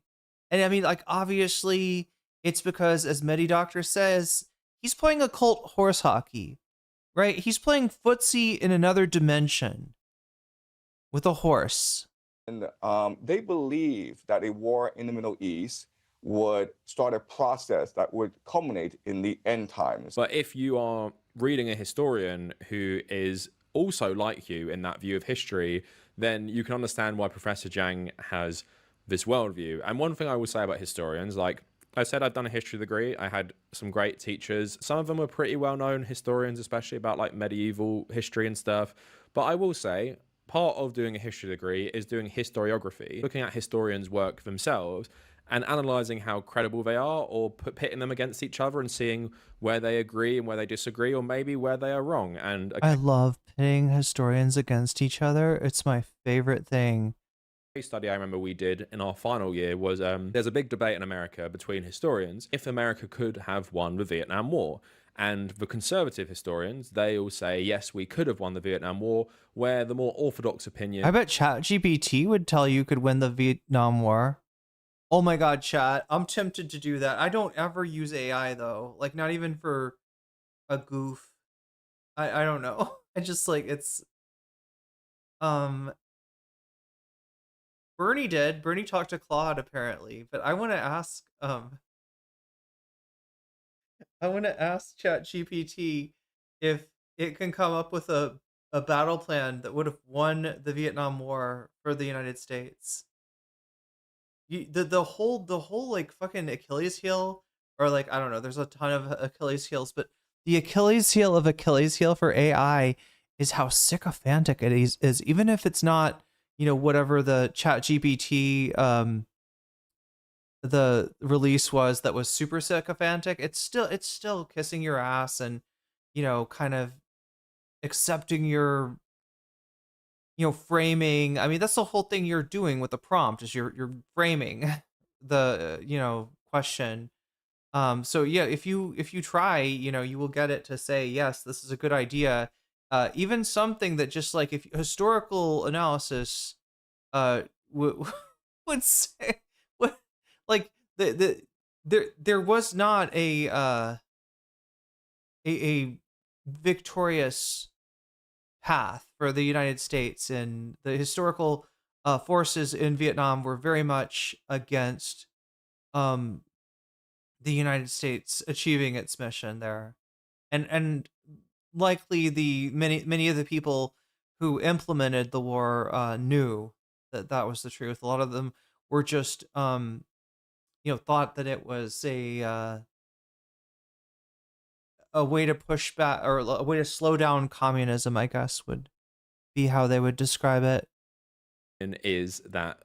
And I mean, like, obviously, it's because, as Medidoctor says, he's playing occult horse hockey, right? He's playing footsie in another dimension with a horse. And they believe that a war in the Middle East would start a process that would culminate in the end times. But if you are reading a historian who is also like you in that view of history, then you can understand why Professor Jiang has this worldview. And one thing I will say about historians, like I said, I've done a history degree. I had some great teachers. Some of them are pretty well-known historians, especially about like medieval history and stuff. But I will say, part of doing a history degree is doing historiography, looking at historians' work themselves and analyzing how credible they are, or pitting them against each other and seeing where they agree and where they disagree, or maybe where they are wrong. And I love pitting historians against each other. It's my favorite thing. Study I remember we did in our final year was there's a big debate in America between historians if America could have won the Vietnam War. And the conservative historians, they all say, yes, we could have won the Vietnam War, where the more orthodox opinion... I bet ChatGPT would tell you could win the Vietnam War. Oh my god, chat. I'm tempted to do that. I don't ever use AI, though. Like, not even for a goof. I don't know. I just, like, it's... Bernie did. Bernie talked to Claude, apparently. But I want to ask... I want to ask ChatGPT if it can come up with a battle plan that would have won the Vietnam War for the United States. The whole like fucking Achilles heel, or like, I don't know, there's a ton of Achilles heels, but the Achilles heel of Achilles heel for AI is how sycophantic it is, even if it's not, you know, whatever the ChatGPT the release was that was super sycophantic. It's still kissing your ass and, you know, kind of accepting your, you know, framing. I mean, that's the whole thing you're doing with the prompt, is you're framing the, you know, question. So yeah, if you try, you know, you will get it to say, yes, this is a good idea. Even something that just like, if historical analysis would say, what, like there was not a victorious path for the United States, and the historical forces in Vietnam were very much against the United States achieving its mission there, and likely the many of the people who implemented the war knew that that was the truth. A lot of them were just thought that it was a way to push back, or a way to slow down communism, I guess would be how they would describe it. And is that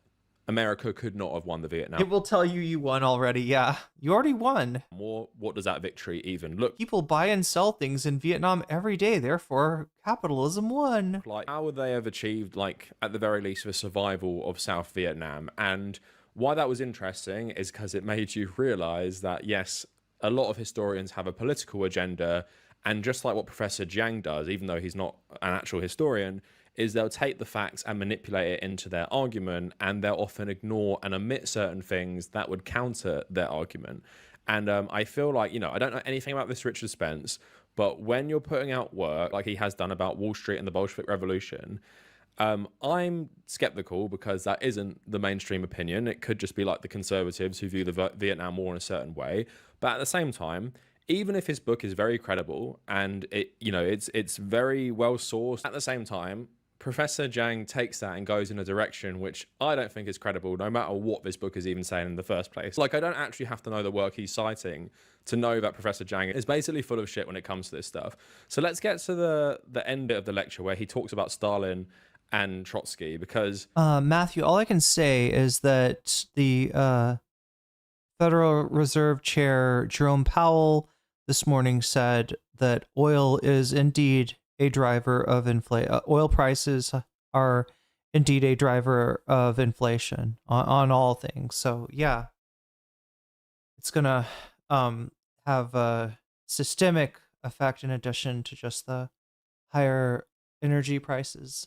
America could not have won the Vietnam It will tell you you won already. Yeah, you already won. War. What does that victory even look People buy and sell things in Vietnam every day. Therefore, capitalism won. like? How would they have achieved, like, at the very least, the survival of South Vietnam? And why that was interesting is because it made you realize that, yes, a lot of historians have a political agenda, and just like what Professor Jiang does, even though he's not an actual historian, is they'll take the facts and manipulate it into their argument, and they'll often ignore and omit certain things that would counter their argument. And I feel like, I don't know anything about this Richard Spence, but when you're putting out work like he has done about Wall Street and the Bolshevik Revolution, I'm skeptical, because that isn't the mainstream opinion. It could just be like the conservatives who view the Vietnam War in a certain way. But at the same time, even if his book is very credible and it's very well sourced, at the same time, Professor Jiang takes that and goes in a direction which I don't think is credible, no matter what this book is even saying in the first place. Like, I don't actually have to know the work he's citing to know that Professor Jiang is basically full of shit when it comes to this stuff. So let's get to the end of the lecture where he talks about Stalin and Trotsky, because Matthew, all I can say is that the Federal Reserve Chair Jerome Powell this morning said that oil is indeed a driver of inflation. Oil prices are indeed a driver of inflation on all things. So yeah, it's gonna have a systemic effect in addition to just the higher energy prices.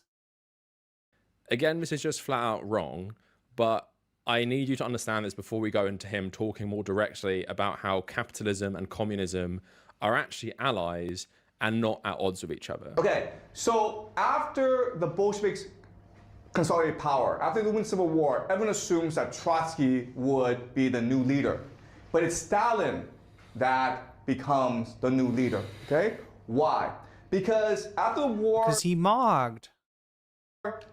Again, this is just flat out wrong, but I need you to understand this before we go into him talking more directly about how capitalism and communism are actually allies and not at odds with each other. Okay, so after the Bolsheviks consolidated power, after the Cuban Civil War, everyone assumes that Trotsky would be the new leader. But it's Stalin that becomes the new leader, okay? Why? Because after the war Because he mogged.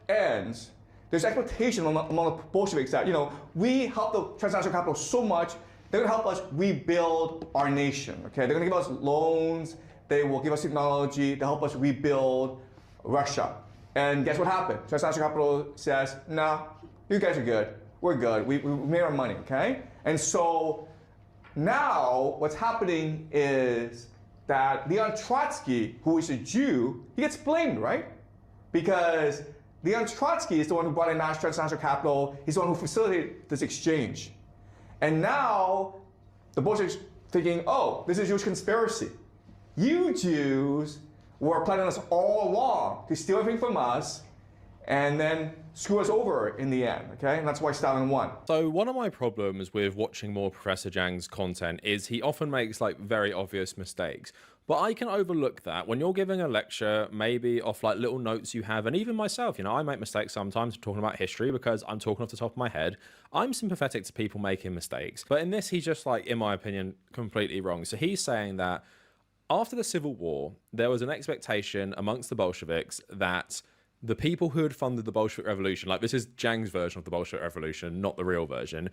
ends, there's expectation among the Bolsheviks that, we help the transnational capital so much, they're gonna help us rebuild our nation, okay? They're gonna give us loans, they will give us technology to help us rebuild Russia. And guess what happened? Transnational capital says, no, you guys are good. We're good. We made our money, okay? And so now what's happening is that Leon Trotsky, who is a Jew, he gets blamed, right? Because Leon Trotsky is the one who brought in transnational capital. He's the one who facilitated this exchange. And now the Bolsheviks thinking, oh, this is a Jewish conspiracy. You Jews were planning on us all along to steal everything from us and then screw us over in the end, okay? And that's why Stalin won. So one of my problems with watching more Professor Jiang's content is he often makes like very obvious mistakes. But I can overlook that when you're giving a lecture, maybe off like little notes you have, and even myself, I make mistakes sometimes talking about history because I'm talking off the top of my head. I'm sympathetic to people making mistakes. But in this, he's just like, in my opinion, completely wrong. So he's saying that after the Civil War, there was an expectation amongst the Bolsheviks that the people who had funded the Bolshevik Revolution, like this is Jiang's version of the Bolshevik Revolution, not the real version,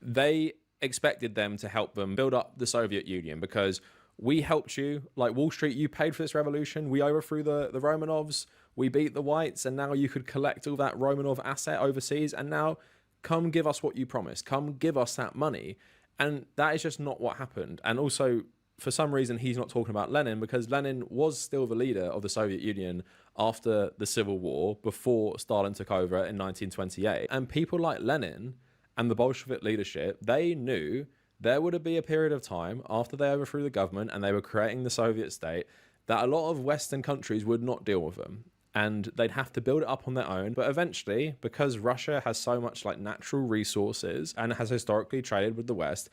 they expected them to help them build up the Soviet Union because we helped you, like Wall Street, you paid for this revolution, we overthrew the Romanovs, we beat the whites, and now you could collect all that Romanov asset overseas, and now come give us what you promised, come give us that money. And that is just not what happened. And also, for some reason, he's not talking about Lenin because Lenin was still the leader of the Soviet Union after the Civil War, before Stalin took over in 1928. And people like Lenin and the Bolshevik leadership, they knew there would be a period of time after they overthrew the government and they were creating the Soviet state that a lot of Western countries would not deal with them. And they'd have to build it up on their own. But eventually, because Russia has so much like natural resources and has historically traded with the West,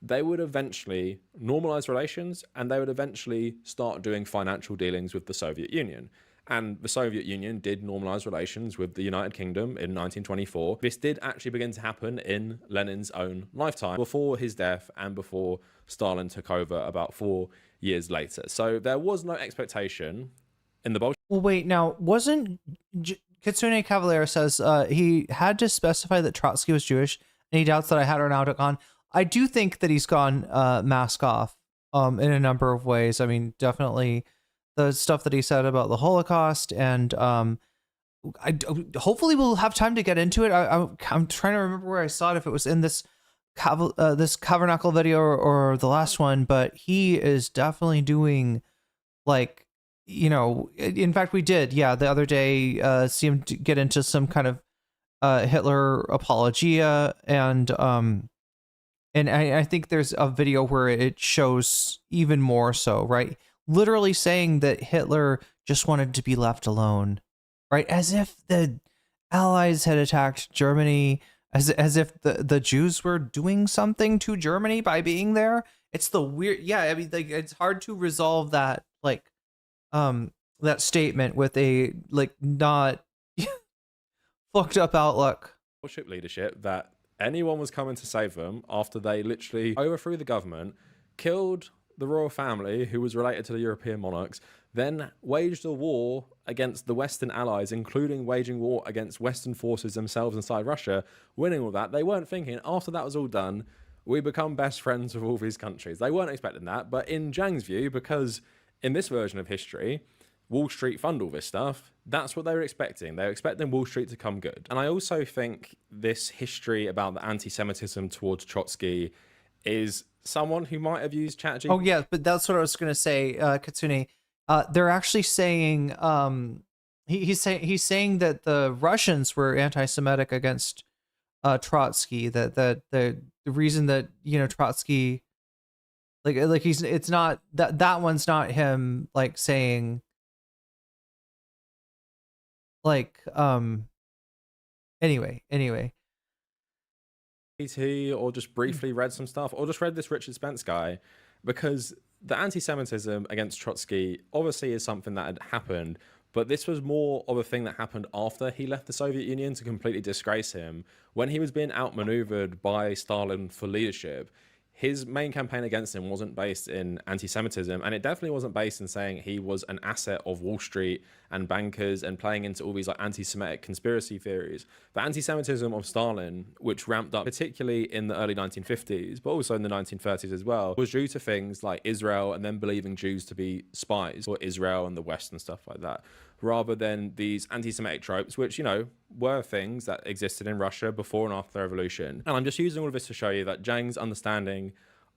they would eventually normalize relations and they would eventually start doing financial dealings with the Soviet Union. And the Soviet Union did normalize relations with the United Kingdom in 1924. This did actually begin to happen in Lenin's own lifetime, before his death and before Stalin took over about 4 years later. So there was no expectation in the Bolshevik Well, wait, now, wasn't Kitsune Cavalier says he had to specify that Trotsky was Jewish, and he doubts that I had or now gone. I do think that he's gone mask off in a number of ways. I mean, definitely the stuff that he said about the Holocaust, and hopefully we'll have time to get into it. I'm trying to remember where I saw it, if it was in this this Tabernacle video or the last one, but he is definitely doing, like, you know, in fact we did, yeah, the other day see him get into some kind of Hitler apologia, and I think there's a video where it shows even more so, right? Literally saying that Hitler just wanted to be left alone, right? As if the Allies had attacked Germany, as if the Jews were doing something to Germany by being there. It's the weird, yeah, I mean, like, it's hard to resolve that, like, that statement with a, like, not fucked up outlook. Bullshit leadership that anyone was coming to save them after they literally overthrew the government, killed the royal family who was related to the European monarchs, then waged a war against the Western allies, including waging war against Western forces themselves inside Russia, winning all that. They weren't thinking, after that was all done, we become best friends with all these countries. They weren't expecting that, but in Jiang's view, because in this version of history, Wall Street fund all this stuff, that's what they were expecting. They were expecting Wall Street to come good. And I also think this history about the anti-Semitism towards Trotsky is someone who might have used ChatGPT. Oh yeah, but that's what I was going to say, Kitsune. They're actually saying he's saying that the Russians were anti-Semitic against Trotsky. That the reason that, you know, Trotsky, like he's, it's not that one's not him, like, saying, like, anyway. Or just briefly read some stuff, or just read this Richard Spence guy, because the anti-Semitism against Trotsky obviously is something that had happened, but this was more of a thing that happened after he left the Soviet Union to completely disgrace him. When he was being outmaneuvered by Stalin for leadership, his main campaign against him wasn't based in anti-Semitism, and it definitely wasn't based in saying he was an asset of Wall Street and bankers and playing into all these, like, anti-Semitic conspiracy theories. The anti-Semitism of Stalin, which ramped up particularly in the early 1950s, but also in the 1930s as well, was due to things like Israel and then believing Jews to be spies for Israel and the West and stuff like that, rather than these anti-Semitic tropes, which, you know, were things that existed in Russia before and after the revolution. And I'm just using all of this to show you that Jiang's understanding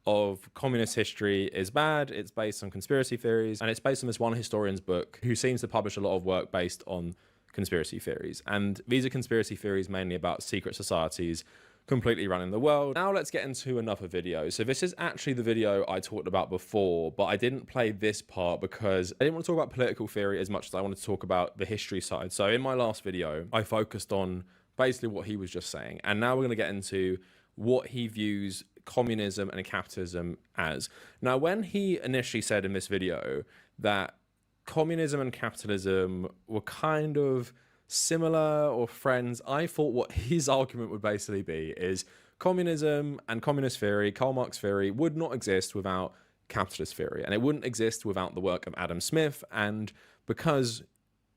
of communist history is bad. It's based on conspiracy theories, and it's based on this one historian's book who seems to publish a lot of work based on conspiracy theories. And these are conspiracy theories mainly about secret societies completely running the world. Now let's get into another video. So this is actually the video I talked about before, but I didn't play this part because I didn't want to talk about political theory as much as I wanted to talk about the history side. So in my last video, I focused on basically what he was just saying. And now we're going to get into what he views communism and capitalism as. Now, when he initially said in this video that communism and capitalism were kind of similar or friends, I thought what his argument would basically be is communism and communist theory, Karl Marx theory, would not exist without capitalist theory, and it wouldn't exist without the work of Adam Smith. And because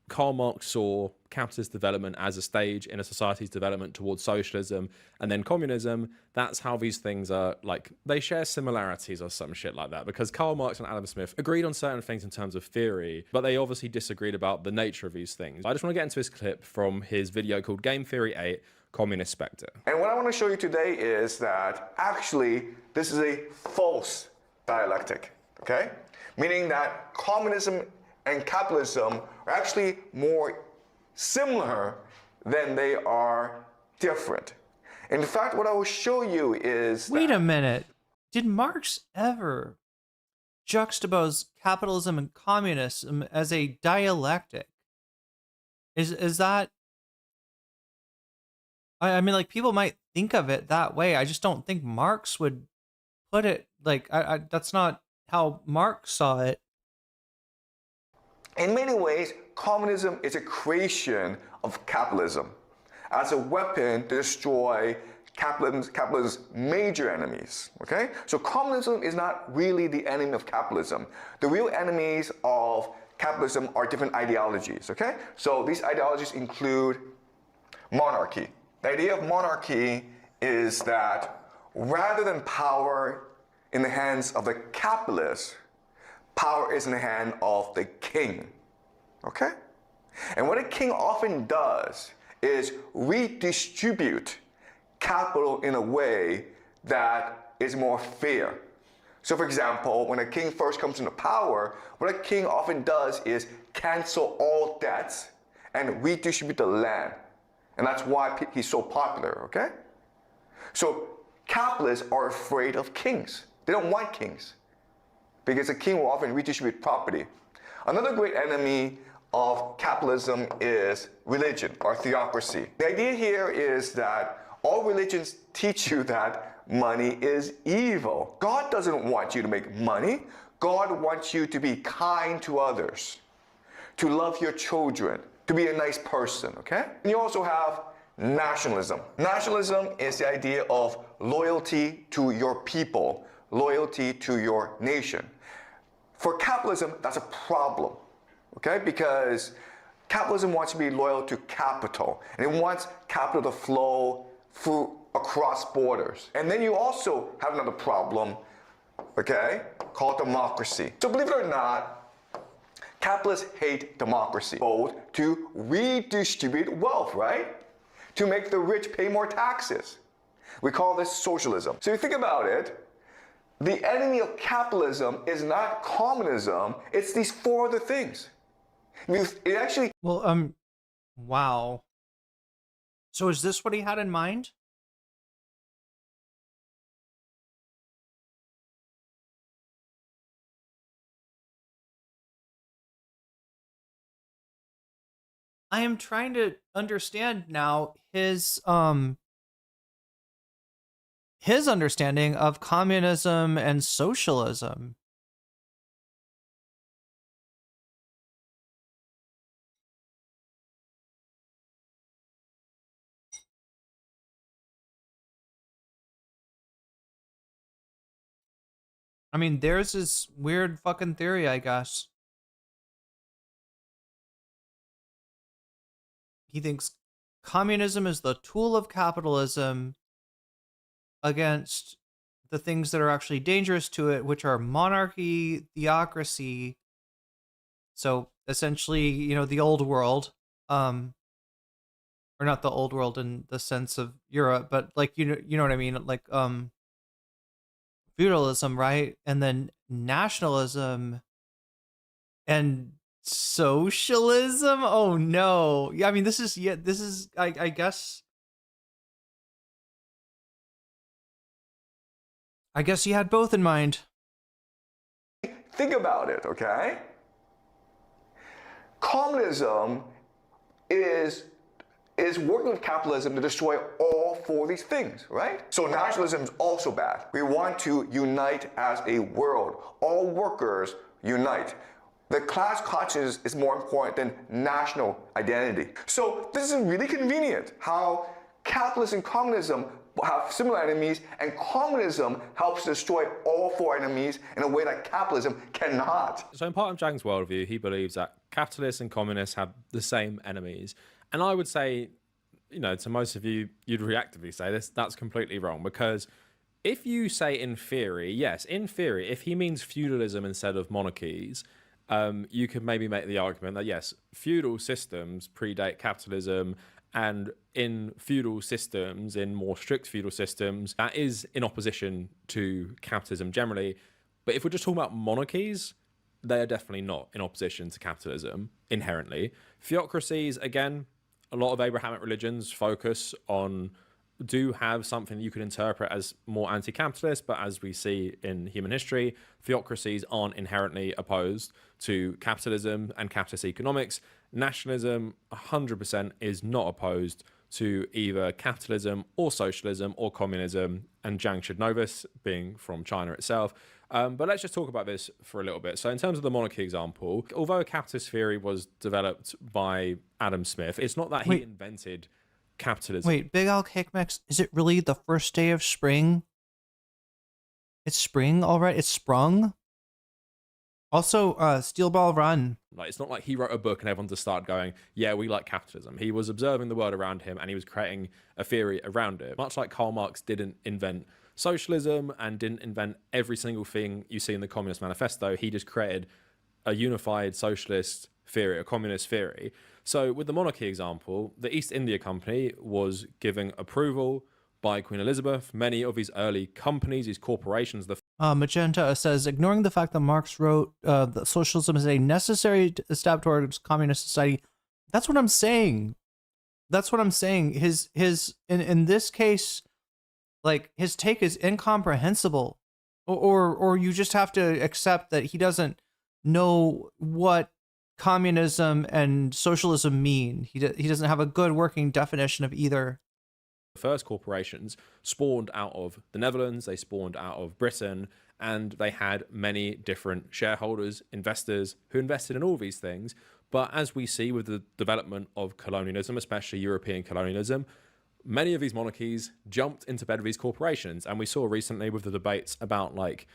Karl Marx saw capitalist development as a stage in a society's development towards socialism and then communism, that's how these things are, like, they share similarities or some shit like that, because Karl Marx and Adam Smith agreed on certain things in terms of theory, but they obviously disagreed about the nature of these things. I just want to get into this clip from his video called Game Theory 8, Communist Spectre. And what I want to show you today is that actually this is a false dialectic, okay? Meaning that communism and capitalism are actually more similar than they are different. In fact, what I will show you is Wait a minute. Did Marx ever juxtapose capitalism and communism as a dialectic? Is that... I mean, like, people might think of it that way. I just don't think Marx would put it like... that's not how Marx saw it. In many ways, communism is a creation of capitalism as a weapon to destroy capitalism's major enemies, okay? So communism is not really the enemy of capitalism. The real enemies of capitalism are different ideologies, okay? So these ideologies include monarchy. The idea of monarchy is that rather than power in the hands of the capitalist, power is in the hand of the king, okay? And what a king often does is redistribute capital in a way that is more fair. So for example, when a king first comes into power, what a king often does is cancel all debts and redistribute the land. And that's why he's so popular, okay? So capitalists are afraid of kings. They don't want kings because a king will often redistribute property. Another great enemy of capitalism is religion or theocracy. The idea here is that all religions teach you that money is evil. God doesn't want you to make money. God wants you to be kind to others, to love your children, to be a nice person, okay? And you also have nationalism. Nationalism is the idea of loyalty to your people, loyalty to your nation. For capitalism, that's a problem, okay? Because capitalism wants to be loyal to capital, and it wants capital to flow through across borders. And then you also have another problem, okay, called democracy. So believe it or not, capitalists hate democracy. Both to redistribute wealth, right? To make the rich pay more taxes. We call this socialism. So you think about it, the enemy of capitalism is not communism, it's these four other things. It actually... Well, wow. So is this what he had in mind? I am trying to understand now his understanding of communism and socialism. I mean, there's this weird fucking theory, I guess. He thinks communism is the tool of capitalism against the things that are actually dangerous to it, which are monarchy, theocracy. So essentially, you know, the old world, or not the old world in the sense of Europe, but like, you know what I mean? Like, feudalism, right? And then nationalism and socialism. Oh no. Yeah, I mean, this is I guess he had both in mind. Think about it, okay? Communism is working with capitalism to destroy all four of these things, right? So nationalism is also bad. We want to unite as a world. All workers unite. The class consciousness is more important than national identity. So this is really convenient how capitalism and communism have similar enemies, and communism helps destroy all four enemies in a way that capitalism cannot. So in part of Jiang's worldview, he believes that capitalists and communists have the same enemies. And I would say, you know, to most of you, you'd reactively say this, that's completely wrong. Because if you say in theory, yes, in theory, if he means feudalism instead of monarchies, you could maybe make the argument that, yes, feudal systems predate capitalism, and in feudal systems, in more strict feudal systems, that is in opposition to capitalism generally. But if we're just talking about monarchies, they are definitely not in opposition to capitalism inherently. Theocracies, again, a lot of Abrahamic religions do have something you could interpret as more anti-capitalist, but as we see in human history, theocracies aren't inherently opposed to capitalism and capitalist economics. Nationalism 100% is not opposed to either capitalism or socialism or communism, and Jiang should know this, being from China itself. But let's just talk about this for a little bit. So in terms of the monarchy example, although capitalist theory was developed by Adam Smith, it's not that he invented capitalism. Wait, Big Al Cakemax, is it really the first day of spring? It's spring, all right? It's sprung? Also, Steel Ball Run. Like, it's not like he wrote a book and everyone just started going, yeah, we like capitalism. He was observing the world around him and he was creating a theory around it. Much like Karl Marx didn't invent socialism and didn't invent every single thing you see in the Communist Manifesto, he just created a unified socialist theory, a communist theory. So with the monarchy example, the East India Company was giving approval by Queen Elizabeth. Many of his early companies, his corporations, the Magenta says, ignoring the fact that Marx wrote that socialism is a necessary step towards communist society. That's what I'm saying. That's what I'm saying. In this case, like, his take is incomprehensible, or you just have to accept that he doesn't know what communism and socialism mean. He doesn't have a good working definition of either. first corporations spawned out of the Netherlands, they spawned out of Britain, and they had many different shareholders, investors who invested in all these things. But as we see with the development of colonialism, especially European colonialism, many of these monarchies jumped into bed with these corporations. And we saw recently with the debates about like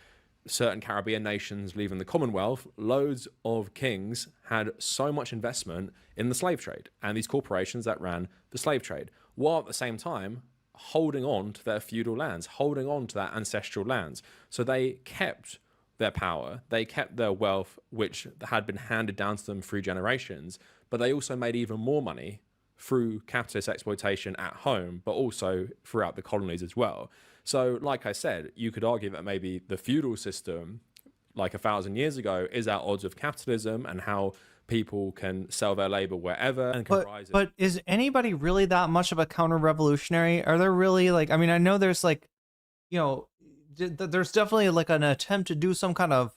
certain Caribbean nations leaving the Commonwealth, loads of kings had so much investment in the slave trade and these corporations that ran the slave trade, while at the same time holding on to their feudal lands, holding on to their ancestral lands. So they kept their power, they kept their wealth, which had been handed down to them through generations, but they also made even more money through capitalist exploitation at home, but also throughout the colonies as well. So like I said, you could argue that maybe the feudal system, like 1,000 years ago, is at odds with capitalism and how people can sell their labor wherever and can rise. But is anybody really that much of a counter-revolutionary? Are there really, like, I mean, I know there's like, you know, there's definitely like an attempt to do some kind of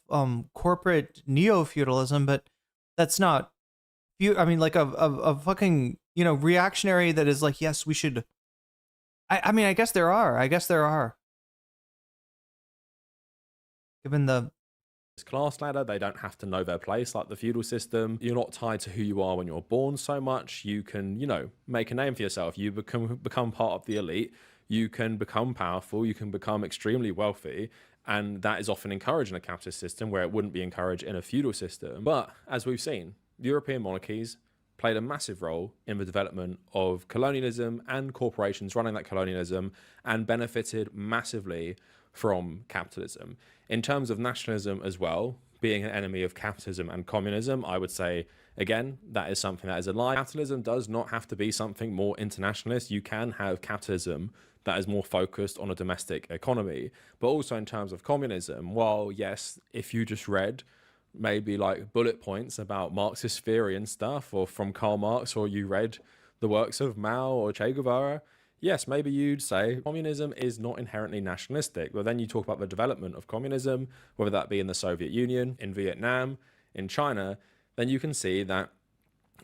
corporate neo-feudalism, but that's not, I mean, like a fucking, you know, reactionary that is like, yes, we should. I mean, I guess there are. Given the class ladder, they don't have to know their place like the feudal system. You're not tied to who you are when you're born so much. You can, you know, make a name for yourself. You become part of the elite. You can become powerful. You can become extremely wealthy. And that is often encouraged in a capitalist system where it wouldn't be encouraged in a feudal system. But as we've seen, European monarchies played a massive role in the development of colonialism and corporations running that colonialism and benefited massively from capitalism. In terms of nationalism as well, being an enemy of capitalism and communism, I would say, again, that is something that is a lie. Capitalism does not have to be something more internationalist. You can have capitalism that is more focused on a domestic economy. But also in terms of communism, while yes, if you just read maybe like bullet points about Marxist theory and stuff, or from Karl Marx, or you read the works of Mao or Che Guevara, yes, maybe you'd say communism is not inherently nationalistic. But then you talk about the development of communism, whether that be in the Soviet Union, in Vietnam, in China, then you can see that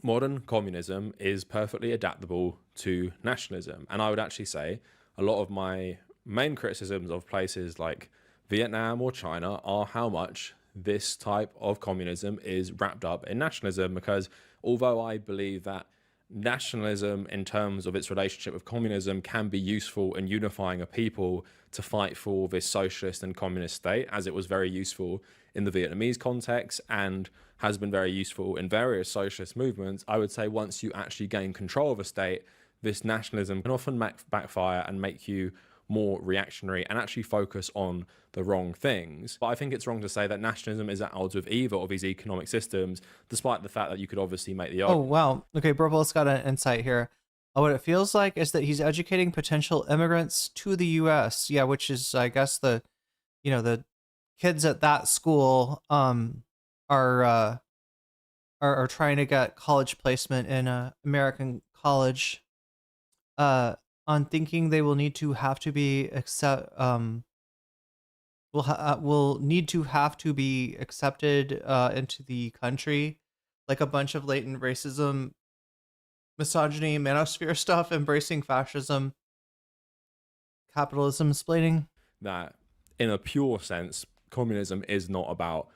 modern communism is perfectly adaptable to nationalism. And I would actually say a lot of my main criticisms of places like Vietnam or China are how much this type of communism is wrapped up in nationalism, because although I believe that nationalism in terms of its relationship with communism can be useful in unifying a people to fight for this socialist and communist state, as it was very useful in the Vietnamese context and has been very useful in various socialist movements, I would say once you actually gain control of a state, this nationalism can often backfire and make you more reactionary and actually focus on the wrong things. But I think it's wrong to say that nationalism is at odds with either of these economic systems, despite the fact that you could obviously make the argument. Oh, wow. Okay, Burple's got an insight here. What it feels like is that he's educating potential immigrants to the U.S. Yeah, which is, I guess, the, you know, the kids at that school are trying to get college placement in a American college, on thinking they will need to have to be will need to have to be accepted into the country, like a bunch of latent racism, misogyny, manosphere stuff, embracing fascism, capitalism splaining. That in a pure sense, communism is not about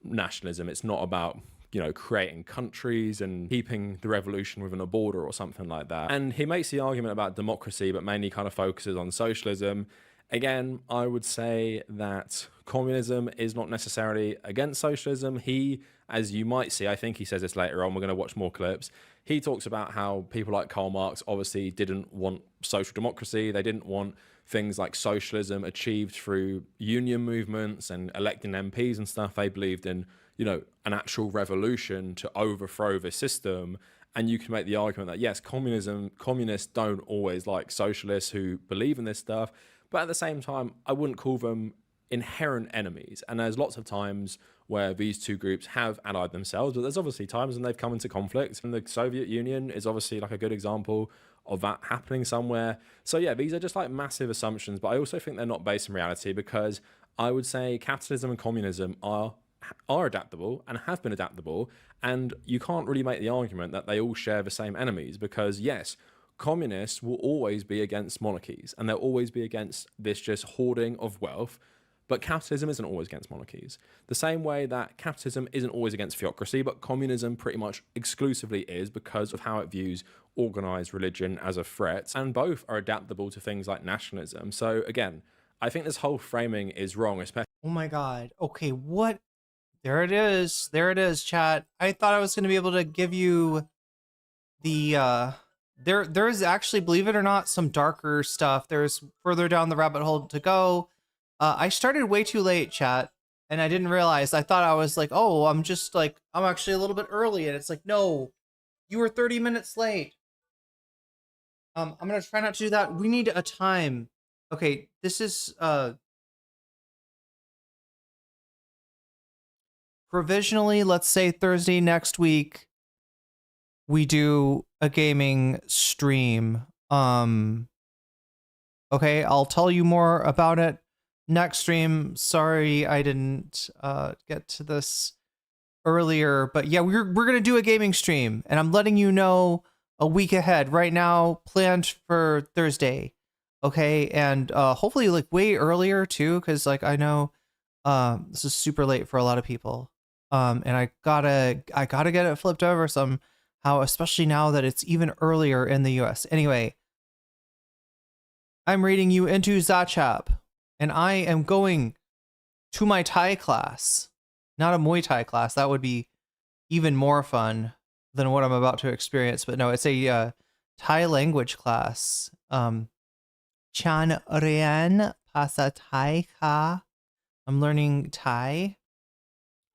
nationalism. It's not about, you know, creating countries and keeping the revolution within a border or something like that. And he makes the argument about democracy, but mainly kind of focuses on socialism. Again, I would say that communism is not necessarily against socialism. He, as you might see, I think he says this later on, we're going to watch more clips. He talks about how people like Karl Marx obviously didn't want social democracy. They didn't want things like socialism achieved through union movements and electing MPs and stuff. They believed in, you know, an actual revolution to overthrow the system. And you can make the argument that, yes, communists don't always like socialists who believe in this stuff. But at the same time, I wouldn't call them inherent enemies. And there's lots of times where these two groups have allied themselves, but there's obviously times when they've come into conflict. And the Soviet Union is obviously like a good example of that happening somewhere. So yeah, these are just like massive assumptions, but I also think they're not based in reality, because I would say capitalism and communism are adaptable and have been adaptable. And you can't really make the argument that they all share the same enemies, because yes, communists will always be against monarchies and they'll always be against this just hoarding of wealth. But capitalism isn't always against monarchies. The same way that capitalism isn't always against theocracy, but communism pretty much exclusively is, because of how it views organized religion as a threat. And both are adaptable to things like nationalism. So again, I think this whole framing is wrong, especially. Oh my God. Okay, what? There it is. There it is, chat. I thought I was going to be able to give you the, there's actually, believe it or not, some darker stuff. There's further down the rabbit hole to go. I started way too late, chat, and I didn't realize. I thought I was like, oh, I'm actually a little bit early, and it's like, no, you were 30 minutes late. I'm gonna try not to do that. We need a time. Okay, this is provisionally, let's say Thursday next week, we do a gaming stream. Okay, I'll tell you more about it next stream. Sorry I didn't get to this earlier, but yeah, we're gonna do a gaming stream, and I'm letting you know a week ahead. Right now, planned for Thursday. Okay, and hopefully like way earlier too, because like I know this is super late for a lot of people. And I gotta get it flipped over somehow, especially now that it's even earlier in the US. Anyway, I'm reading you into CashApp, and I am going to my Thai class, not a Muay Thai class. That would be even more fun than what I'm about to experience. But no, it's a Thai language class. Chan Rian Pasa Thai Ka. I'm learning Thai.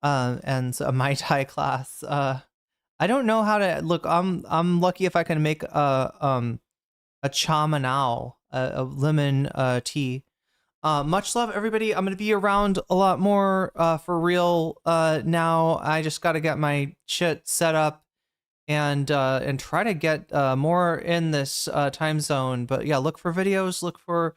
And so my Thai class. I don't know how to look. I'm lucky if I can make a cha manao, a lemon tea. Much love, everybody. I'm gonna be around a lot more for real now. I just got to get my shit set up and try to get more in this time zone. But yeah, look for videos, look for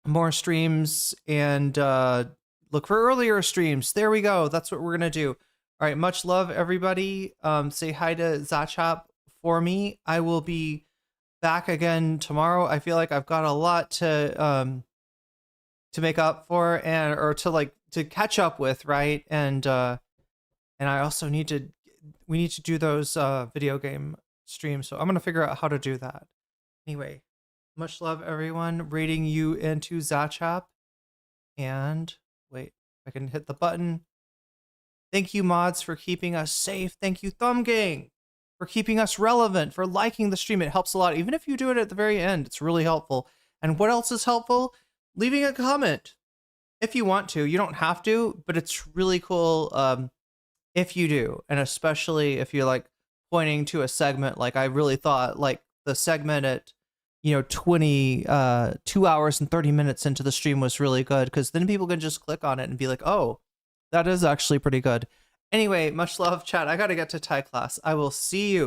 more streams, and look for earlier streams. There we go. That's what we're gonna do. All right, much love, everybody. Say hi to CashApp for me. I will be back again tomorrow. I feel like I've got a lot to make up for, or to catch up with, right? And I also we need to do those video game streams. So I'm gonna figure out how to do that. Anyway, much love, everyone. Rating you into CashApp, and wait, I can hit the button. Thank you, mods, for keeping us safe. Thank you, Thumb Gang, for keeping us relevant, for liking the stream. It helps a lot. Even if you do it at the very end, it's really helpful. And what else is helpful? Leaving a comment if you want to. You don't have to, but it's really cool if you do. And especially if you're like pointing to a segment. Like I really thought like the segment at 2 hours and 30 minutes into the stream was really good, because then people can just click on it and be like, oh, that is actually pretty good. Anyway, much love, chat. I gotta get to Thai class. I will see you